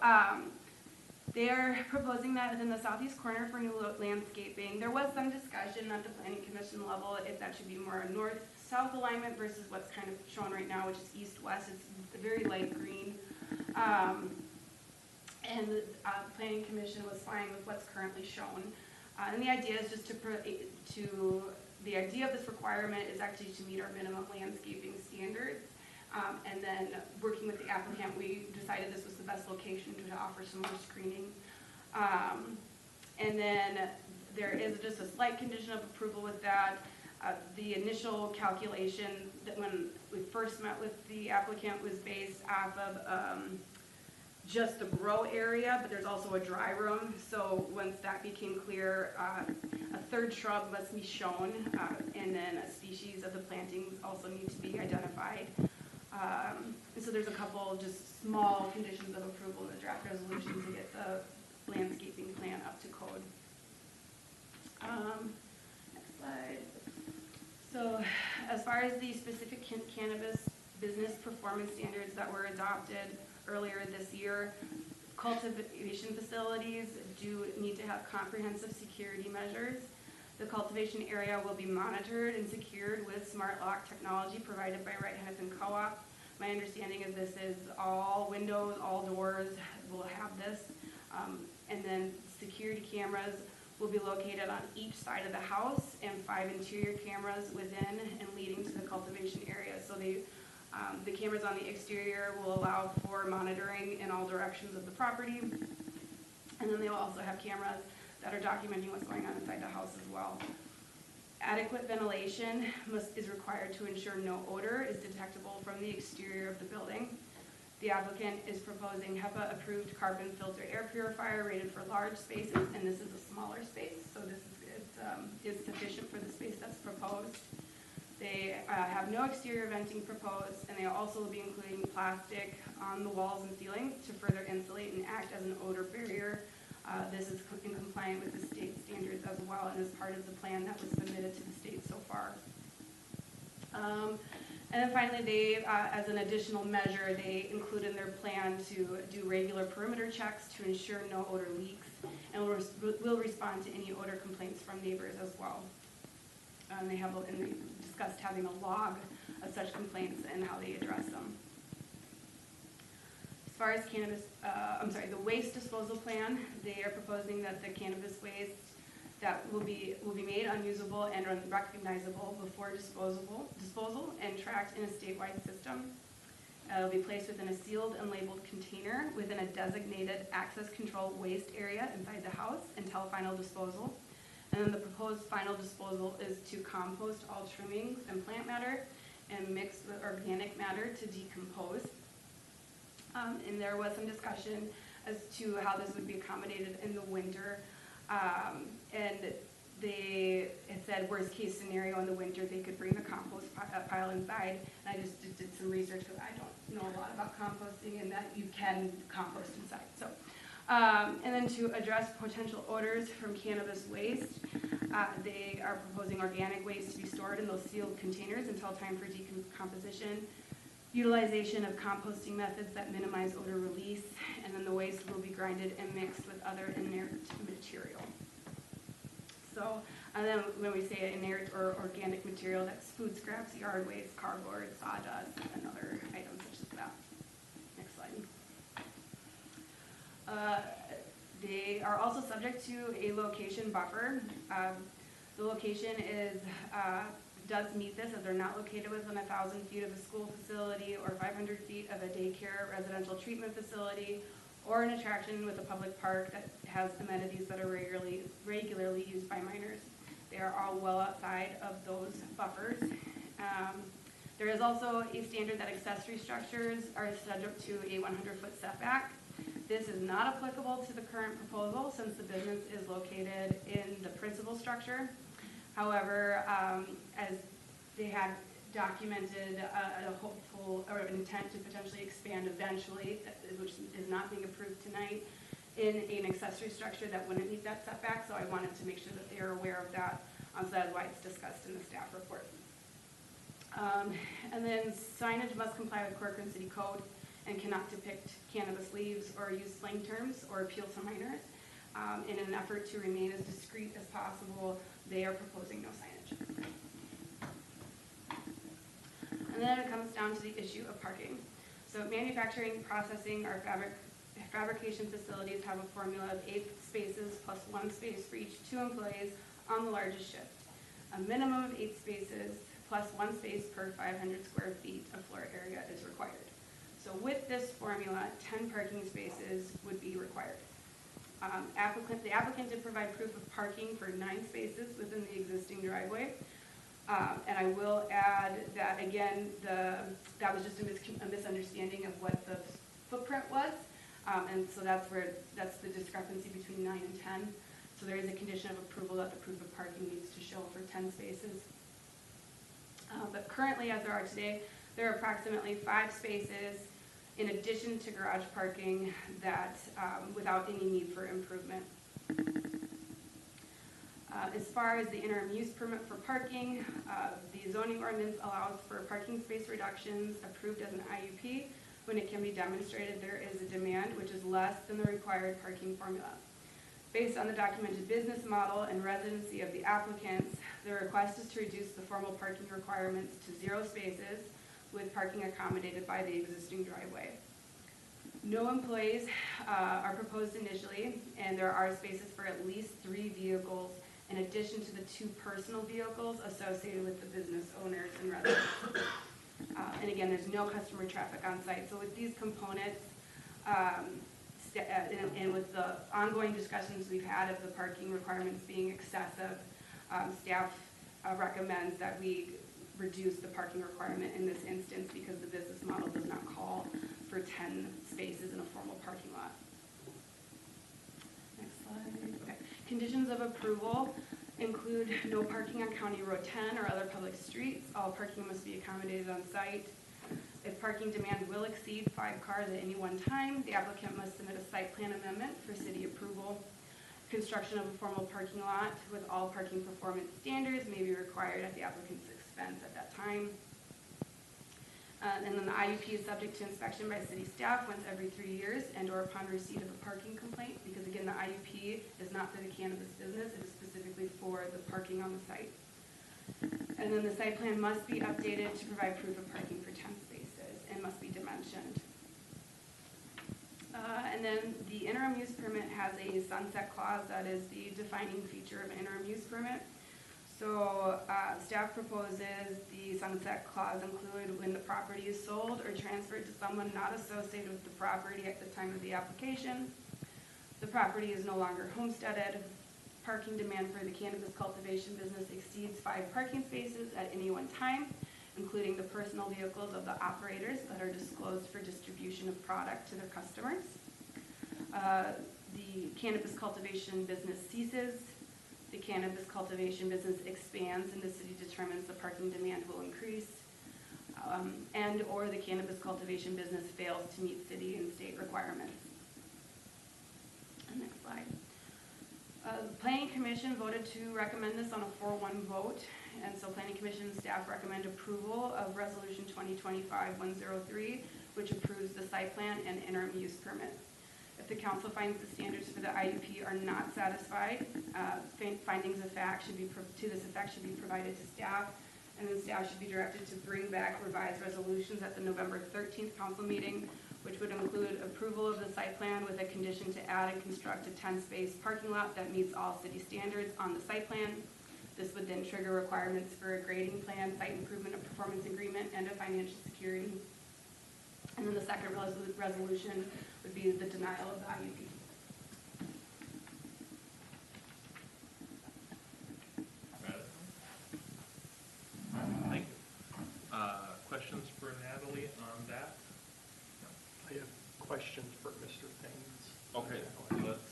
they are proposing that within the southeast corner for new landscaping. There was some discussion at the planning commission level if that should be more a north-south alignment versus what's kind of shown right now, which is east-west. It's a very light green. And the planning commission was fine with what's currently shown. And the idea is just to the idea of this requirement is actually to meet our minimum landscaping standards. And then working with the applicant, we decided this was the best location to offer some more screening. And then there is just a slight condition of approval with that. The initial calculation that when we first met with the applicant was based off of just the grow area, but there's also a dry room. So once that became clear, a third shrub must be shown, and then a species of the plantings also need to be identified. And so there's a couple just small conditions of approval in the draft resolution to get the landscaping plan up to code. Next slide. So as far as the specific cannabis business performance standards that were adopted earlier this year, cultivation facilities do need to have comprehensive security measures. The cultivation area will be monitored and secured with smart lock technology provided by Wright-Hennepin Co-op. My understanding is this is all windows, all doors will have this. And then security cameras will be located on each side of the house, and 5 interior cameras within and leading to the cultivation area. So the cameras on the exterior will allow for monitoring in all directions of the property. And then they will also have cameras that are documenting what's going on inside the house as well. Adequate ventilation is required to ensure no odor is detectable from the exterior of the building. The applicant is proposing HEPA-approved carbon filter air purifier rated for large spaces, and this is a smaller space, so this is sufficient for the space that's proposed. They have no exterior venting proposed, and they also will be including plastic on the walls and ceilings to further insulate and act as an odor barrier. This is in compliance with the state standards as well, and is part of the plan that was submitted to the state so far. And then finally, they, as an additional measure, they include in their plan to do regular perimeter checks to ensure no odor leaks, and will respond to any odor complaints from neighbors as well. They discussed having a log of such complaints and how they address them. As far as cannabis, the waste disposal plan, they are proposing that the cannabis waste that will be made unusable and unrecognizable before disposal and tracked in a statewide system. It will be placed within a sealed and labeled container within a designated access control waste area inside the house until final disposal. And then the proposed final disposal is to compost all trimmings and plant matter and mix with organic matter to decompose. And there was some discussion as to how this would be accommodated in the winter. And they had said worst case scenario in the winter, they could bring the compost pile inside. And I just did some research because I don't know a lot about composting and that you can compost inside. So, and then to address potential odors from cannabis waste, they are proposing organic waste to be stored in those sealed containers until time for decomposition. Utilization of composting methods that minimize odor release, and then the waste will be grinded and mixed with other inert material. So, and then when we say inert or organic material, that's food scraps, yard waste, cardboard, sawdust, and other items such as that. Next slide. They are also subject to a location buffer. The location does meet this, as they're not located within 1,000 feet of a school facility or 500 feet of a daycare residential treatment facility or an attraction with a public park that has amenities that are regularly used by minors. They are all well outside of those buffers. There is also a standard that accessory structures are subject to a 100-foot setback. This is not applicable to the current proposal since the business is located in the principal structure. However, as they had documented a hopeful or an intent to potentially expand eventually, which is not being approved tonight, in an accessory structure that wouldn't meet that setback, so I wanted to make sure that they are aware of that, so that's why it's discussed in the staff report. And then signage must comply with Corcoran City Code and cannot depict cannabis leaves or use slang terms or appeal to minors. In an effort to remain as discreet as possible, they are proposing no signage. And then it comes down to the issue of parking. So manufacturing, processing, or fabrication facilities have a formula of 8 spaces plus 1 space for each 2 employees on the largest shift. A minimum of 8 spaces plus 1 space per 500 square feet of floor area is required. So with this formula, 10 parking spaces would be required. The applicant did provide proof of parking for 9 spaces within the existing driveway. And I will add that, again, that was just a misunderstanding of what the footprint was. And so that's the discrepancy between 9 and 10. So there is a condition of approval that the proof of parking needs to show for 10 spaces. But currently, as there are today, there are approximately 5 spaces in addition to garage parking that, without any need for improvement. As far as the interim use permit for parking, the zoning ordinance allows for parking space reductions approved as an IUP when it can be demonstrated there is a demand which is less than the required parking formula. Based on the documented business model and residency of the applicants, the request is to reduce the formal parking requirements to 0 spaces with parking accommodated by the existing driveway. No employees are proposed initially, and there are spaces for at least 3 vehicles in addition to the 2 personal vehicles associated with the business owners and residents. And again, there's no customer traffic on site. So with these components, and with the ongoing discussions we've had of the parking requirements being excessive, staff recommends that we reduce the parking requirement in this instance because the business model does not call for 10 spaces in a formal parking lot. Next slide. Okay. Conditions of approval include no parking on County Road 10 or other public streets. All parking must be accommodated on site. If parking demand will exceed 5 cars at any one time, the applicant must submit a site plan amendment for city approval. Construction of a formal parking lot with all parking performance standards may be required at the applicant's expense at that time. And then the IUP is subject to inspection by city staff once every 3 years and or upon receipt of a parking complaint, because again, the IUP is not for the cannabis business, it is specifically for the parking on the site. And then the site plan must be updated to provide proof of parking for 10 spaces and must be dimensioned. And then the interim use permit has a sunset clause that is the defining feature of an interim use permit. So staff proposes the sunset clause include when the property is sold or transferred to someone not associated with the property at the time of the application. The property is no longer homesteaded. Parking demand for the cannabis cultivation business exceeds 5 parking spaces at any one time, including the personal vehicles of the operators that are disclosed for distribution of product to their customers. The cannabis cultivation business ceases. The cannabis cultivation business expands and the city determines the parking demand will increase. And or the cannabis cultivation business fails to meet city and state requirements. Next slide. The Planning Commission voted to recommend this on a 4-1 vote, and so Planning Commission staff recommend approval of Resolution 2025-103, which approves the site plan and interim use permit. If the council finds the standards for the IUP are not satisfied, findings of fact should be to this effect should be provided to staff, and then staff should be directed to bring back revised resolutions at the November 13th council meeting, which would include approval of the site plan with a condition to add and construct a 10-space parking lot that meets all city standards on the site plan. This would then trigger requirements for a grading plan, site improvement, a performance agreement, and a financial security. And then the second resolution would be the denial of the IUP. Thank you. Questions for Natalie on that? I have questions for Mr. Thames. Okay, let's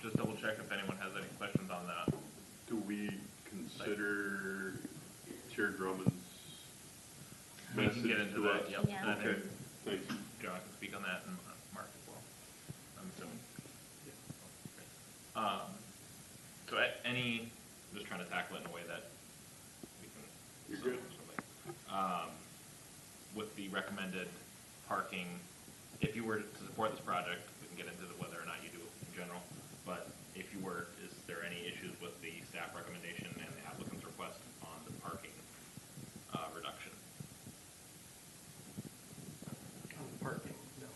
just double check if anyone has any questions on that. Do we consider Chair Drummond's We message can get into to that, us? yep. Yeah. And I think Okay, thanks. John can speak on that and Mark as well, I'm assuming. So just trying to tackle it in a way that we can. You're good. With the recommended parking, if you were to support this project, we can get into whether or not you do in general, but if you were, is there any issues with the staff recommendation and the applicant's request on the parking reduction? Parking, no.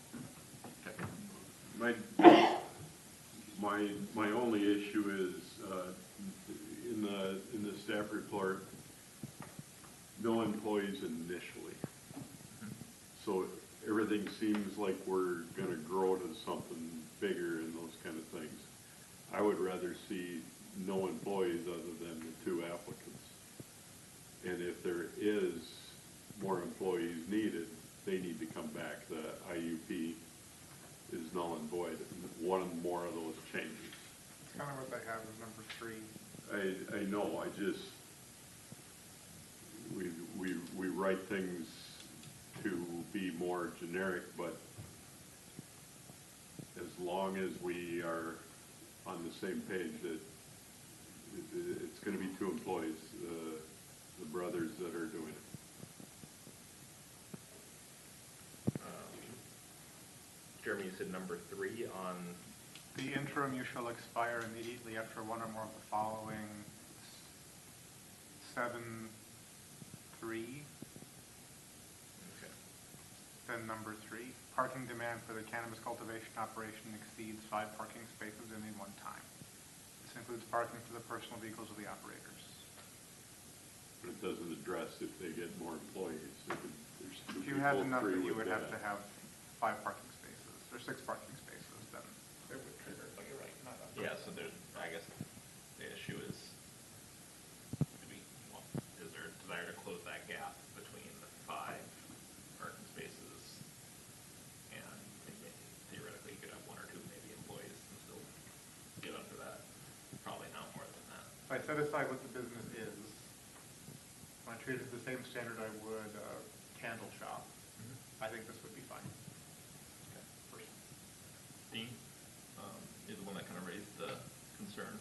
Okay. My My only issue is, in the staff report, no employees initially. So everything seems like we're gonna grow to something bigger and those kind of things. I would rather see no employees other than the 2 applicants. And if there is more employees needed, they need to come back. The IUP is null and void, one more of those changes. It's kind of what they have as number 3. I know, I just, we write things to be more generic, but as long as we are on the same page that it's gonna be 2 employees, the brothers that are doing it. Jeremy, you said number 3 on, The interim use shall expire immediately after one or more of the following 7(3). okay. Then number 3, parking demand for the cannabis cultivation operation exceeds 5 parking spaces in one time. This includes parking for the personal vehicles of the operators. But it doesn't address if they get more employees. If you had enough, that you would have to have 5 parking spaces, or 6 parking spaces, then it would trigger, but you're right, not up. Yeah, so there's, I guess, the issue is, is there a desire to close that gap between the 5 parking spaces and theoretically you could have 1 or 2 maybe employees and still get under that? Probably not more than that. If I set aside what the business is, when I treat it the same standard I would a candle shop, I think this would be fine. Dean, is the one that kind of raised the concern.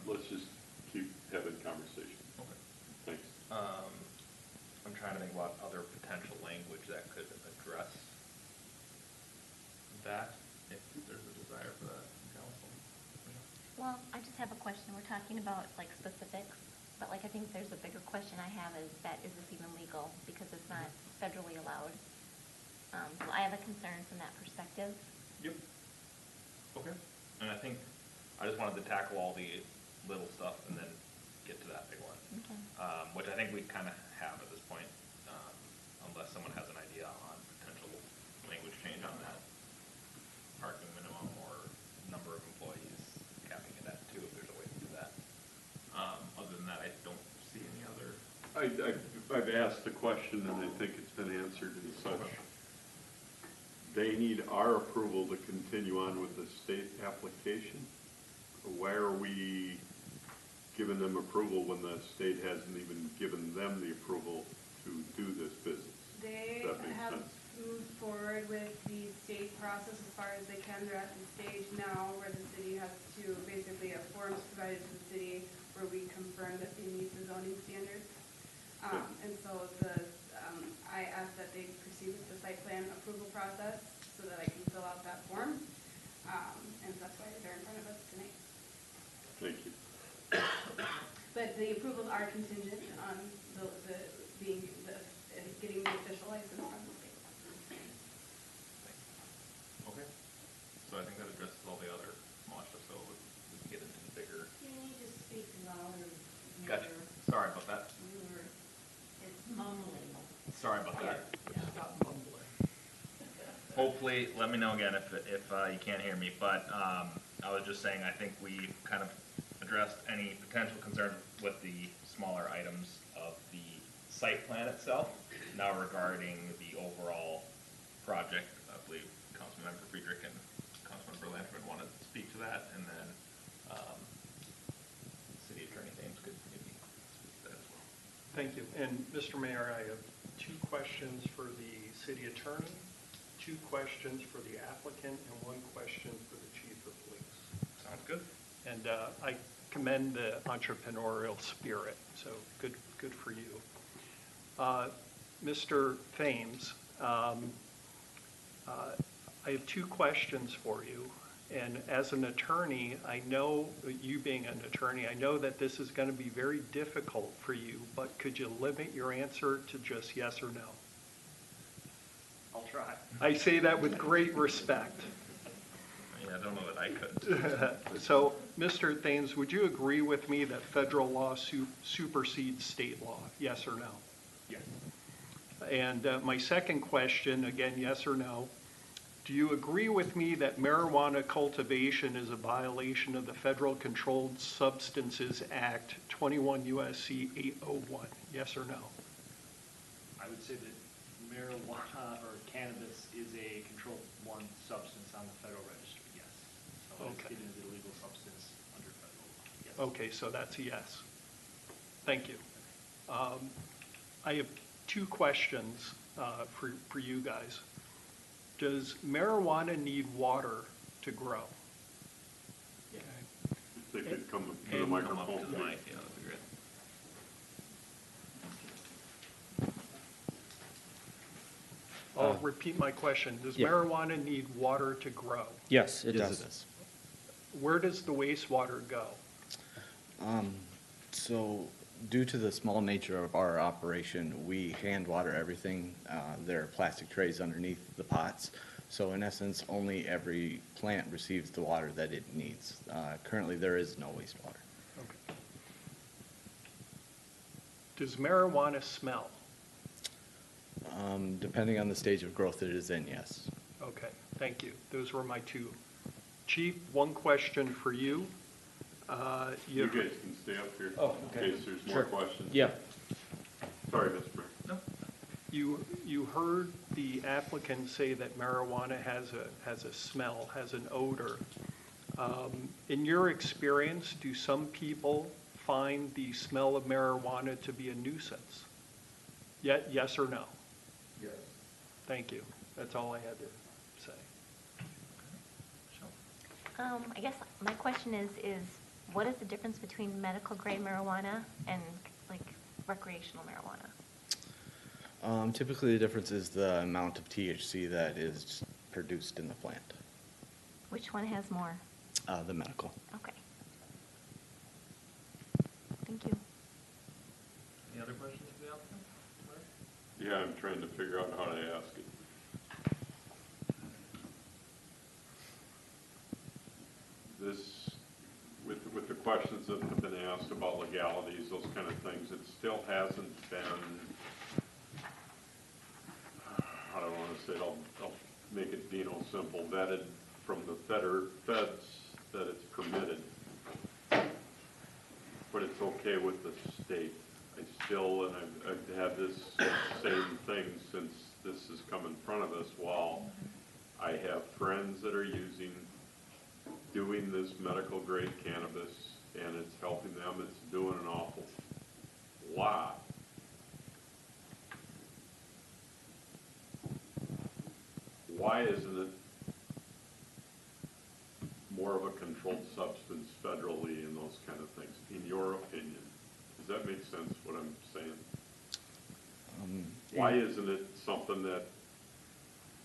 Let's just keep having conversation. Okay. Thanks. I'm trying to think about other potential language that could address that, if there's a desire for that in council. Well, I just have a question. We're talking about like specifics, but like I think there's a bigger question I have is that is this even legal? Because it's not federally allowed. So I have a concern from that perspective. Yep. Okay. And I think I just wanted to tackle all the little stuff and then get to that big one. Okay. Which I think we kind of have at this point, unless someone has an idea on potential language change on that parking minimum or number of employees, capping it at 2 if there's a way to do that. Other than that, I don't see any other. I've asked the question and I think it's been answered in such. They need our approval to continue on with the state application? Why are we giving them approval when the state hasn't even given them the approval to do this business? They That makes have sense. moved forward with the state process as far as they can. They're at the stage now where the city has to, basically a forms provided to the city where we confirm that they meet the zoning standards. And so I asked that they proceed with the site plan approval process so that I can fill out that form. And that's why they're in front of us tonight. Thank you. But the approvals are contingent on getting the official license from the state. Okay. So I think that addresses all the other small stuff, so we can get into the bigger. You need to speak louder. Gotcha. Sorry about that. It's mumbling. Sorry about that. Hopefully, let me know again if you can't hear me, but I was just saying I think we kind of addressed any potential concern with the smaller items of the site plan itself. Now regarding the overall project, I believe Councilmember Friedrich and Councilmember Lanford wanted to speak to that, and then City Attorney Thames could maybe speak to that as well. Thank you. And Mr. Mayor, I have 2 questions for the city attorney, 2 questions for the applicant, and 1 question for the chief of police. Sounds good. And I commend the entrepreneurial spirit, so good for you. Mr. Thames, I have 2 questions for you. And as an attorney, I know, you being an attorney, I know that this is going to be very difficult for you, but could you limit your answer to just yes or no? I'll try. I say that with great respect. Yeah, I don't know that I could. So, Mr. Thames, would you agree with me that federal law supersedes state law? Yes or no? Yes. And my second question, again, yes or no, do you agree with me that marijuana cultivation is a violation of the Federal Controlled Substances Act 21 U.S.C. 801? Yes or no? I would say that marijuana or cannabis is a controlled one substance on the federal registry, yes. So Okay. it is a legal substance under federal law, yes. Okay, so that's a yes. Thank you. I have two questions for you guys. Does marijuana need water to grow? If they could come to the microphone, please. Yeah, that'd be great. I'll repeat my question. Does yeah. marijuana need water to grow? Yes, it Yes, does. it does. Where does the wastewater go? So due to the small nature of our operation, we hand water everything. There are plastic trays underneath the pots. So in essence, only every plant receives the water that it needs. Currently, there is no wastewater. Okay. Does marijuana smell? Depending on the stage of growth it is in, yes. Okay, thank you. Those were my two. Chief, one question for you. You guys can stay up here in case there's more questions. Yeah. Sorry, Mr. Mayor. No. You heard the applicant say that marijuana has a smell, has an odor. In your experience, do some people find the smell of marijuana to be a nuisance? Yes or no? Yes. Thank you. That's all I had to say. I guess my question is what is the difference between medical grade marijuana and like recreational marijuana? Typically, the difference is the amount of THC that is produced in the plant, Which one has more? the medical. Okay. Thank you. Any other questions for the applicant? Yeah, I'm trying to figure out how to ask it. This, with the questions that have been asked about legalities, those kind of things, it still hasn't been, I don't want to say, I'll make it Dino simple, vetted from the feds that it's permitted. But it's okay with the state. I still, and I've had this same thing since this has come in front of us, while I have friends that are doing this medical grade cannabis, and it's helping them, it's doing an awful lot. Why isn't it more of a controlled substance federally and those kind of things, in your opinion? Does that make sense, what I'm saying? Why isn't it something that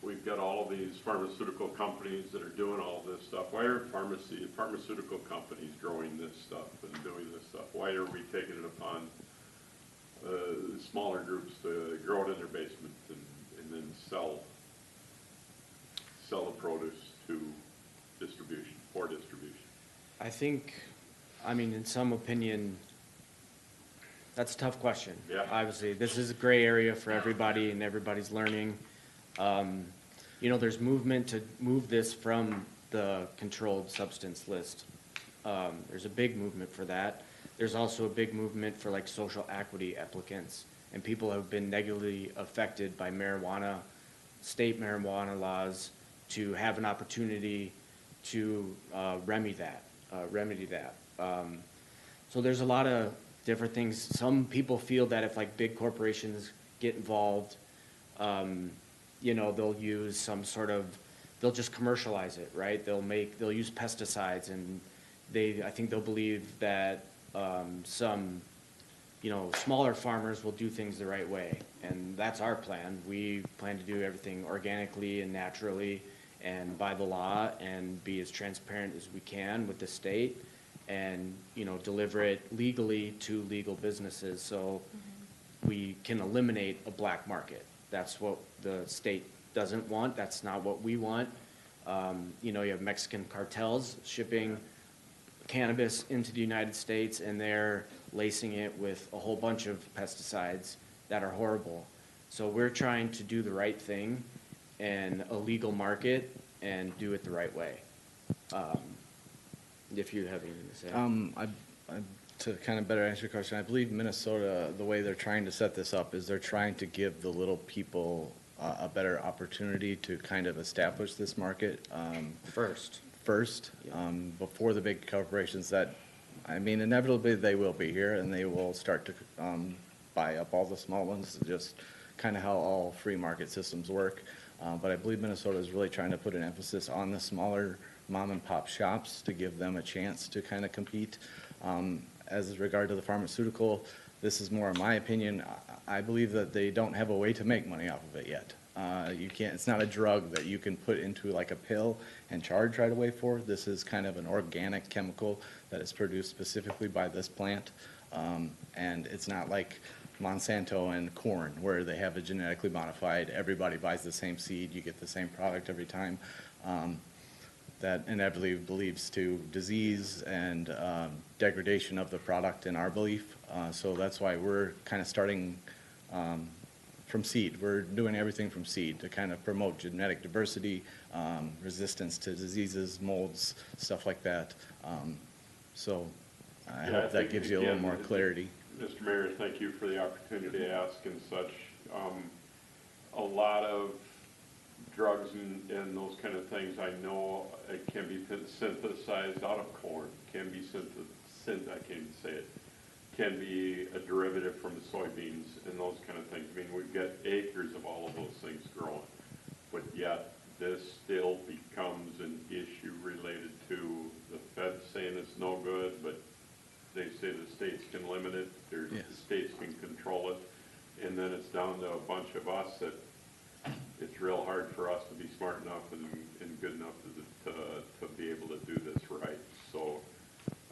we've got all of these pharmaceutical companies that are doing all this stuff? Why are pharmaceutical companies growing this stuff and doing this stuff? Why are we taking it upon smaller groups to grow it in their basement and then sell the produce to distribution, for distribution? I think, in some opinion, that's a tough question. Yeah. Obviously, this is a gray area for everybody, and everybody's learning. There's movement to move this from the controlled substance list. There's a big movement for that. There's also a big movement for like social equity applicants, and people have been negatively affected by marijuana, state marijuana laws, to have an opportunity to remedy that. So there's a lot of different things. Some people feel that if like big corporations get involved, they'll use some they'll just commercialize it, right? They'll use pesticides, and I think they'll believe that some, smaller farmers will do things the right way. And that's our plan. We plan to do everything organically and naturally and by the law, and be as transparent as we can with the state, and, deliver it legally to legal businesses, so we can eliminate a black market. That's what the state doesn't want. That's not what we want. You know, you have Mexican cartels shipping cannabis into the United States, and they're lacing it with a whole bunch of pesticides that are horrible. So we're trying to do the right thing in a legal market and do it the right way. If you have anything to say. To kind of better answer your question, I believe Minnesota, the way they're trying to set this up is they're trying to give the little people a better opportunity to kind of establish this market. First, before the big corporations that, I mean, inevitably they will be here and they will start to buy up all the small ones, just kind of how all free market systems work. But I believe Minnesota is really trying to put an emphasis on the smaller mom and pop shops to give them a chance to kind of compete. As regard to the pharmaceutical, this is more in my opinion. I believe that they don't have a way to make money off of it yet. You can't, it's not a drug that you can put into like a pill and charge right away for. This is kind of an organic chemical that is produced specifically by this plant. And it's not like Monsanto and corn where they have a genetically modified, everybody buys the same seed, you get the same product every time. That inevitably leads to disease and degradation of the product in our belief. So that's why we're kind of starting from seed. We're doing everything from seed to kind of promote genetic diversity, resistance to diseases, molds, stuff like that. So I hope that gives you a little more clarity. Mr. Mayor, thank you for the opportunity to ask and such. A lot of drugs and those kind of things, I know it can be synthesized out of corn, can be I can't even say it, can be a derivative from the soybeans and those kind of things. I mean, we've got acres of all of those things growing, but yet this still becomes an issue related to the feds saying it's no good, but they say the states can limit it, the states can control it, and then it's down to a bunch of us that it's real hard for us to be smart enough and good enough to be able to do this right. So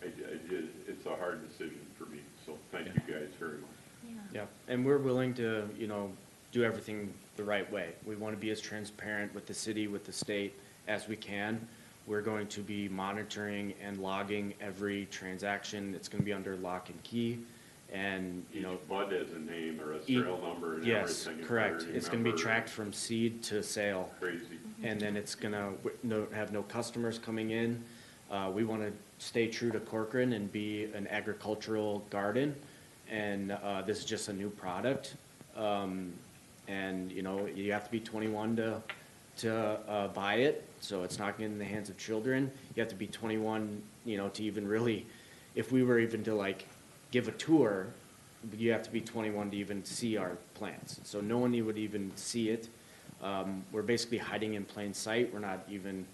it's a hard decision for me. So thank you guys very much. Yeah, and we're willing to, you know, do everything the right way. We want to be as transparent with the city, with the state as we can. We're going to be monitoring and logging every transaction. It's going to be under lock and key. And, you know, each bud has a name or a serial number and yes, everything. Correct. It's going to be tracked from seed to sale. Crazy. And then it's going to have no customers coming in. We want to stay true to Corcoran and be an agricultural garden. And this is just a new product. And, you know, you have to be 21 to buy it. So it's not getting in the hands of children. You have to be 21, you know, to even really, if we were even to like give a tour, you have to be 21 to even see our plants. So no one would even see it. We're basically hiding in plain sight. We're not even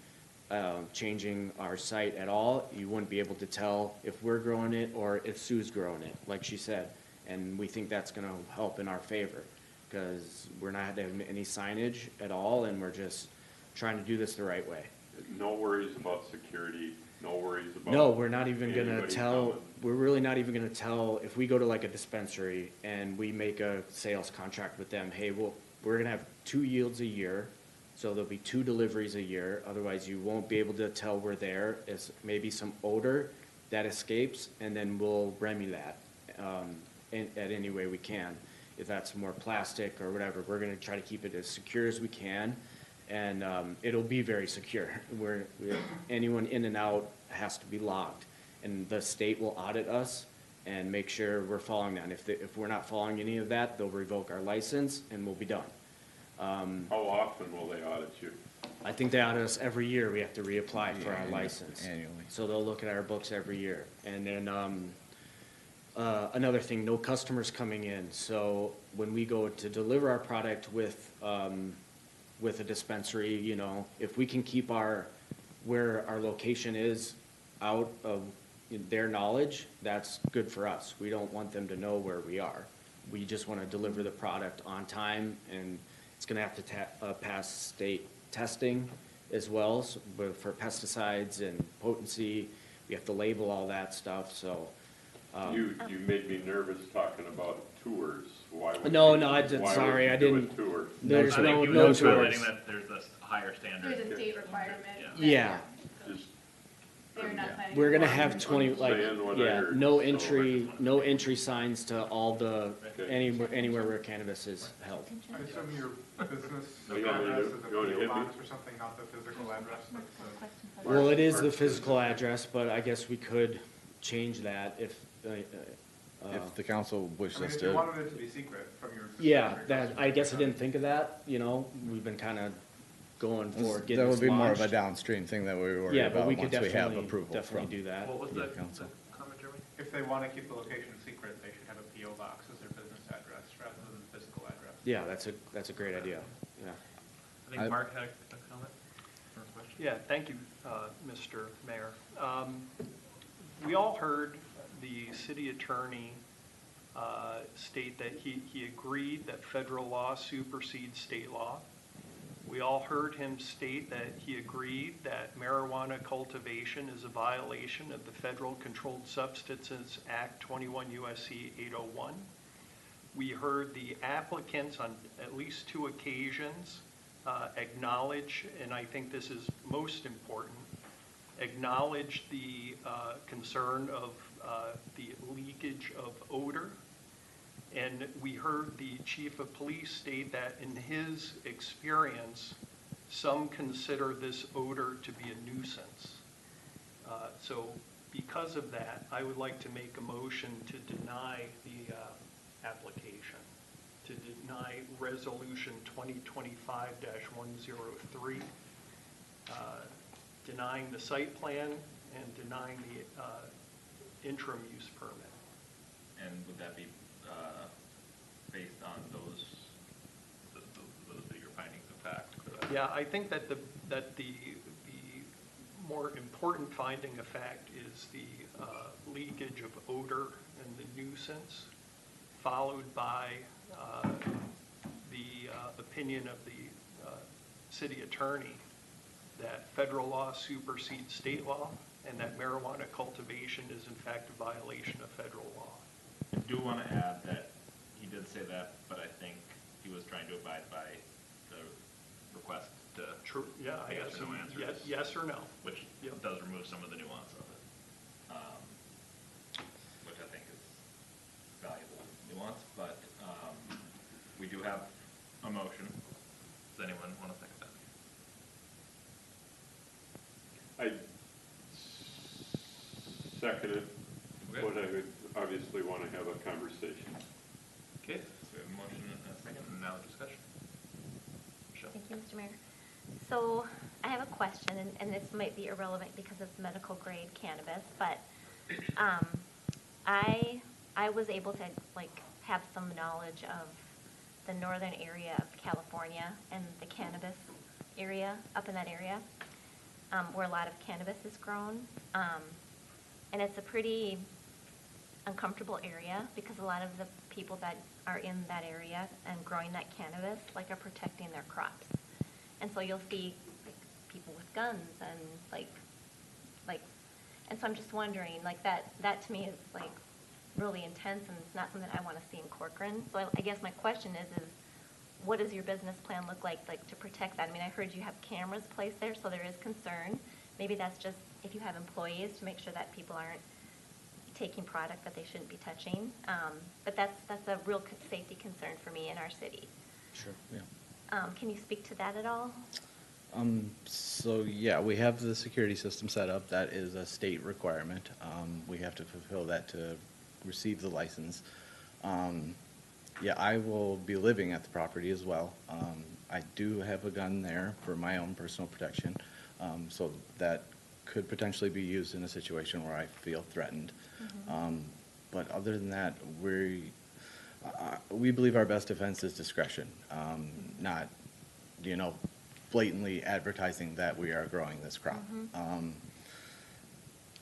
changing our site at all. You wouldn't be able to tell if we're growing it or if Sue's growing it, like she said. And we think that's going to help in our favor because we're not having any signage at all, and we're just trying to do this the right way. No worries about security. No worries about. No, we're not even going to anybody tell, coming. we're really not even going to tell, if we go to like a dispensary and we make a sales contract with them, hey, well, we're going to have 2 yields a year, so there'll be 2 deliveries a year. Otherwise, you won't be able to tell we're there. It's maybe some odor that escapes, and then we'll remedy that at any way we can. If that's more plastic or whatever, we're going to try to keep it as secure as we can. And it'll be very secure. Anyone in and out has to be logged, and the state will audit us and make sure we're following that. And if we're not following any of that, they'll revoke our license and we'll be done. How often will they audit you? I think they audit us every year. We have to reapply for our license annually. So they'll look at our books every year. And then another thing, no customers coming in. So when we go to deliver our product with a dispensary, you know, if we can keep where our location is out of their knowledge, that's good for us. We don't want them to know where we are. We just want to deliver the product on time, and it's going to have to pass state testing as well, so for pesticides and potency. We have to label all that stuff. So You made me nervous talking about tours. Why would No, you- no, why would sorry, you I do a didn't- tour? There's I think no, he no was tours. highlighting that there's a higher standard. There's a state requirement. Yeah. Just They're not planning. We're gonna on- have 20, like, Saying what I yeah, heard, no so- entry signs to all the, Okay. anywhere where cannabis is held. I assume your business You want me to address do- is a you want to PO hit me? box or something, not the physical address, but the. Well, it is the physical address, but I guess we could change that if, If the council I wishes mean, if to. you wanted it to be secret from your. yeah, prospective that, I customers, guess I didn't think of that, you know, we've been kinda going for getting That this would be more of a launched. downstream thing that we worry Yeah, but about we could once we have definitely, approval from. definitely do that. What was Yeah, the council. comment, Jeremy? If they want to keep the location secret, they should have a PO box as their business address rather than the physical address. Yeah, that's a great idea, yeah. I think Mark had a comment or a question. Yeah, thank you, Mr. Mayor. We all heard the city attorney state that he agreed that federal law supersedes state law. We all heard him state that he agreed that marijuana cultivation is a violation of the Federal Controlled Substances Act 21 U.S.C. 801. We heard the applicants on at least 2 occasions acknowledge, and I think this is most important, acknowledge the concern of the leakage of odor. And we heard the chief of police state that in his experience, some consider this odor to be a nuisance. So because of that, I would like to make a motion to deny the application, to deny resolution 2025-103, denying the site plan and denying the interim use permit. And would that be based on those your findings of fact? Yeah, I think that the more important finding of fact is the leakage of odor and the nuisance, followed by the opinion of the city attorney that federal law supersedes state law and that marijuana cultivation is in fact a violation of federal law. I do want to add that he did say that, but I think he was trying to abide by the request to. True, yeah, I yes or no assume, answers, yes or no. which Yep. does remove some of the nuance of it, which I think is valuable nuance, but we do have a motion. Does anyone want to second that? I second it, Okay. but I would obviously want to have a conversation. Okay, so we have a motion and a second, and now discussion. Michelle? Thank you, Mr. Mayor. So I have a question, and this might be irrelevant because it's medical grade cannabis, but I was able to have some knowledge of the northern area of California and the cannabis area up in that area, where a lot of cannabis is grown, and it's a pretty uncomfortable area because a lot of the people that are in that area and growing that cannabis are protecting their crops. And so you'll see people with guns and and so I'm just wondering, that to me is really intense, and it's not something I want to see in Corcoran. So I guess my question is what does your business plan look like to protect that? I mean, I heard you have cameras placed there, so there is concern. Maybe that's just if you have employees to make sure that people aren't taking product that they shouldn't be touching. But that's a real safety concern for me in our city. Sure, yeah. Can you speak to that at all? So, yeah, we have the security system set up. That is a state requirement. We have to fulfill that to receive the license. Yeah, I will be living at the property as well. I do have a gun there for my own personal protection, so that could potentially be used in a situation where I feel threatened. But other than that, we believe our best defense is discretion, not, blatantly advertising that we are growing this crop.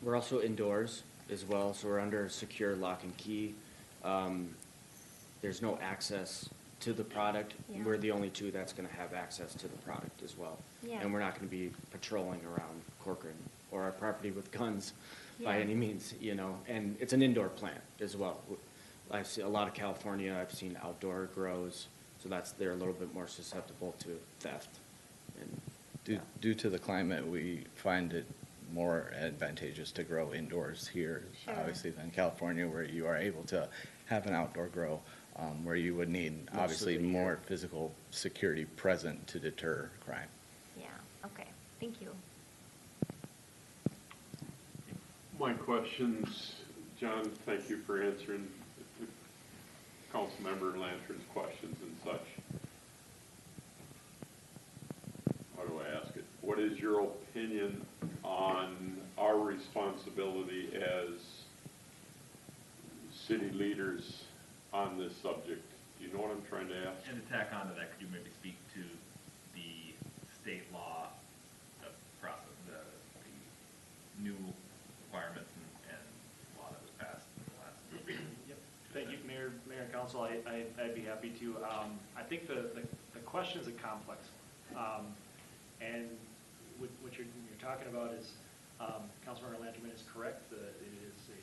We're also indoors as well, so we're under secure lock and key. There's no access to the product. Yeah. We're the only 2 that's gonna have access to the product as well. Yeah. And we're not gonna be patrolling around Corcoran or our property with guns by Yeah. any means, you know, and it's an indoor plant as well. I see a lot of California, I've seen outdoor grows, so they're a little bit more susceptible to theft. And Due to the climate, we find it more advantageous to grow indoors here, Sure. obviously, than California, where you are able to have an outdoor grow, where you would need, Most of obviously, the year. more physical security present to deter crime. Yeah, okay, thank you. My questions, John, thank you for answering Councilmember Lantern's questions and such. How do I ask it? What is your opinion on our responsibility as city leaders on this subject? Do you know what I'm trying to ask? And to tack on to that, could you maybe speak to the state law, the process, the new requirements and law that was passed in the last? Yep. Thank you, Mayor and Council. I'd be happy to. I think the question is a complex one. And what you're talking about is, Councilmember Lanterman is correct. It is a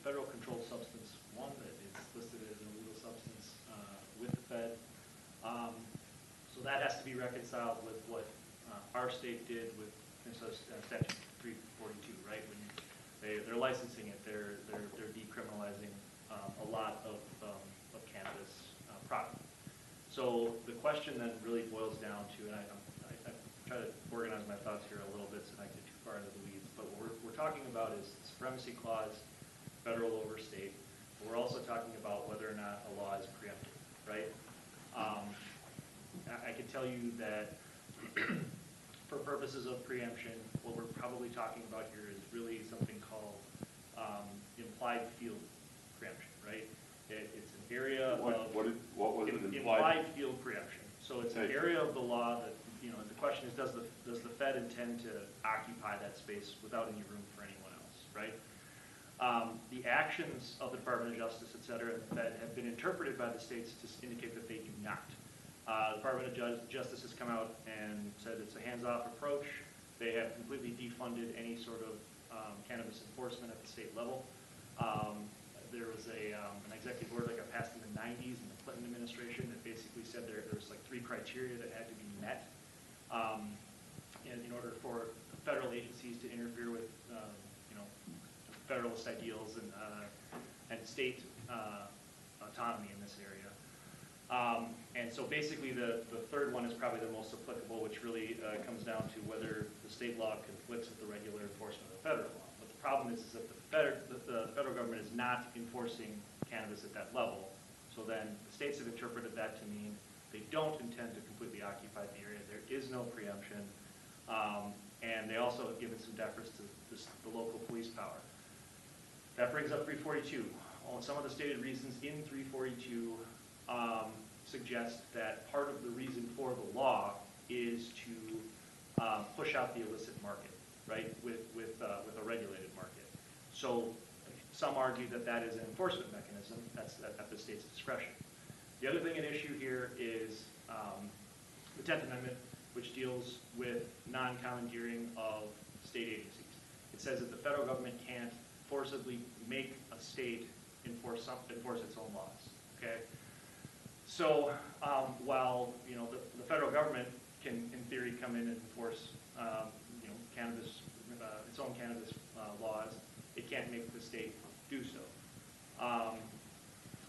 federal controlled substance, one that is listed as an illegal substance with the Fed. So that has to be reconciled with what our state did with Statute 342, right? When they're licensing it, they're decriminalizing a lot of cannabis product. So the question then really boils down to, and I try to organize my thoughts here a little bit so I don't get too far into the weeds, but what we're talking about is the supremacy clause, federal over state. But we're also talking about whether or not a law is preempted, right? I can tell you that for purposes of preemption, what we're probably talking about here is really something called implied field preemption, right? It's an area of... What was it implied? Implied field preemption. So it's an Thank you. area of the law that, you know, the question is, does the Fed intend to occupy that space without any room for anyone else, right? The actions of the Department of Justice, et cetera, and the Fed have been interpreted by the states to indicate that they do not. The Department of Justice has come out and said it's a hands-off approach. They have completely defunded any sort of cannabis enforcement at the state level. There was an executive order that got passed in the 90s in the Clinton administration that basically said there was like 3 criteria that had to be met in order for federal agencies to interfere with, you know, federalist ideals and state autonomy in this area. And so basically the third one is probably the most applicable, which really comes down to whether the state law conflicts with the regular enforcement of the federal law. But the problem is that the federal government is not enforcing cannabis at that level. So then the states have interpreted that to mean they don't intend to completely occupy the area. There is no preemption. And they also have given some deference to the local police power. That brings up 342. Some of the stated reasons in 342 suggest that part of the reason for the law is to push out the illicit market, right, with a regulated market. So some argue that that is an enforcement mechanism. That's at the state's discretion. The other thing at issue here is the 10th Amendment, which deals with non-commandeering of state agencies. It says that the federal government can't forcibly make a state enforce its own laws. Okay. So while you know the federal government can, in theory, come in and enforce you know cannabis, its own cannabis laws, it can't make the state do so.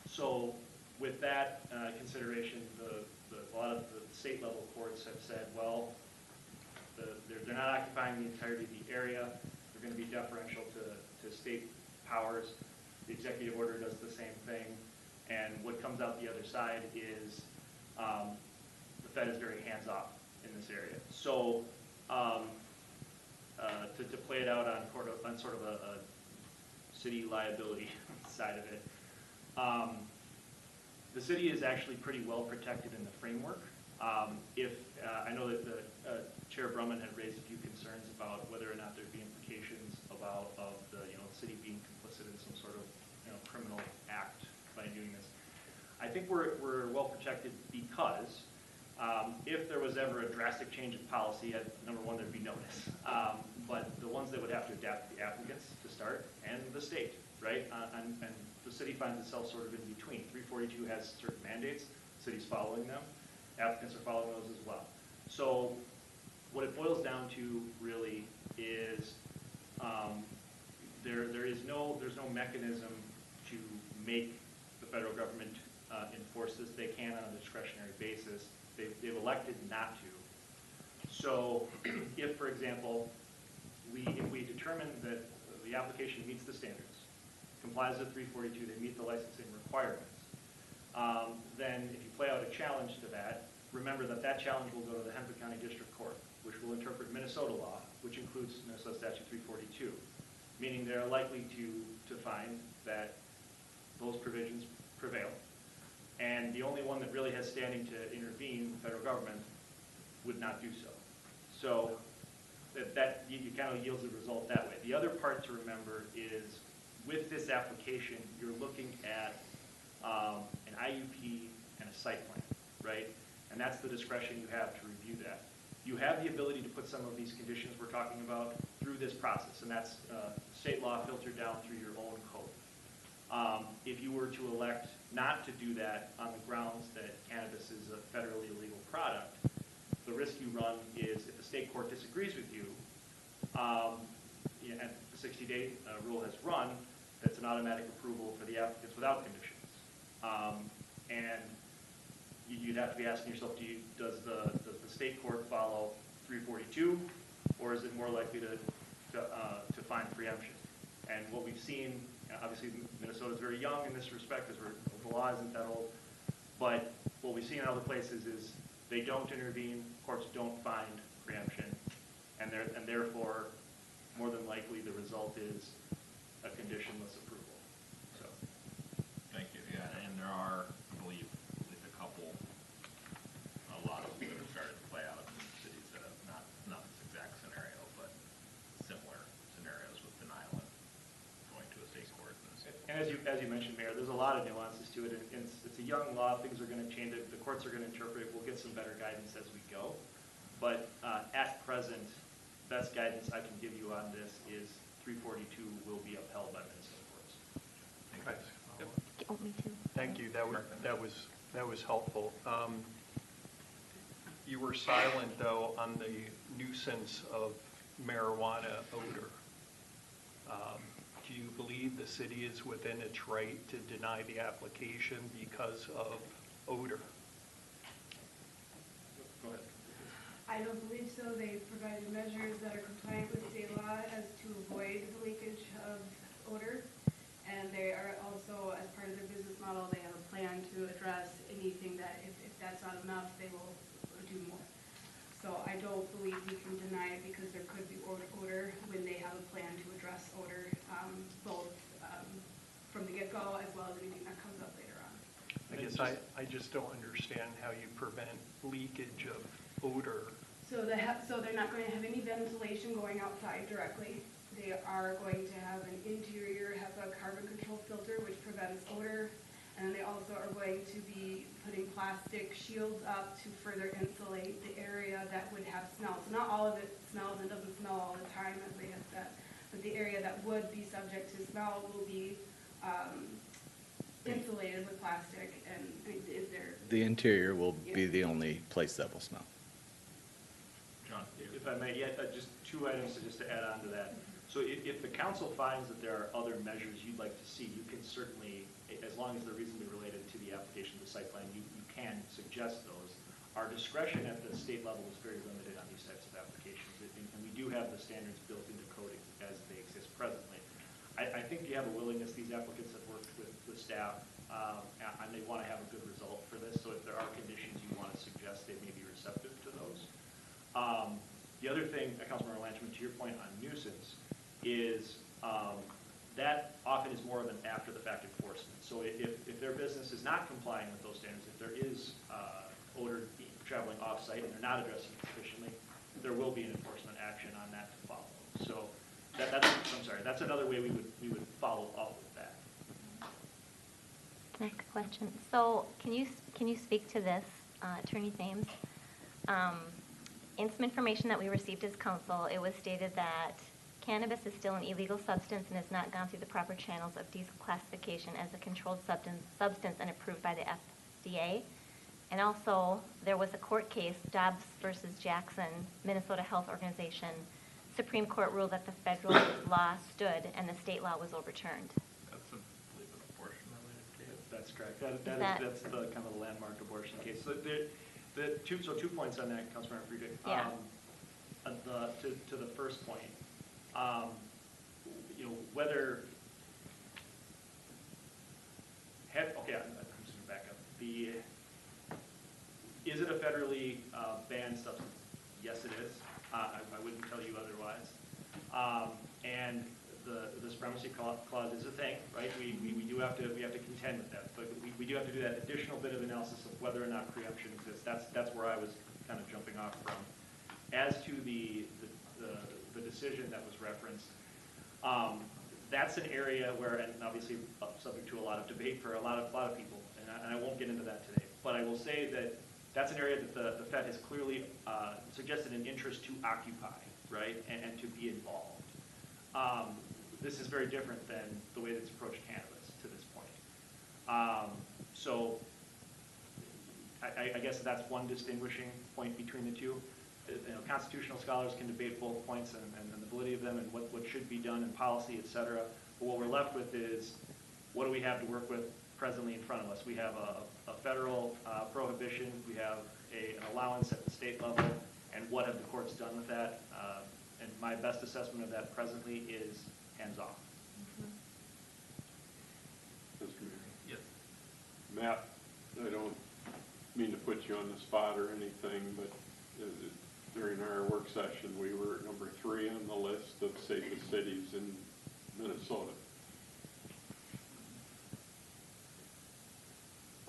So with that consideration, a lot of the state level courts have said, well, they're not occupying the entirety of the area. They're going to be deferential to state powers. The executive order does the same thing. And what comes out the other side is the Fed is very hands-off in this area. So to play it out on sort of a city liability side of it, the city is actually pretty well protected in the framework. I know that Chair Brumman had raised a few concerns about whether or not there'd be implications of the city being complicit in some sort of criminal act by doing this. I think we're well protected because if there was ever a drastic change in policy, number one, there'd be notice. but the ones that would have to adapt the applicants to start and the state, right? And the city finds itself sort of in between. 342 has certain mandates, city's following them, applicants are following those as well. So what it boils down to really is there's no mechanism to make the federal government enforce this. They can on a discretionary basis. They've elected not to. So if, for example, if we determine that the application meets the standards, complies with 342, they meet the licensing requirements, then if you play out a challenge to that, remember that that challenge will go to the Hennepin County District Court, which will interpret Minnesota law, which includes Minnesota Statute 342, meaning they're likely to find that those provisions prevail. And the only one that really has standing to intervene, the federal government, would not do so. So that you kind of yields a result that way. The other part to remember is with this application, you're looking at an IUP and a site plan, right? And that's the discretion you have to review that. You have the ability to put some of these conditions we're talking about through this process, and that's state law filtered down through your own code. If you were to elect not to do that on the grounds that cannabis is a federally illegal product, the risk you run is if the state court disagrees with you, and the 60-day rule has run, that's an automatic approval for the applicants without conditions. And you'd have to be asking yourself, does the state court follow 342, or is it more likely to find preemption? And what we've seen, obviously Minnesota's very young in this respect, because the law isn't that old, but what we've seen in other places is they don't intervene, courts don't find preemption, and therefore, more than likely, the result is a conditionless approval. So, Thank you. Yeah, and there are, I believe, at least a lot of them that have started to play out in cities that have not this exact scenario, but similar scenarios with denial and going to a state court. and as you mentioned, Mayor, there's a lot of nuances to it, and it's a young law. Things are going to change. The courts are going to interpret it. We'll get some better guidance as we go. But at present, best guidance I can give you on this is 342 will be upheld by Minnesota courts. Thanks. Oh, me too. Thank you. That was helpful. You were silent, though, on the nuisance of marijuana odor. Do you believe the city is within its right to deny the application because of odor? Go ahead. I don't believe so. They provided measures that are compliant with state law as to avoid the leakage of odor. And they are also, as part of their business model, they have a plan to address anything that, if that's not enough, they will do more. So I don't believe we can deny it because there could be odor when they have a plan to address odor, both from the get-go as well as anything that comes up later on. I guess I just don't understand how you prevent leakage of odor. So they're not going to have any ventilation going outside directly. They are going to have an interior HEPA carbon control filter, which prevents odor. And they also are going to be putting plastic shields up to further insulate the area that would have smell. So not all of it smells and doesn't smell all the time, as they have said. But the area that would be subject to smell will be insulated with plastic. And is there? The interior will be the only place that will smell. John, if I may, just two items just to add on to that. So if the council finds that there are other measures you'd like to see, you can certainly, as long as they're reasonably related to the application of the site plan, you can suggest those. Our discretion at the state level is very limited on these types of applications, and we do have the standards built into coding as they exist presently. I think you have a willingness. These applicants have worked with staff, and they want to have a good result for this. So if there are conditions you want to suggest, they may be receptive to those. The other thing, Councilmember Lanchman, to your point on nuisance, is that often is more of an after-the-fact enforcement. So if their business is not complying with those standards, if there is odor traveling off-site and they're not addressing it sufficiently, there will be an enforcement action on that to follow. So that's another way we would follow up with that. Can I ask a question? So can you speak to this, Attorney Thames? In some information that we received as council, it was stated that cannabis is still an illegal substance and has not gone through the proper channels of declassification as a controlled substance and approved by the FDA. And also, there was a court case, Dobbs versus Jackson, Minnesota Health Organization. Supreme Court ruled that the federal law stood and the state law was overturned. That's a, I believe, an abortion-related case. That's correct. That's the kind of the landmark abortion case. So two points on that, Councilmember Friedrich. Yeah. To the first point, whether okay, I'm just gonna back up. Is it a federally banned substance? Yes, it is. I wouldn't tell you otherwise. And the supremacy clause is a thing, right? We do have to contend with that, but we do have to do that additional bit of analysis of whether or not preemption exists. That's where I was kind of jumping off from. As to the decision that was referenced, that's an area where, and obviously subject to a lot of debate for a lot of people, and I won't get into that today. But I will say that that's an area that the Fed has clearly suggested an interest to occupy, right, and to be involved. This is very different than the way that's approached cannabis to this point. So I guess that's one distinguishing point between the two. Constitutional scholars can debate both points and the validity of them and what should be done in policy, et cetera. But what we're left with is, what do we have to work with presently in front of us? We have a federal prohibition, we have an allowance at the state level, and what have the courts done with that? And my best assessment of that presently is hands-off. Mr. Mayor? Yes. Matt, I don't mean to put you on the spot or anything, but during our work session, we were number 3 on the list of safest cities in Minnesota.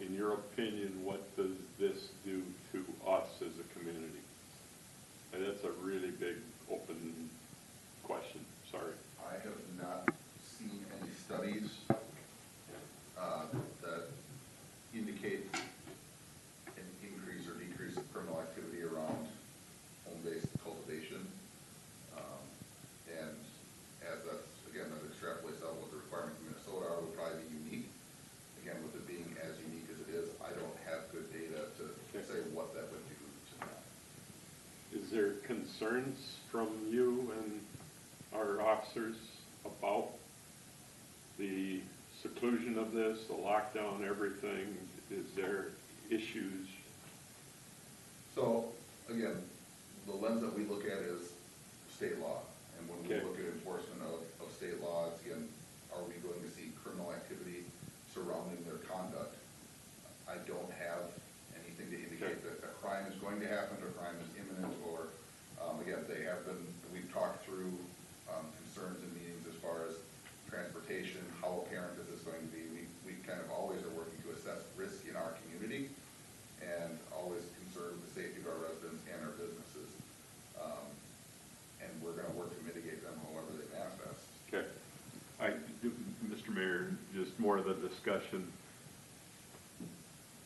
In your opinion, what does this do to us as a community? And that's a really big open question, sorry. I have not seen any studies that indicate an increase or decrease of criminal activity around home-based cultivation. And as that's, again, that extrapolates out what the requirements in Minnesota are, would probably be unique. Again, with it being as unique as it is, I don't have good data to say what that would do to that. Is there concerns from you and our officers about the seclusion of this, the lockdown, everything? Is there issues? So, again, the lens that we look at is state law. And when we look at enforcement of state laws, again, are we going to see criminal activity surrounding their conduct? I don't have anything to indicate that a crime is going to happen, or a crime is imminent, or, again, they have been, we've talked through concerns in meetings as far as transportation, how apparent is this going to be. We kind of always are working to assess risk in our community and always concerned with the safety of our residents and our businesses. And we're going to work to mitigate them however they manifest. Okay. Mr. Mayor, just more of the discussion.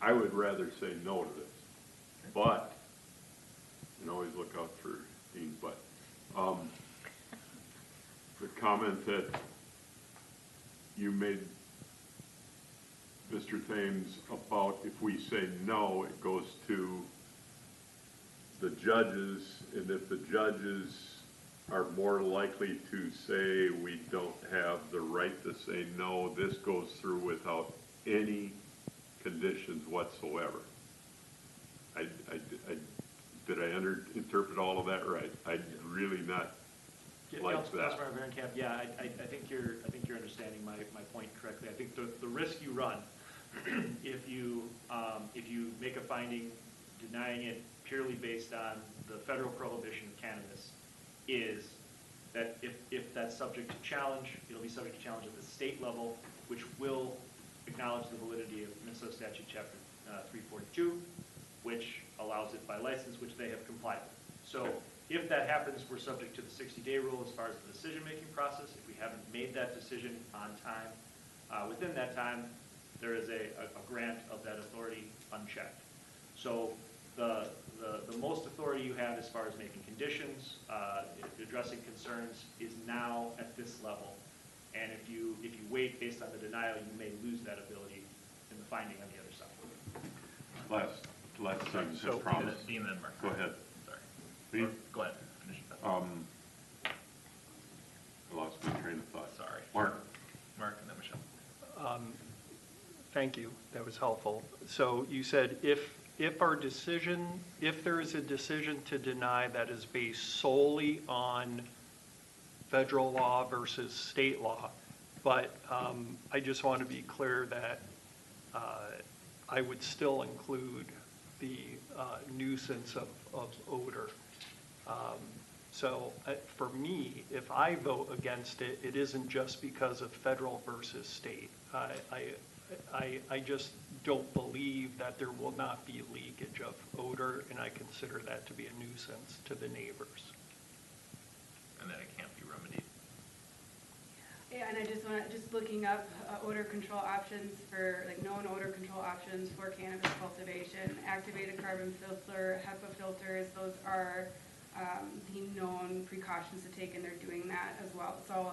I would rather say no to this, but, and always look out for Dean, but the comment that you made, Mr. Thames, about if we say no, it goes to the judges, and if the judges are more likely to say we don't have the right to say no, this goes through without any conditions whatsoever. Did I interpret all of that right? I really not like that. Councilmember Van Camp, yeah, I think you're understanding my point correctly. I think the risk you run if you make a finding denying it purely based on the federal prohibition of cannabis is that if that's subject to challenge, it'll be subject to challenge at the state level, which will acknowledge the validity of Minnesota Statute Chapter 342, which allows it by license, which they have complied with. So if that happens, we're subject to the 60-day rule as far as the decision-making process. If we haven't made that decision on time, within that time, there is a grant of that authority unchecked. So the most authority you have as far as making conditions, addressing concerns is now at this level. And if you wait based on the denial, you may lose that ability in the finding on the other side. Last sentence, So- I promise. Dean, then Mark. Go ahead. Sorry. Me? Or go ahead, finish your thought. I lost my train of thought. Sorry. Mark? Mark and then Michelle. Thank you, that was helpful. So you said if there is a decision to deny that is based solely on federal law versus state law, but I just want to be clear that I would still include the nuisance of odor. So for me, if I vote against it, it isn't just because of federal versus state. I just don't believe that there will not be leakage of odor, and I consider that to be a nuisance to the neighbors. And then it can't be remedied. Yeah, and I just looking up odor control options for, like, known odor control options for cannabis cultivation, activated carbon filter, HEPA filters, those are the known precautions to take, and they're doing that as well. So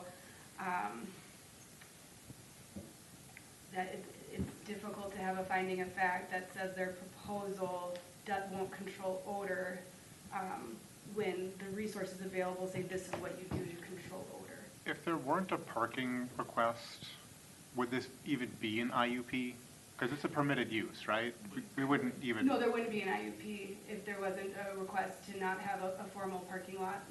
that it's difficult to have a finding of fact that says their proposal won't control odor when the resources available say this is what you do to control odor. If there weren't a parking request, would this even be an IUP? Because it's a permitted use, right? We wouldn't even. No, there wouldn't be an IUP if there wasn't a request to not have a formal parking lot.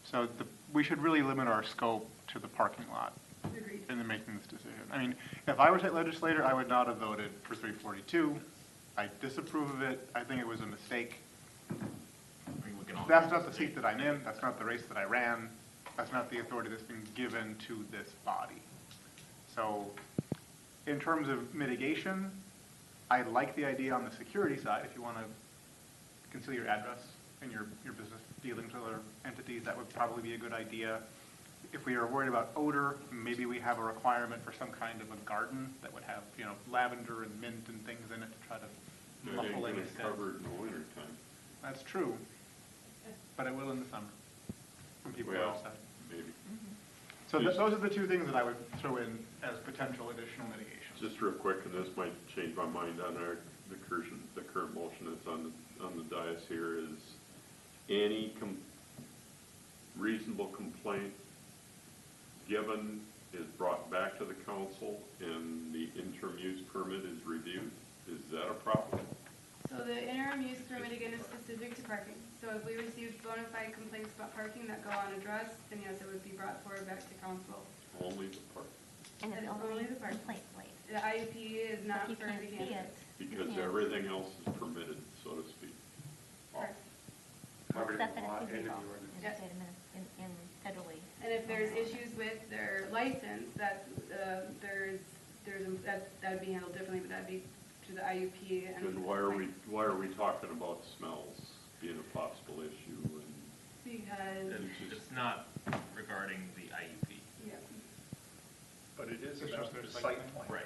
So we should really limit our scope to the parking lot Agreed. in making this decision. I mean, if I were state legislator, I would not have voted for 342. I disapprove of it. I think it was a mistake. That's not the seat that I'm in. That's not the race that I ran. That's not the authority that's been given to this body. So in terms of mitigation, I like the idea on the security side. If you want to conceal your address and your business dealings with other entities, that would probably be a good idea. If we are worried about odor, maybe we have a requirement for some kind of a garden that would have, lavender and mint and things in it to try to muffle any scent. Covered in the winter time. That's true, but it will in the summer when people are Well, outside. maybe. So those are the two things that I would throw in as potential additional mitigation. Just real quick, and this might change my mind on the current motion that's on the dais here, is any reasonable complaint given is brought back to the council and the interim use permit is reviewed. Is that a problem? So the interim use permit, again, is specific to parking. So if we receive bona fide complaints about parking that go unaddressed, then yes, it would be brought forward back to council. Only the park? And it's And only the parking. complaint late. The IUP is not You for can't the see cannabis. it. Because Yeah. everything else is permitted, so to speak. Correct. Except that it's illegal Yes. in federally. And if there's issues with their license, that would be handled differently, but that'd be to the IUP. And Then why are we talking about smells being a possible issue? And Because, It's not regarding the IUP. yeah, But it is It's about just their the site site plan. plan. Right.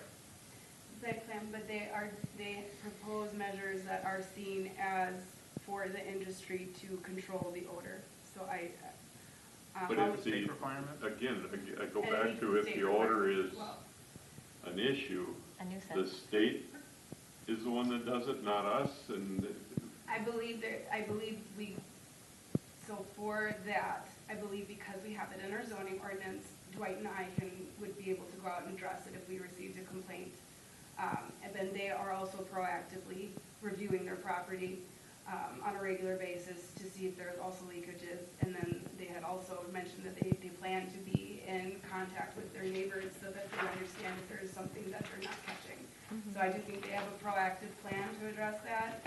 site plan, but they propose measures that are seen as for the industry to control the odor. So But how if would- State requirement? again, I go And it back meets to the if state the odor requirement is as well. an issue, A the nuisance. state is the one that does it, not us, and I believe so for that, I believe because we have it in our zoning ordinance, Dwight and I would be able to go out and address it if we received a complaint. And then they are also proactively reviewing their property on a regular basis to see if there's also leakages. And then they had also mentioned that they plan to be in contact with their neighbors so that they understand if there is something that they're not catching. So I do think they have a proactive plan to address that.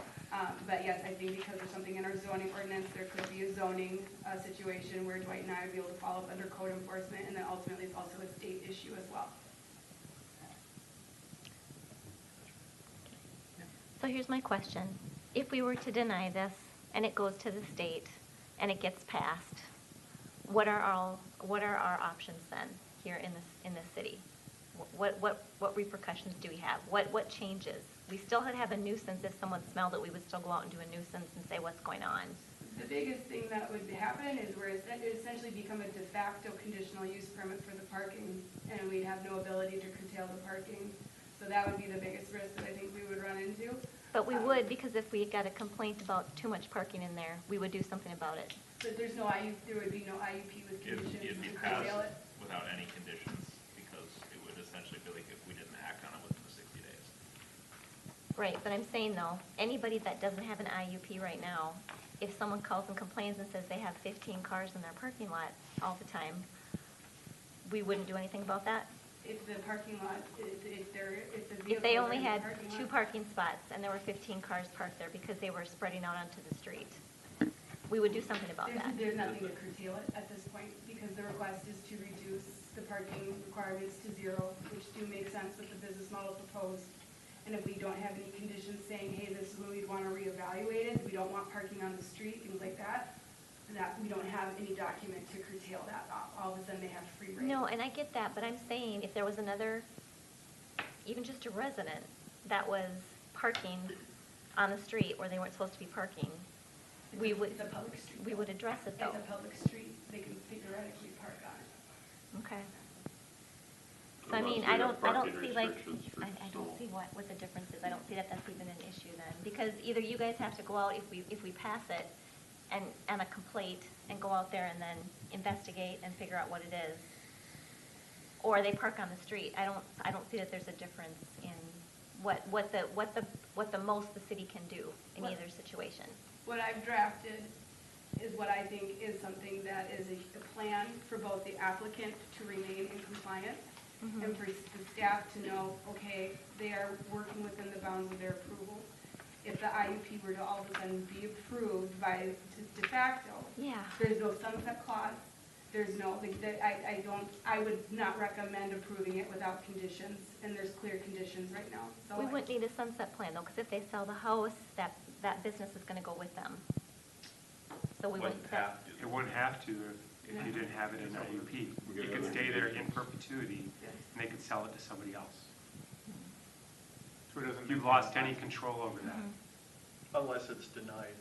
But yes, I think because there's something in our zoning ordinance, there could be a zoning situation where Dwight and I would be able to follow up under code enforcement, and then ultimately it's also a state issue as well. So here's my question. If we were to deny this and it goes to the state and it gets passed, what are our options then here in this city? What repercussions do we have? What changes? We still have a nuisance. If someone smelled it, we would still go out and do a nuisance and say what's going on. The biggest thing that would happen is where it essentially become a de facto conditional use permit for the parking, and we'd have no ability to curtail the parking. So that would be the biggest risk that I think we would run into. But we would, because if we got a complaint about too much parking in there, we would do something about it. But there would be no IUP with conditions It'd be to passed curtail it. without any conditions, because it would essentially be like if we didn't act on it within the 60 days. Right, but I'm saying though, anybody that doesn't have an IUP right now, if someone calls and complains and says they have 15 cars in their parking lot all the time, we wouldn't do anything about that? If the parking lot, if the If vehicles they are only in the had parking lot. 2 parking spots and there were 15 cars parked there because they were spreading out onto the street, we would do something about that. There's nothing to curtail it at this point, because the request is to reduce the parking requirements to 0, which do make sense with the business model proposed. And if we don't have any conditions saying, hey, this is when we'd want to reevaluate it, we don't want parking on the street, things like that, that we don't have any document to curtail that. All of a sudden, they have free reign. No, and I get that, but I'm saying if there was another, even just a resident that was parking on the street where they weren't supposed to be parking, It's a public street. we would address it though. It's a public street. They can theoretically park on it. Okay. So I Unless mean, we I have don't parking see like, restrictions for I don't snow. see what the difference is. I don't see that that's even an issue then. Because either you guys have to go out if we pass it and a complaint and go out there and then investigate and figure out what it is. Or they park on the street. I don't see that there's a difference in what the most the city can do in either situation. What I've drafted is what I think is something that is a plan for both the applicant to remain in compliance and for the staff to know, okay, they are working within the bounds of their approval. If the IUP were to all of a sudden be approved by de facto, there's no sunset clause, there's no, I would not recommend approving it without conditions, and there's clear conditions right now. So We wouldn't need a sunset plan though, because if they sell the house, that business is gonna go with them. So we wouldn't. It wouldn't have to if you didn't have it in IUP. It could stay there in perpetuity, and they could sell it to somebody else. So it doesn't. You've lost any control over that. Unless it's denied.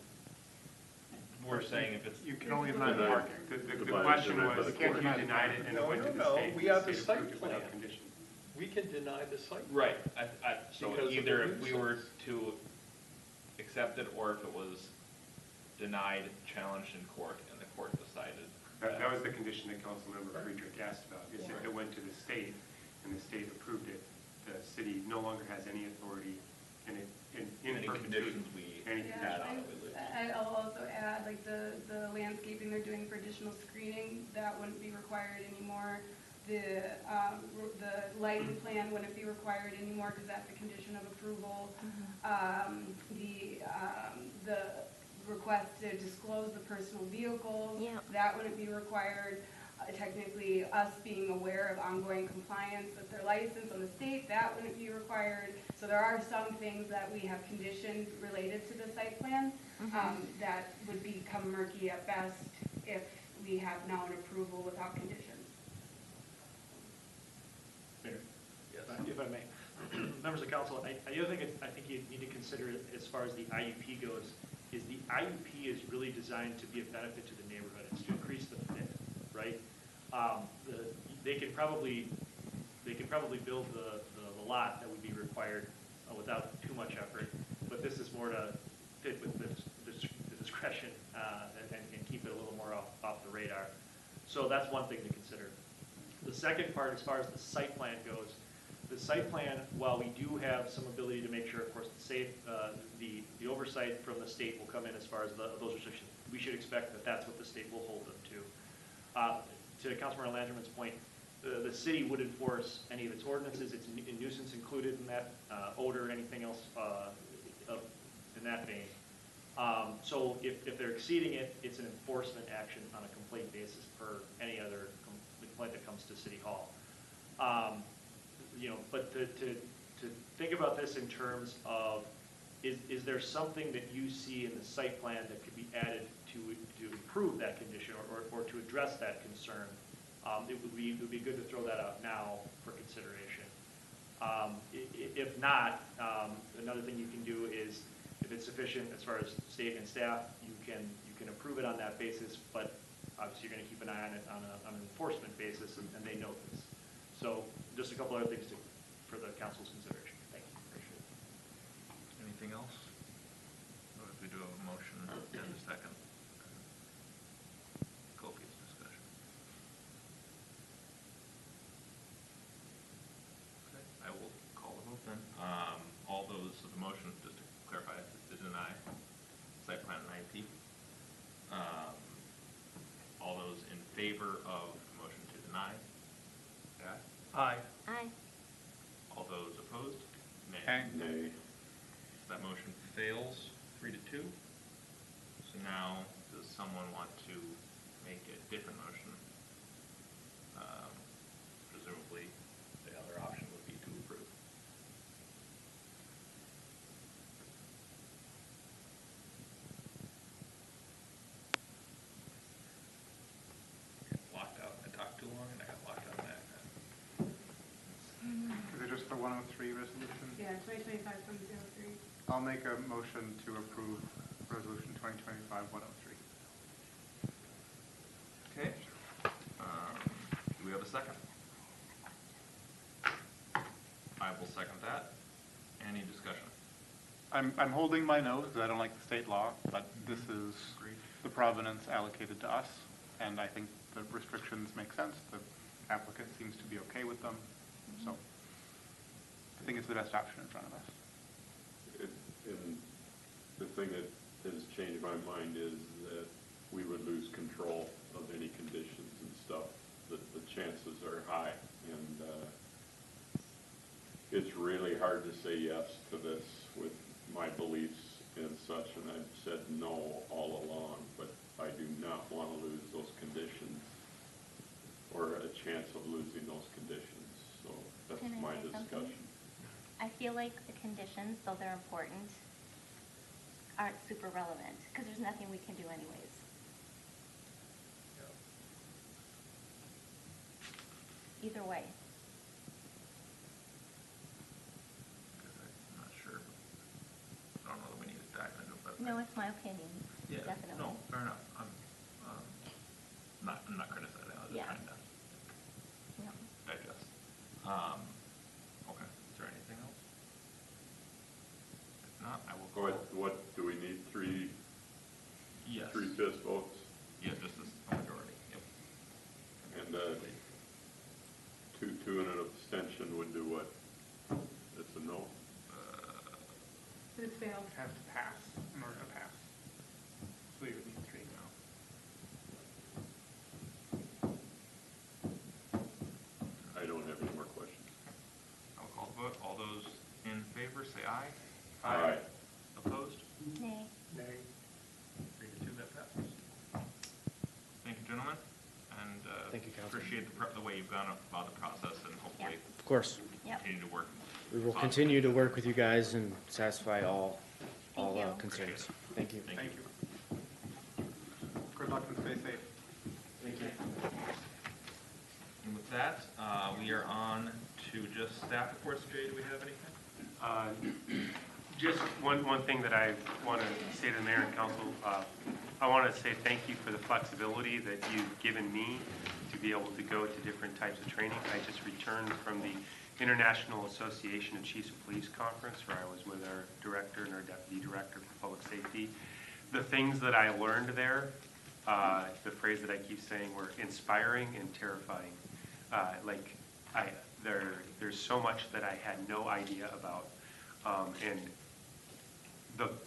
We're saying if it's. You can only deny the parking. The question was, if you denied it and it went to the state, We have the the state site approved it plan. without condition. We can deny the site. Right, so Because of either the if we were nuisance. to accept it, or if it was denied, challenged in court, and the court decided. That was the condition that Councilmember Friedrich asked about, is if it went to the state and the state approved it, the city no longer has any authority in Any perpetuity. conditions we Anything. had on it, we lose. I'll also add, like, the landscaping they're doing for additional screening, that wouldn't be required anymore. The lighting plan wouldn't be required anymore, because that's a condition of approval. The request to disclose the personal vehicles, that wouldn't be required. Technically, us being aware of ongoing compliance with their license on the state, that wouldn't be required. So there are some things that we have conditioned related to the site plan that would become murky at best if we have now an approval without conditions. If I may. Members of council, the other thing I think you need to consider as far as the IUP goes is the IUP is really designed to be a benefit to the neighborhood. It's to increase the fit, right? They could probably build the lot that would be required without too much effort, but this is more to fit with the discretion and keep it a little more off the radar. So that's one thing to consider. The second part, as far as the site plan goes, the site plan, while we do have some ability to make sure, of course, the oversight from the state will come in as far as those restrictions, we should expect that that's what the state will hold them to. To Councilmember Langerman's point, the city would enforce any of its ordinances. It's a nuisance included in that, odor, anything else in that vein. So if they're exceeding it, it's an enforcement action on a complaint basis per any other complaint that comes to City Hall. But to think about this in terms of, is there something that you see in the site plan that could be added to improve that condition or to address that concern? It would be good to throw that out now for consideration. If not, another thing you can do is, if it's sufficient as far as state and staff, you can approve it on that basis, but obviously you're gonna keep an eye on it on an enforcement basis, and they know this. So just a couple other things for the council's consideration. Thank you. Appreciate it. Anything else? Or if we do have a motion and a second, copious discussion. Okay, I will call the vote then. All those, so the motion, just to clarify, to deny site plan and IUP. All those in favor of the motion to deny, say aye. Aye. Aye. All those opposed? Nay. Nay. So that motion fails 3-2. So now, does someone want to make a different motion? Presumably, the other option would be to approve. I got locked out. I talked too long, and I got locked out of that. Is it just the 103 resolution? Yeah, 2025-103. I'll make a motion to approve resolution 2025-103. Okay. Do we have a second? I will second that. Any discussion? I'm holding my nose because I don't like the state law, but this is the provenance allocated to us, and I think the restrictions make sense. The applicant seems to be okay with them, so I think it's the best option in front of us. And the thing that has changed my mind is that we would lose control of any conditions and stuff, that the chances are high. And it's really hard to say yes to this with my beliefs and such, and I've said no all along, but I do not want to lose those conditions or a chance of losing those conditions. So that's Can I my say something? discussion. I feel like the conditions, though they're important, aren't super relevant, because there's nothing we can do anyways. Either way. I'm not sure. I don't know that we need to dive into it, but. No, it's my opinion, Yeah, definitely. no, fair enough. I'm not criticizing, I was just Yeah. trying to No. digest. Okay, is there anything else? If not, I will call. What do we need, Yes. 3/5 votes? Yeah, just a majority, yep. And two and an abstention would do what? It's a no? But it's failed. It has to pass in order to pass. So you would need 3 now. I don't have any more questions. I'll call the vote. All those in favor, say aye. Aye. Opposed? Nay. Nay. 3-2, that passes. Thank you, gentlemen, and Thank you, Councilman. appreciate the way you've gone about the process, and hopefully Of course. Yep. continue to work. We will positively. continue to work with you guys and satisfy all Thank you. concerns. Thank you. Thank Thank you. you. Good luck and stay safe. Thank you. And with that, we are on to just staff reports. Jay, do we have anything? Just one thing that I want to say to the mayor and council, I want to say thank you for the flexibility that you've given me to be able to go to different types of training. I just returned from the International Association of Chiefs of Police Conference, where I was with our director and our deputy director for public safety. The things that I learned there, the phrase that I keep saying, were inspiring and terrifying. There's so much that I had no idea about, and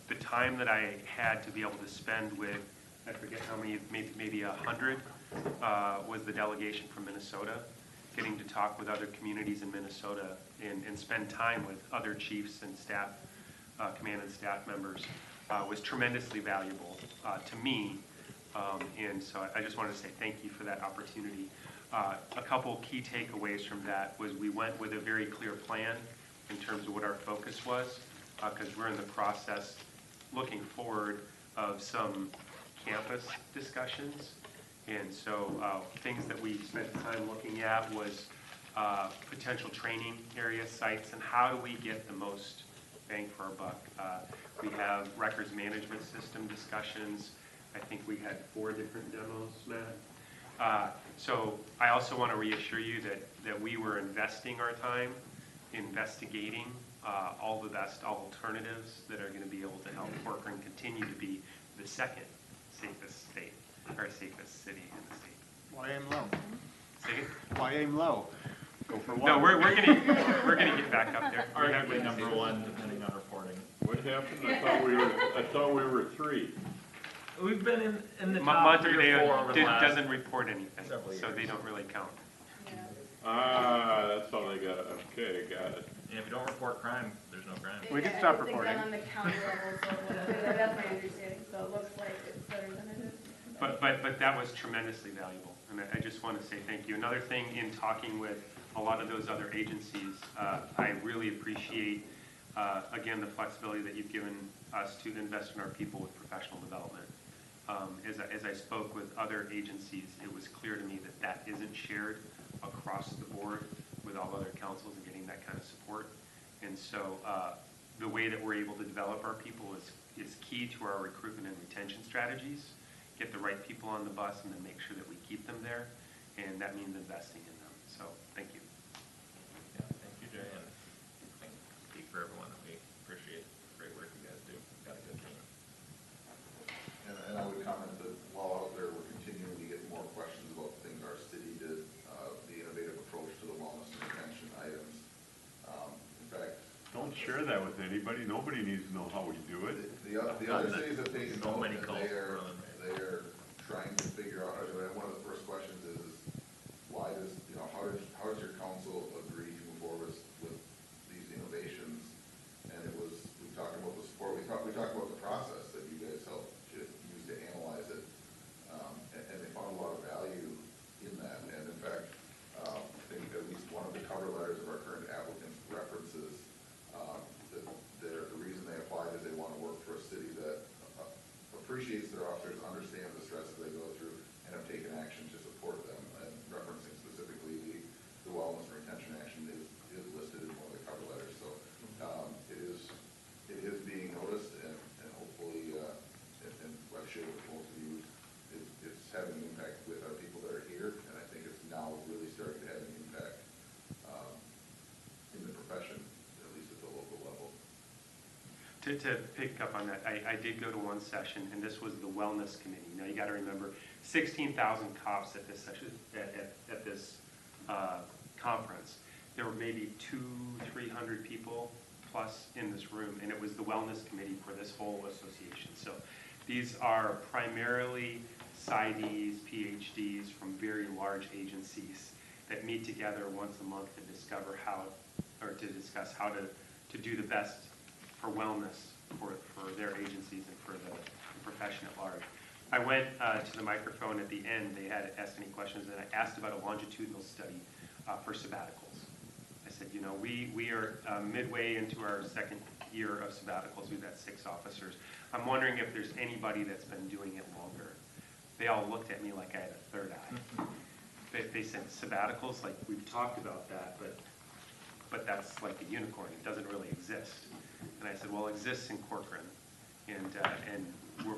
the time that I had to be able to spend with, I forget how many, maybe 100, was the delegation from Minnesota, getting to talk with other communities in Minnesota and spend time with other chiefs and staff, command and staff members, was tremendously valuable to me. And so I just wanted to say thank you for that opportunity. A couple key takeaways from that was we went with a very clear plan in terms of what our focus was, because we're in the process looking forward of some campus discussions. And so things that we spent time looking at was potential training area sites, and how do we get the most bang for our buck. We have records management system discussions. I think we had 4 different demos, Matt. So I also want to reassure you that we were investing our time, investigating all the best alternatives that are going to be able to help Corcoran continue to be the second safest state, or safest city in the state. Why aim low? Say it? Why aim low? Go for one. No, we're gonna get back up there. Arguably number 1, depending on reporting. What happened? I thought we were 3. We've been in the top 3 or 4 Montevideo over the last doesn't report anything, several so they years. don't really count. Ah, that's all they got. Okay, got it. And if you don't report crime, there's no crime. We can stop It's reporting. done on the county level, so that's my understanding, so it looks like it's better than it is. But that was tremendously valuable, and I just want to say thank you. Another thing, in talking with a lot of those other agencies, I really appreciate, again, the flexibility that you've given us to invest in our people with professional development. As I spoke with other agencies, it was clear to me that that isn't shared across the board with all other councils and getting that kind of support. And so the way that we're able to develop our people is key to our recruitment and retention strategies. Get the right people on the bus and then make sure that we keep them there. And that means investing in them. So thank you. Yeah, thank you, Jay, and I can speak for everyone that we appreciate the great work you guys do. We've got a good team. And I would comment that while out there, we're continuing to get more questions about things our city did, the innovative approach to the wellness and retention items. In fact, Don't share that with anybody. Nobody needs to know how we do it. the other cities have taken So note, many and calls they are trying to figure out, one of the first questions is why does, how does your council agree to move forward with these innovations? And it was, we talked about the support, we talked about the process that you guys helped to use to analyze it. And they found a lot of value in that. And in fact, I think at least one of the cover letters of our current applicants references that the reason they applied is they want to work for a city that appreciates their officers, understands the stresses they go through, and have taken action to support them. And referencing specifically the wellness and retention action is listed in one of the cover letters. So it is being noticed, and hopefully, and I've shared with most of you, it's having an impact with our people that are here, and I think it's now really starting to have an impact in the profession, at least at the local level. To pick up on that, I did go to one session, and this was the wellness committee. Now, you got to remember, 16,000 cops at this session, at this conference. There were maybe 200-300 people plus in this room, and it was the wellness committee for this whole association. So these are primarily PsyDs, PhDs from very large agencies that meet together once a month to discover to discuss how to do the best for wellness for their agencies and for the profession at large. I went to the microphone at the end. They had asked any questions, and I asked about a longitudinal study for sabbaticals. I said, we are midway into our second year of sabbaticals. We've got 6 officers. I'm wondering if there's anybody that's been doing it longer. They all looked at me like I had a third eye. They said, sabbaticals, like, we've talked about that, but that's like a unicorn. It doesn't really exist. And I said, well, it exists in Corcoran, and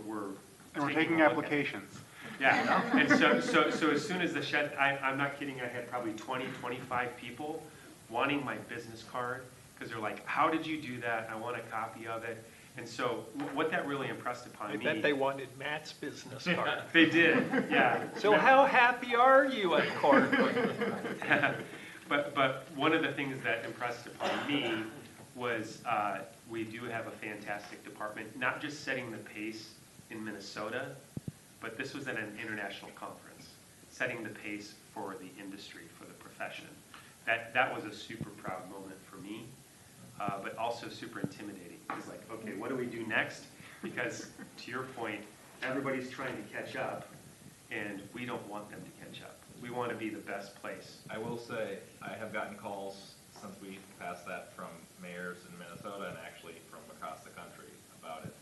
we're taking applications. Yeah, and so as soon as the shed, I'm not kidding, I had probably 20, 25 people wanting my business card, because they're like, how did you do that? I want a copy of it. And so what that really impressed upon me. I bet they wanted Matt's business card. They did, yeah. So how happy are you at Corcoran? But one of the things that impressed upon me was we do have a fantastic department, not just setting the pace in Minnesota, but this was at an international conference, setting the pace for the industry, for the profession. That was a super proud moment for me, but also super intimidating. It's like, okay, what do we do next? Because to your point, everybody's trying to catch up, and we don't want them to catch up. We want to be the best place. I will say, I have gotten calls since we passed that from mayors in Minnesota and actually from across the country about it.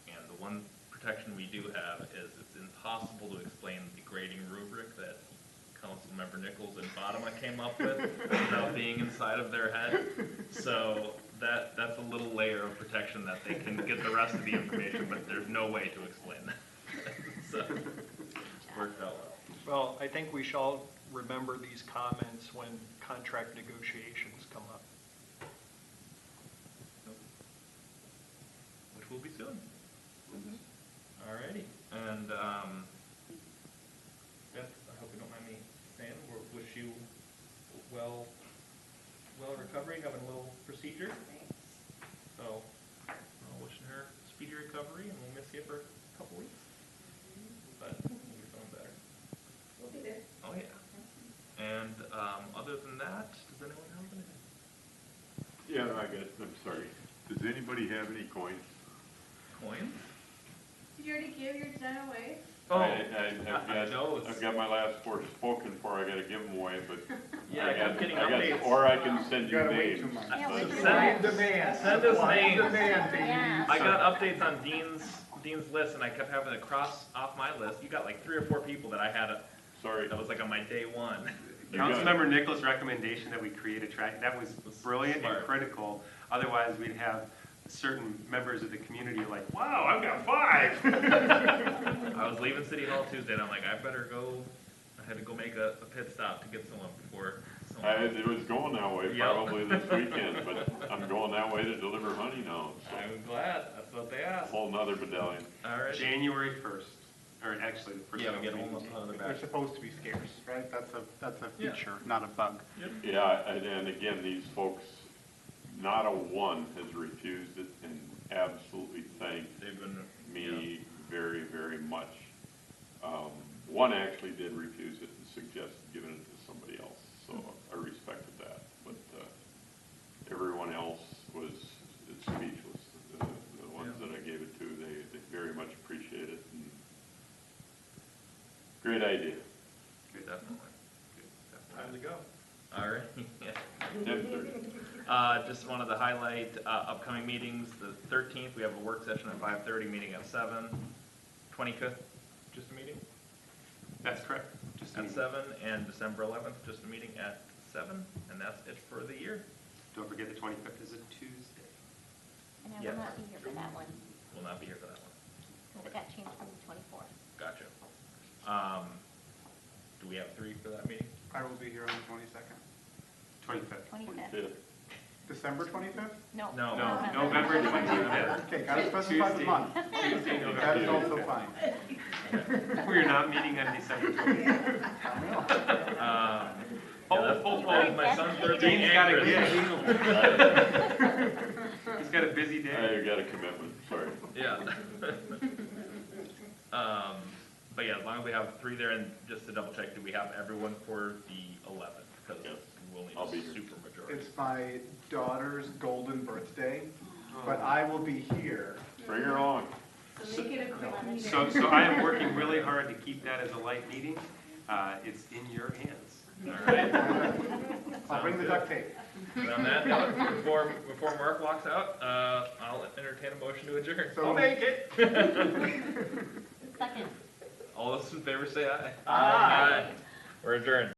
And the one protection we do have is it's impossible to explain the grading rubric that Councilmember Nichols and Bottoма came up with. being inside of their head. So that's a little layer of protection that they can get the rest of the information, but there's no way to explain that. So, worked out well. Well, I think we should all remember these comments when contract negotiations come up. Which will be soon. Alrighty, and Beth, I hope you don't mind me saying, we wish you well recovery, having a little procedure. So, wishing her speedy recovery, and we'll miss you for a couple weeks. But we'll be feeling better. We'll be there. Oh yeah. And other than that, does anyone have anything? Yeah, I'm sorry. Does anybody have any coins? Coins? Did you already give your 10 away? Oh, I've got my last 4 spoken for, I gotta give them away, but. Yeah, I'm getting updates. Or I can send you You gotta wait names. 2 months. Yeah, we Send do us that. Send us names. Yeah. I got updates on Dean's list, and I kept having to cross off my list. You got like 3 or 4 people that I had, Sorry. that was like on my day one. You got it. Councilmember Nicholas' recommendation that we create a track, that was brilliant and Smart. critical. Otherwise, we'd have certain members of the community like, wow, I've got 5. I was leaving City Hall Tuesday, and I'm like, I better go, I had to go make a pit stop to get someone before someone. It was going that way Yep. probably this weekend, but I'm going that way to deliver honey now, so. I'm glad, that's what they A asked. whole nother battalion. Alright. January 1st, or actually the first. Yeah, we get meeting. almost another They're batch. supposed to be scarce, right? That's a Yeah. feature, not a bug. Yeah, and again, these folks, not a one has refused it and absolutely thanked They've been, me very, very much. One actually did refuse it and suggested giving it to somebody else, so I respected that. But everyone else was speechless. The ones that I gave it to, they very much appreciate it. And great idea. Good, definitely. Good, time to go. Alright. 10:30. Just wanted to highlight upcoming meetings. The 13th, we have a work session at 5:30, meeting at 7. 25th, just a meeting That's correct. Just a at meeting. 7, and December 11th, just a meeting at 7, and that's it for the year. Don't forget the 25th is a Tuesday. And I Yes. will not be here for that one. We'll not be here for that one. It got changed from the 24th. Gotcha. Do we have 3 for that meeting? I will be here on the 22nd. 25th. 25th. December 25th? No. No. November 25th. Okay, gotta specify the month. Tuesday, That is November. also fine. We're not meeting on December 25th. Yeah, that's both my son's birthday Dean's got and a Christmas. He's got a busy day. I got a commitment, sorry. Yeah. But yeah, as long as we have 3 there, and just to double check, do we have everyone for the 11th? Because Yes. we'll need I'll be a here. super majority. It's my daughter's golden birthday, but I will be here. Bring her along. So make it a quick meeting. So I am working really hard to keep that as a light meeting. It's in your hands. All right. I'll bring the duct tape. And on that note, before Mark walks out, I'll entertain a motion to adjourn. So I'll make it. Second. All those in favor say aye. Aye. We're adjourned.